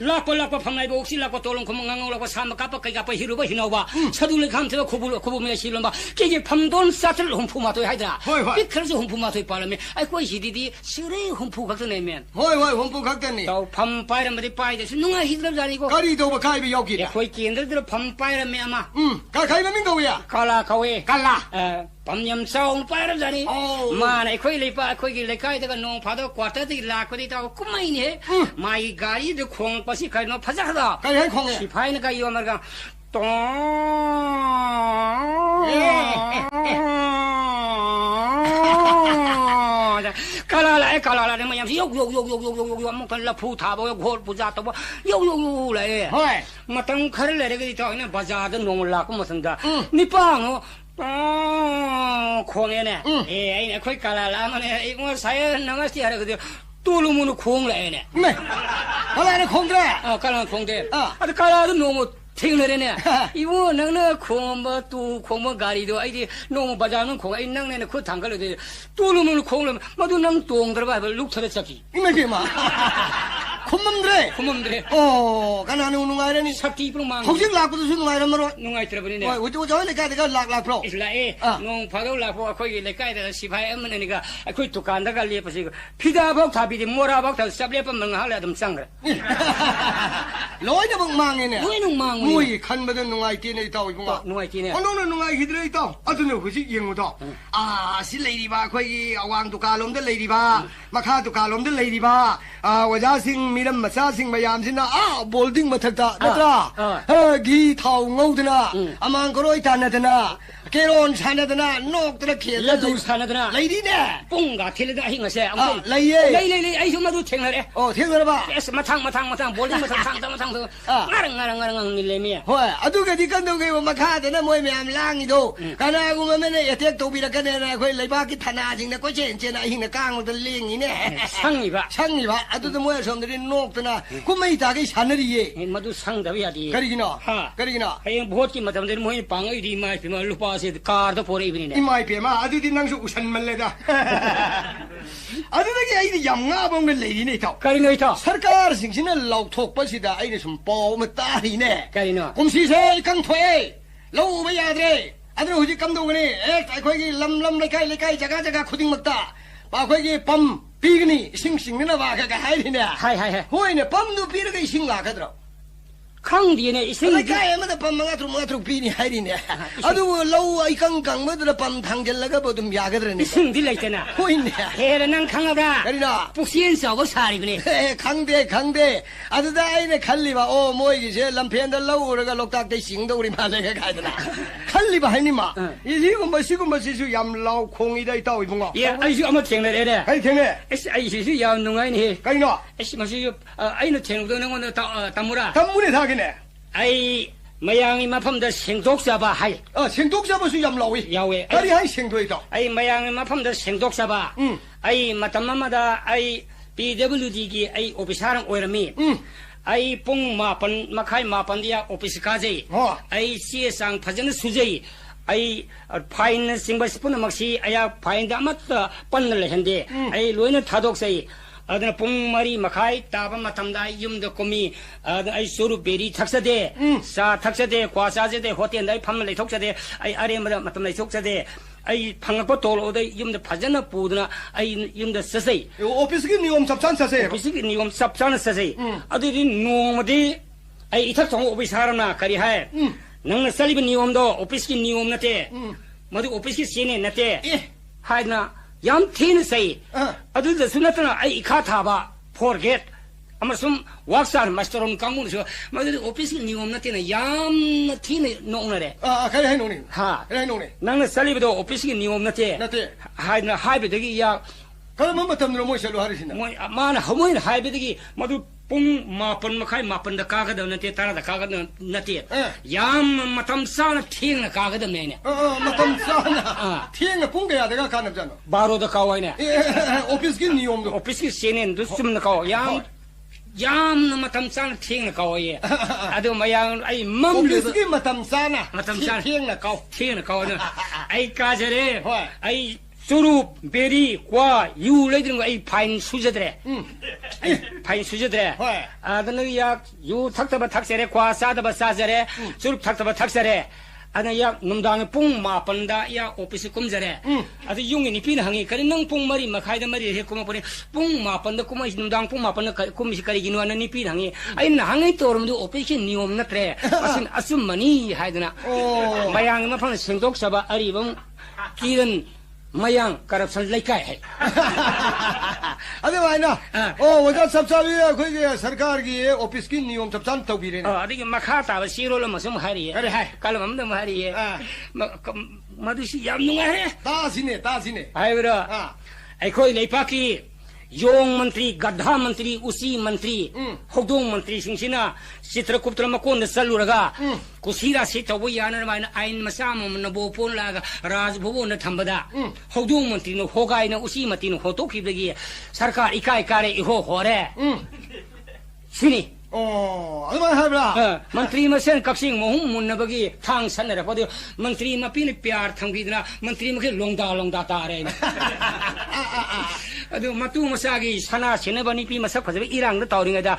लाको फमनाइ बोक्सि लाको तोलं खम ngang लाको साम काप कै काप हिरुबा हिनौबा सदु लेखाम थे खुबु मे सिलम्बा के फमदोन साथेल हुंफु माथोइ हाइदा पिख्रजु हुंफु माथोइ पालमे ai कोइ हिदिदि सिरे हुंफु खक्तने मेन होय हुंफु खक्तने तो फम पाइरमदि पाइदसु नुंगा हिद्रब जानिको करि दोबा खाइबि यौकि खोइ केन्द्रदि फम पाइरमे अमा का खाइबा मिं गौया काला खवे काला 밤염 싸움 빠르자니 마나 거기 레파 거기 레카이다가 농 파도 꽈타디 라코디 타고 꾸마이네 마이 가이드 콩빠시 가이노 파자하다 가이 콩에 시파이는 가이 오마가 똥 kalala ne mayam yo mo kan la phu tha bo ghol puja to bo yo le hoi matang khar le ge to ne bazaar da nong la ko masanda ni pa ngo 콩에 네 에이 거기 kalala 마네 이거 사야 나가시 하라 그래 뚫으면 콩 레네 네 kalala 콩데 kalala 콩데 아도 kalala 너무 팅내네 이거 너는 콩뭐 또 콩뭐 가리도 아이디 너무 바자는 콩 아이 너는 그 당갈래 뚫으면 콩을 모두 능 동들 봐 룩터에 잡기 이메지 마 콤맘드레 가나는 누가이라니 사티 프로망 혹시 라고도 누가이라 말로 누가이 들어버리네 저 내가 락 프로 이슬라에 농 파도 라고 거기 내가이다 시파에 엄마니까 그 두칸다 갈리 버시 피다박 다비디 모라박 다 sablepa 망할래 좀 쌍그래 로이나 망이네 로이는 망 모이 칸바든 누가이 티네 있다 이거 누가이 티네 너는 누가이 히드레 있다 아드네 혹시 영어도 실레이바 거기 왕도 갈롬데 레이바 마카도 갈롬데 레이바 와자싱 미람 마사싱 마얌신나 볼딩 마탁다 나트라 기 타우 ngौ드나 아만 거로이 타나드나 केरोन सानदना नोकदना खेल लदु सानदना लैदिने पुंगा थिलदा हिंगसे लैये लै आइसु मदु थेंगरे थेंगरबा S Mathang bowling Mathang ngarang निलेमे होय अदुगदि कंदोगे मखादना मोय ma'am लांगिदो कनागुम मेने attack तोबिरकने ना खोय लैबा कि थाना जिंगना कोय चेन हिंगना कांगद लिंगिने संगिबा अदुद मोय सोमदरि नोकदना कुमै तागे सानरिये मदु संगदबि यादि करिगिनो हयं भोट की मतमदरि मोय पांगै दि माय पिमा लुपा कार तो पोरे इवनिने इमाय पेमा अदुदि नंगसु उसन मल्लेदा अदुदगी आइदि यमगा बंग लेरिने थाव करिनै थाव सरकार सिंसिना लौथोकपसिदा आइने सुम पाव म तारिने करिनो कुमसिसे कंथोए लौब याद्रे अदु हुजि कमदोगने ए अखोयगी लम लेकाय जगा खुदिंग मक्ता पाखोयगी पम ꯄꯤꯒꯅꯤ ꯏꯁꯤꯡ ꯁꯤꯡꯅꯅꯕ ꯍꯥꯏꯔꯤꯅꯦ ꯍꯣꯏꯅꯦ ꯄꯝꯗꯨ ꯄꯤꯔꯒ ꯏꯁꯤꯡ ꯂꯥꯛꯀꯗ꯭ꯔꯣ ꯈꯪꯗꯦꯅꯦ ꯏꯁꯤꯡ ꯂꯩꯀꯥꯏ ꯑꯃꯗ ꯄꯝ ꯃꯉꯥ ꯇꯔꯨꯛ ꯄꯤꯅꯤ ꯍꯥꯏꯔꯤꯅꯦ ꯑꯗꯨꯕꯨ ꯂꯧ ꯑꯩꯀꯪ ꯀꯪꯕꯗꯨꯗ ꯄꯝ ꯊꯥꯡꯖꯜꯂꯒꯕꯨ ꯑꯗꯨꯝ ꯌꯥꯒꯗ꯭ꯔꯅꯦ ꯏꯁꯤꯡꯗꯤ ꯂꯩꯇꯅ ꯍꯣꯏꯅꯦ ꯍꯦꯔ ꯅꯪ ꯈꯪꯉꯕ꯭ꯔꯥ ꯀꯔꯤꯅꯣ ꯄꯨꯛꯆꯦꯟ ꯆꯥꯎꯕ ꯁꯥꯔꯤꯕꯅꯦ ꯈꯪꯗꯦ ꯑꯗꯨꯗ ꯑꯩꯅ ꯈꯜꯂꯤꯕ ꯑꯣ ꯃꯣꯏꯒꯤꯁꯦ ꯂꯝꯐꯦꯟꯗ ꯂꯧ ꯎꯔꯒ ꯂꯣꯛꯇꯥꯛꯇꯩ ꯆꯤꯡꯗꯧꯔꯤ ꯃꯥꯜꯂꯦ ꯀꯥꯏꯗꯅ ꯈꯜꯂꯤꯕ ꯍꯥꯏꯅꯤꯃ ꯁꯤꯒꯨꯝꯕꯁꯤꯁꯨ ꯌꯥꯝ ꯂꯥꯎ ꯈꯣꯡꯉꯤꯗ ꯏꯇꯥꯎ ꯏꯕꯨꯡꯉꯣ ꯑꯩꯁꯨ ꯑꯃ ꯊꯦꯡꯅꯔꯦꯅꯦ ꯀꯩ ꯊꯦꯡꯅꯦ ꯑꯁ ꯑꯩꯁꯤꯁꯨ ꯌꯥꯝ ꯅꯨꯡꯉꯥꯏꯅꯦꯍꯦ ꯀꯩꯅꯣ ꯑꯁ ꯃꯁꯤꯁꯨ ꯑꯩꯅ ꯊꯦꯡꯅꯕꯗꯣ ꯅꯪꯉꯣꯟꯗ ꯇꯝꯃꯨꯅꯦ ꯊꯥꯒꯤꯅꯦ ꯑꯩ ꯃꯌꯥꯡꯒꯤ ꯃꯐꯝꯗ ꯁꯦꯡꯗꯣꯛꯆꯕ ꯍꯥꯏ ꯁꯦꯡꯗꯣꯛꯆꯕꯁꯨ ꯌꯥꯝ ꯂꯥꯎꯏ ꯌꯥꯎꯋꯦ ꯀꯔꯤ ꯍꯥꯏ ꯁꯦꯡꯗꯣꯛꯏꯗꯣ ꯑꯩ ꯃꯌꯥꯡꯒꯤ ꯃꯐꯝꯗ ꯁꯦꯡꯗꯣꯛꯆꯕ ꯑꯩ ꯃꯇꯝ ꯑꯃꯗ ꯑꯩ PWDꯒꯤ ꯑꯩ ꯑꯣꯐꯤꯁꯥꯔ ꯑꯣꯏꯔꯝꯃꯤ ꯑꯩ ꯄꯨꯡ 7:30 ꯑꯣꯐꯤꯁ ꯀꯥꯖꯩ ꯑꯩ ꯆꯦ ꯆꯥꯡ ꯐꯖꯅ ꯁꯨꯖꯩ ꯑꯩ ꯐꯥꯏꯟ ꯆꯤꯡꯕ ꯄꯨꯝꯅꯃꯛꯁꯤ ꯑꯩ ꯐꯥꯏꯟꯗ ꯑꯃꯠꯇ ꯄꯟꯅ ꯂꯩꯍꯟꯗꯦ ꯑꯩ ꯂꯣꯏꯅ ꯊꯥꯗꯣꯛꯆꯩ adana pung mari makai taba matamda yumda komi ai suru beri thaksade sa thaksade kwasa jade hotel dai pham lai thoksade ai are matam lai thoksade ai phangakpa tolo dai yumda phajana pudna ai yumda sasai office gi niyom sapchan sasai office gi niyom sapchan sasai adu di nomadi ai ithak thong office harana kari hai nang saliba niyom do office gi niyom nate madu office gi sene nate haina yam thin say adu da sunatana ai ikha thaba forget amasum worksar master on kamun so madu office ni ngom natina yam thin no nare kai hai no ni ha kai no ni nang saliba do office ni ngom nate haina haibe dagi ya kalma matam no mo shalu harisina mo mana hamoin haibe dagi madu pung mapan makai mapan da kaga da nate tara da kaga da nate yam matam sana thing na kaga da ne matam sana thing na pung ga da ka na jano baro da kawai ne office gi niyom do office gi senen du sum na kaw yam na matam sana thing na kawai adu mayang ai mam office gi matam sana thing na kaw ai ka jare ai surup beri kwa yu leidring ai fine sujadre ai fine sujadre adana ya yu thakta thaksere kwa sadaba sajare surup thakta thaksere ana ya numdang pung ma panda ya office kumjare adu yung ni pin hangi kari nang pung mari makhai da mari he kuma pore pung ma panda kuma numdang pung ma panda kum si kari ginu ana ni pin hangi ai na hangi torum du office niyom na tre asin asum mani haidana mayang ma phang sengdok saba ari bam kiran mayang corruption laikai hai ade vaina wada sabsabi khoi ge sarkar gi office ki niyom sabsan tawbire ne adi makha ta ba siro lo masum hari hai kalam am hari madu si yam nunga he ta sine hai bra ai khoi leipa ki yong mantri gadha mantri usi mantri hodong mantri singsina Chitragupta मकोन चलुरगा कुसीरा से तब यानर mine आइन मसा मन बोपोन लागा राजभवन थंबदा हौदों मंत्री no होगाई न उसी मती नो होतोखिबगी सरकार इकाई कारे इहो होरे सिनी मंत्री मसेन कक्सिंग मोहुम मुन्नबगी थांग सनरे पदो मंत्री मपिन प्यार थंगीदना मंत्री मखे लोंगदा तारे अदु मतु मसागी सना सेनबनी पी मसक फजबे इरांग द तौरिंगदा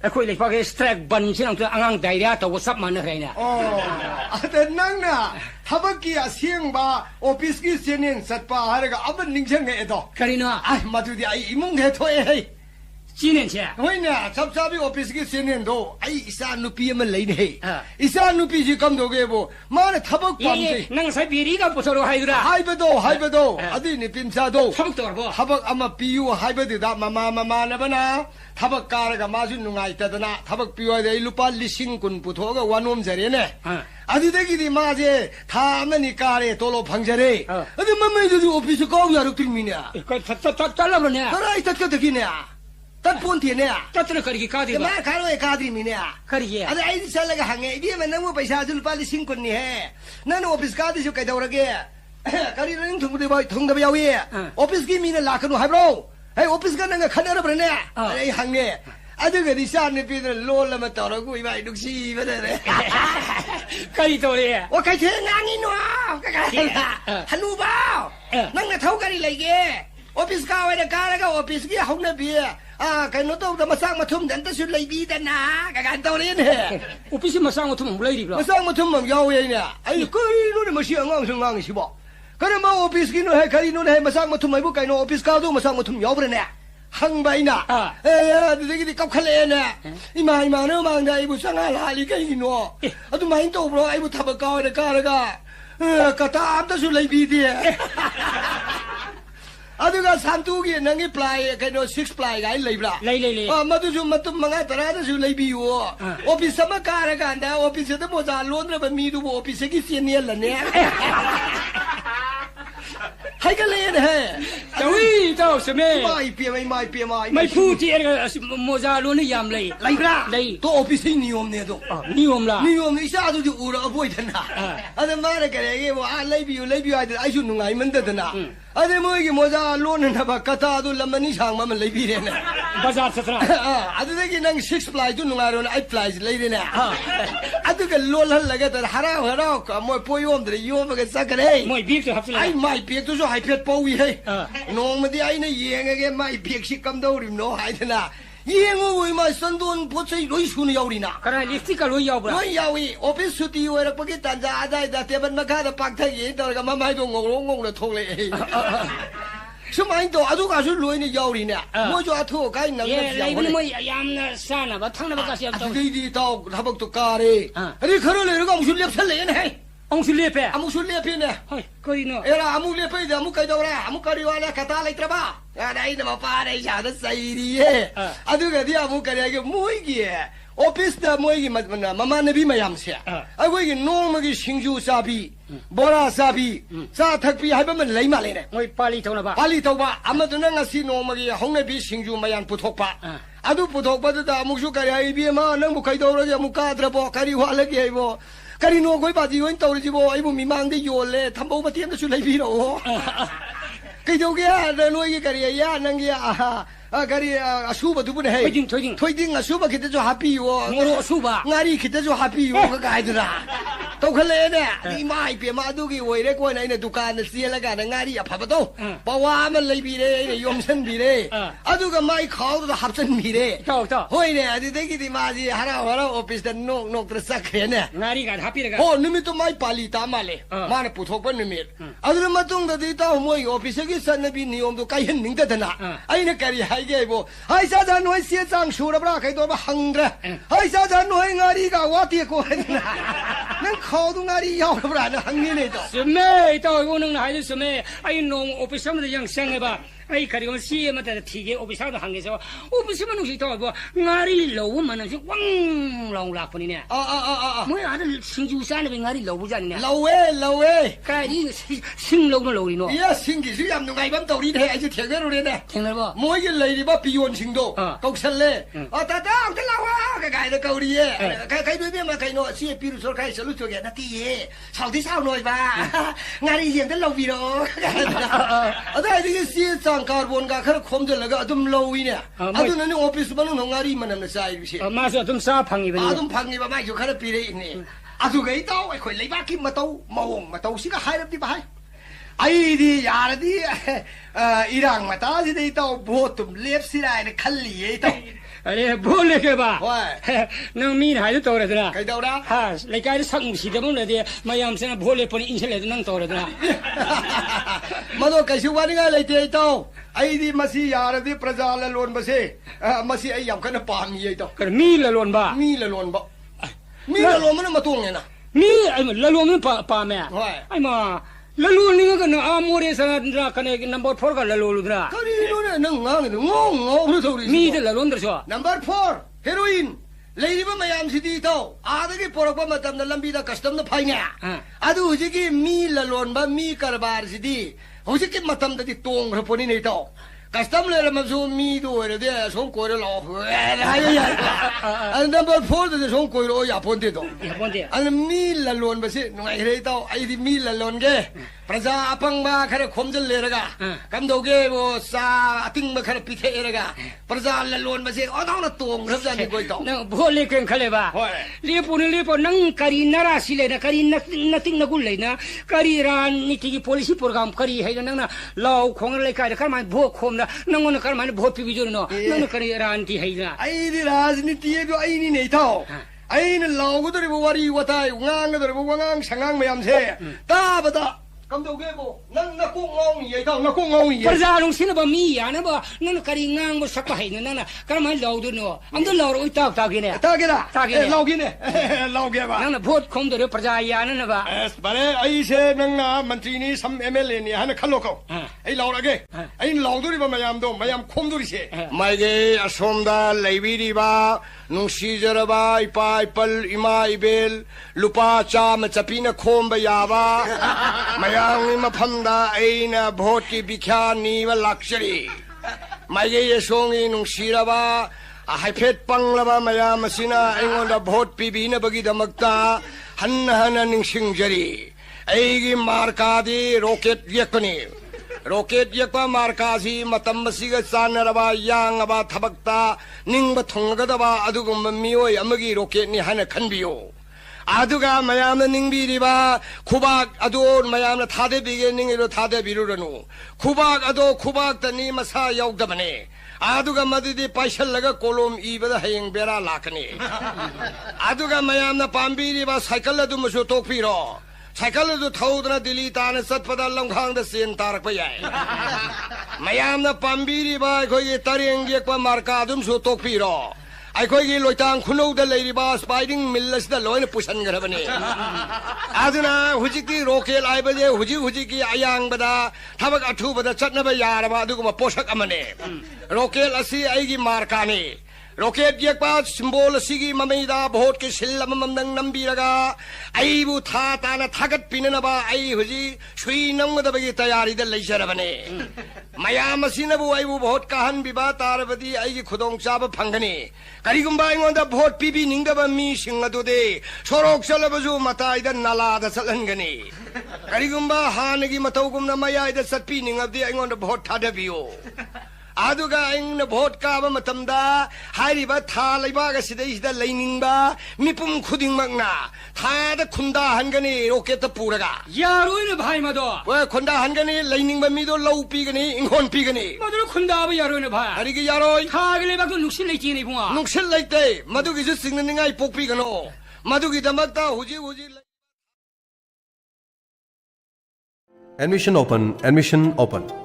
अखोय लेफागे स्ट्राइक बन सिनंग अंगांग डायरिया तव सब मान रहैना अदे नंगना थबकी असिंगबा ऑफिस की सेनेन सतपा हारगा अब निंगजंग एदो करिना मदुदी आई इमुंग हे थोए हे Sinen siya? Hoina, sabsabi office ki sinen do, ay isa nupi man lay ne. Isa nupi si kam do gebo, mana thabak pam si. Nang sa biri ka pusoro haydra. Haibado, adi ni pimsa do. Thabak torbo. Thabak ama piyu haibadi da mama na bana. Thabak karaga masu nungai tadana, thabak piyu ay lupa lising kun puthoga wanom jare ne. Adi degi di maje, thamani kare tolo phangjare. Adi mamay do office ko yaruk trimina. Talam ne. Tarai tatka takine. तत phone थिए ने तत्र करगी कादी मा खारो ए कादी मिने करिए अरे आई चल लगा हंगे इदि में नंगो पैसा जुल पाली सिंह कोनी है नन ऑफिस कादी सु कैदौरगे करी रंग थुंगदे बाय थुंगदे यावे ऑफिस की मिने लाखनु हाब्रो हे ऑफिस का नंग खनर ब्रने अरे हंगे अदुगे दिशा ने पिन लोल म तौरगु इबाई दुक्सी बदरे कई तोरे ओ कै थे नांगी नो हनु बाव नंग न थौ करी लगे ऑफिस का वे का ऑफिस की हौना बि कहीं तो मसांग मथुम दंत सुन लई बी दना का तौरे ने ऑफिस मसांग मथुम लई रिब्ला मसांग मथुम मम यावे ने आई कई नो ने मसी अंगांग संगांग सिबो करे मा ऑफिस की नो है कई नो है मसांग मथुम आइबो कई नो ऑफिस का दो मसांग मथुम यावरे ने หังใบน่ะเดี๋ยวกี้กับขเลน่ะอีมาเนื้อมังได้ไอ้บุษงาลาลิกไอ้กินวะอะตุมาอินโตบรอไอ้บุทับกาวเด็กอะไรกะตามตะสุไลบีเดียอะดูกัน3 ตู้กี้นั่งไอ้ปลายแค่โน้6 ปลายไงเลยปลาเลยมาดูมาตุมังไอ้ตระตะสุไลบีวะออฟฟิศสมัครการกันได้ออฟฟิศจะโมจาลอนระบมีดูออฟฟิศกี่เสียเนี่ยละเนี่ยให้กันเลยนะฮะเจ้าสมัยไม่เปียไม่พูดที่โมซาลูนี่ยามเลยไรปลาตัวออฟฟิศนิยมเนี่ยตัวนิยมล่ะนิยมนี่ชาตัวจะอู่ระบวยทันนะอะไรมาเนี่ยกันเลยว่าไล่บิวไอ้เดี๋ยวไอ้ชุนนุ่งไงมันเด็ดนะอะไรมั่วกี่โมซาลูนี่นะบักกตาตัวลำมันนี่ช่างมันไล่บิวเนี่ยบาซาร์สตราอะไรเด็กนั่ง6 ปลายตัวนุ่งไงเราไอ้ปลายไล่เนี่ยอะไรกันล้วนละกันแต่ฮาราก็มั่วป่วยยมแต่ยมมันก็สักกันเลยมั่วบีกตัวฮับสิไอ้ไม่เปียกตัวจะให้เพียรป่วยให้น้องมันที่ไอ้เนี่ยยังไงไม่เปียกสิกำดาวริมน้องไอ้ท่านะยังงูไม่สันโดนพูดใช้ลุยชุนยาวดีนะขณะลิฟต์ก็ลุยยาวลุยยาวอีออฟฟิศสุดที่วันปกิตันจะได้แต่เทบันมาฆ่าแต่ปักทั้งยี่ตอนก็มาไม่ต้องงงเลยทงเลยสมัยตัวอาทุกอาชุลุยนี่ยาวดีเนี่ยมั่วจะอาทุกใครนั่งเย่เลยมันไม่ยามนะสานะบัดทั้งนั้นบัดก็เสียตัวดีๆตัวทับตุกการีอันนี้ขลุ่ยเลยก็มุสุเลียบเฉลยนะองสุเลียบอามุสุเลียบเนี่ยเฮ้ยก็ดีเนาะอามุเลียบเดี๋ยวอามุใครตัวละอามุการีวาเลยคาตาเลยตระบ้าอะไรเนี่ยมาปาได้ชาติใส่ดีอาทุกเดี๋ยวอามุการีก็มุ่ยกี่ออฟฟิศแต่มุ่ยกี่มาเนี่ยพี่ไม่ยอมเสียไอ้พวกกี่น้องมันกี่ชิงจูซาบีบอราซาบีซาทักบีให้มันเลยมาเลยเนี่ยมุ่ยปาลีเท่านั้นบ้าปาลีเท่าบ้าอามาตัวนั้นก็สิน้องมันกี่ห้องเนี่ยพี่ชิงจูไม่ยันพุทธปะอาทุกพุทธปะตัวอามุสุการีไอ้พี่มานั่งบุกใครตัวเราจะมุกาตระบ้าการีวาเลยกี่ไอ้บ่การีโน่ก็ไปที่วันโตเลยจีบไอ้บุมีมังได้โยนเลยทำบุญมาเทียมจะช่วยให้พี่เราใครเจ้าแก่เรื่องนู้นการียานั่งกี้การีสู้มาดูบุญให้ถอยดิ้งสู้มาคิดจะฮับปี้วะงอสู้มางารีคิดจะฮับปี้วะก็กลายเป็นอะไรตัวเขาเลยเนี่ยนี่ไม่เปียมาดูกี่วันเด็กวันไหนเนี่ยดุการเนี่ยเสียแล้วกันงารีอ่ะพับตัวเพราะว่ามันเลยบีเลยเนี่ยยอมเส้นบีเลยดูก็ไม่เขาตัวฮับเส้นบีเลยเฮ้ยเนี่ยที่เด็กที่มาที่ฮาราออฟฟิศแต่นกตระสักเนี่ยงารีกันฮับปี้เลยกันโอ้นิมิตตัวไม่ปาลีตามมาเลยมาเนี่ยพุทธปนิมิตดูมาตรงที่ตัวมวยออฟฟิศกี่สันนบีนิยมตัวใครเห็นหนึ่งเด็ดนะไอ้เนี่ยการีให้แกบ่ไอ้ชาจานหน่วยเสียจังชูระบราใครตัวมาหังเร่ไอ้ชาจานหน่วยงารีก็ว่าที่กูเห็นนะนั่งเขาตัวงารียาวระบราเนี่ยหังนี่เลยตัวสมัยตัวกูนึกหายสมัยไอ้น้องออฟฟิศมันยังเซ็งไงบ้าไอ้คดีมันเสียมาแต่ทีเดียวออฟฟิศมันหังเงี้ยใช่ป่ะออฟฟิศมันนุ่งสีตัวบ่งารีเหลวมันนั่งสิวังลองหลักคนนี้เนี่ยเมื่ออะไรสิงจูซ่าเนี่ยเป็นงารีเหลวบุญเนี่ยเหลวใครที่สิงเหลวนั่นเหลวนี่เนาะสิงกี่สิยามนุ่งไงบ้างตัวนี้เท่ไอ้จะเถียงกันรู้เนี่ยเถียงเลยบ่มวยยังเลยดิบ่ปีโยนสิงโตเขาเสลเลยแต่เราก็ไก่ตัวเกาหลีใครด้วยเนี่ยมาใครเนาะเสียปีรุ่งสุดใครสรุปตัวแกนาทีเสาที่เสาหน่อยบ้างานนี้เสียงแต่เราวีโร่แต่ไอ้ที่เสียจังการบนการขมจนแล้วก็ตุ้มเลวีเนี่ยตุ้มนั่นออฟฟิศมันนุ่งงารีมันนั่นใช่ไหมมาสิตุ้มซาพังอีกตุ้มพังอีกบ้างไม่อยู่แค่ปีเดียวนี่ตุ้มไอ้เต้าไอ้คนเลยบ้าคิดมาเต้าสิก็หายแล้วที่บ้านไอ้ดียาดีอิรังมาตาสิได้เต้าโบตุ้มเล็บสิได้เนี่ยขันลีไอ้เต้าอะไรโบเลยแกบ้านั่งมีหายตัวเลยนะใครเต้านะฮะเลยกลายเป็นสังสีเดียวมันเลยที่มายามเสนาโบเลยปนอินเชลเลยนั่งตัวเลยนะมาดูกันชัวร์นี่ไงเลยเต้าไอ้ดีมาสิยาดีประจาละล้วนมาสิมาสิไอ้ยำกันปามีไอ้เต้ากันมีละล้วนบ้ามีละล้วนมันมาตรงไงนะมีไอ้ละล้วนมันปาแม่ไอ้มาละลูนี่ก็นะอาโมเรสนะกันเองนัมเบอร์4ก็ละลูลุนะก็นี่นู่นนั่งงงรู้ตัวมีแต่ละลูนเด้อชัวนัมเบอร์4เฮโรอีนเลยดิบ่มายามสิดีเต้าอาดกี้ปรกบ่มาตำนั่นลำบีดาคัสตอมนะไผเนี่ยอะดูจิกี้มีละลูนบ่มีคาร์บาร์สิดีโหจิกี้มาตำดะติตงระปนี่นี่เต้าคัสตอมเลยมาซูมีดูเรเดส่งโคยลออันนัมเบอร์4เดส่งโคยลอยาปอนเตโตอันมีละลูนบ่สิหน่วยเรเต้าไอ้ดิมีละลูนเกประชาพังมาขณะขมจนเลยระกะกันดูเกโบซาติ้งมาขณะพิเทระกะประชาละล้วนมาเสียอ๋อต้องละตวงรับจานี่ก็ต้องนั่งพูดเล็กๆเขาเลยบ้าเลี้ยปุ่นนั่งการีนาราสิเลยนะการีนักติ้งนักกุลเลยนะการีรานนี่ที่ policy program การีให้นั่งนะเราของอะไรกันข้ามันพวกคมนะนั่งคนข้ามันพวกพิจารณานั่งการีรานที่ให้นะไอ้ที่ราชนิติก็ไอ้นี่เนี่ยเท่าไอ้นั่นเราก็ต้องรีบวารีวัดไอ้งานก็ต้องรีบวางช่างงานไม่ยอมเสียตาบตา Cầm đầu ghê bộ, nó cũng ngon vậy đâu, nó cũng ngon vậy. Bây giờ nó xin nó bảo mi à, nó bảo nó cari ngang một sắc bài nó cái mà lâu được nữa, ông đó lâu rồi tao kia nè, ta kia lâu kia nè, lâu kia ba. nó vote không được bây giờ ya nó ba. bà đấy, ai sẽ năng मंत्री này, some MLA này, hắn khăn lộc không, ai lâu ra cái, ai lâu rồi mà mày am không rồi chứ. Mày cái asom da lấy đi ba, nung si giờ ba, ipa ipal ima ibel, lupa cha mà chapin khom ba ya ba, mày ang mà pham da ai na vote ki bikha ni wa luxury. Mày cái song in nung si ra ba. Hai phet pang laba maya masina ingon da vote pibi na bagi damakta han ning singjari aigi marka di rocket yakni rocket yakpa marka si matam masiga sanaraba yang aba thabakta ning ba thongga da ba adugum mioi amagi rocket ni hana khanbiyo aduga mayam na ningbi riba khubak adon mayam na thade bige ningiro thade biruranu khubak ado khubak tani masa yaugdabane aduga madidi paisal laga kolom ibada hayeng bera lakani aduga mayam na pambiri ba cycle adu musu tokpiro cycle adu thaudna dili tana satpada lamkhang da sen tarak pa yai mayam na pambiri ba khoi tareng yekpa marka adum su tokpiro ai khoi gi loitang khunau da leiri ba spider millas da loina pusan garabani aduna hujiki rokel ai ba je huji ki ayang bada thabak athu bada chatna ba yara ba aduguma posak amane rokel asi aigi markani roket yekpa symbol asigi mamida vote ke sillam mamdang nambiraga aibu tha tana thagat pinana ba ai huji shui namda bagi tayari da leijarabane mayam asina bu aibu vote kahan biba tarabadi aigi khudong chaba phangani karigumba ingonda vote pibi ningda ba mi singadu de sorok salabazu matai da nala da salangani karigumba hanagi matawgumna mayai da satpi ningabdi ingonda vote thadabiyo aduga ingna vote ka ba matamda hairiba tha leiba ga sidai da leininga mipum khuding magna tha da khunda hangani roket ta puraga yaroi na bhai mado we khunda hangani leininga mi do lau pi gani inghon pi gani madu khunda ba yaroi na bhai ari gi yaroi tha ga le ba ko nuksin lei chi nei bunga nuksin leite madu gi ju singna ningai pokpi gano madu gi damakta huji Admission open.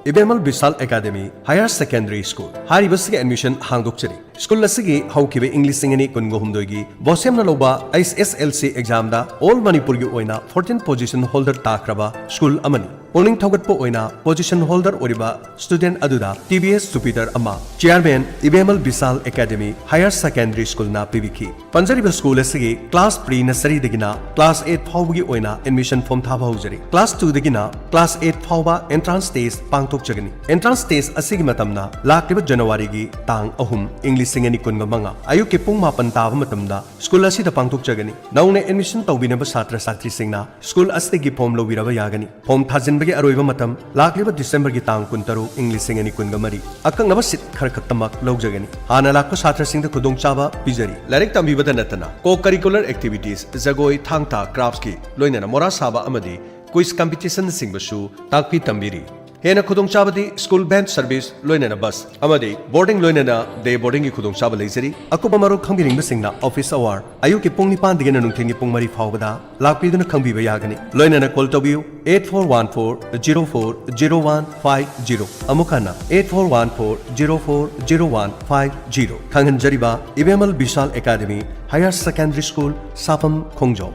Ibemal Bisal Academy Higher Secondary School. Hari basige admission hangdokchari. School lasige haukibe English singani kungo humdoigi. Bosem na loba SSLC exam da all Manipur gi oina 14 position holder takraba school amani. Polling thogat po oina position holder oriba student aduda TBS Jupiter ama chairman Ibemal Bisal Academy Higher Secondary School na PBK. Panjariba school asige class pre nursery degina class 8 phawgi oina admission form thaba hojari. Class 2 degina class 8 phawba entrance test pangtok chagani. Entrance test asigi matamna lakliba January gi tang ahum English singani kunga manga ayu ke pung mapan taba matamda school asida pangtok chagani. Naune admission tawbinaba satra satri singna school asigi form lobiraba yagani. Form thajin bagi aroiba matam lakliba December gi tang kuntaru English singani kunga mari akang naba sit kharkatamak logjagani. Hana lakpa satra singda khudong chaba pijari. Larik tambibada natana co-curricular activities jagoi thangta crafts ki loinana mora saba amadi quiz competition singbasu takpi tambiri. Hena khudong chabadi school band service loinana bus amadi boarding loinana day boarding ki khudong chaba leizari akuba maro khangbiring basingna office hour ayu ki pungni pan digena nungthengni pungmari phawbada lakpiduna khangbiba yagani loinana call tobiu 8414040150 amukana 8414040150 khanghan jariba Ibemal Bisal Academy Higher Secondary School Sapam Khongjau.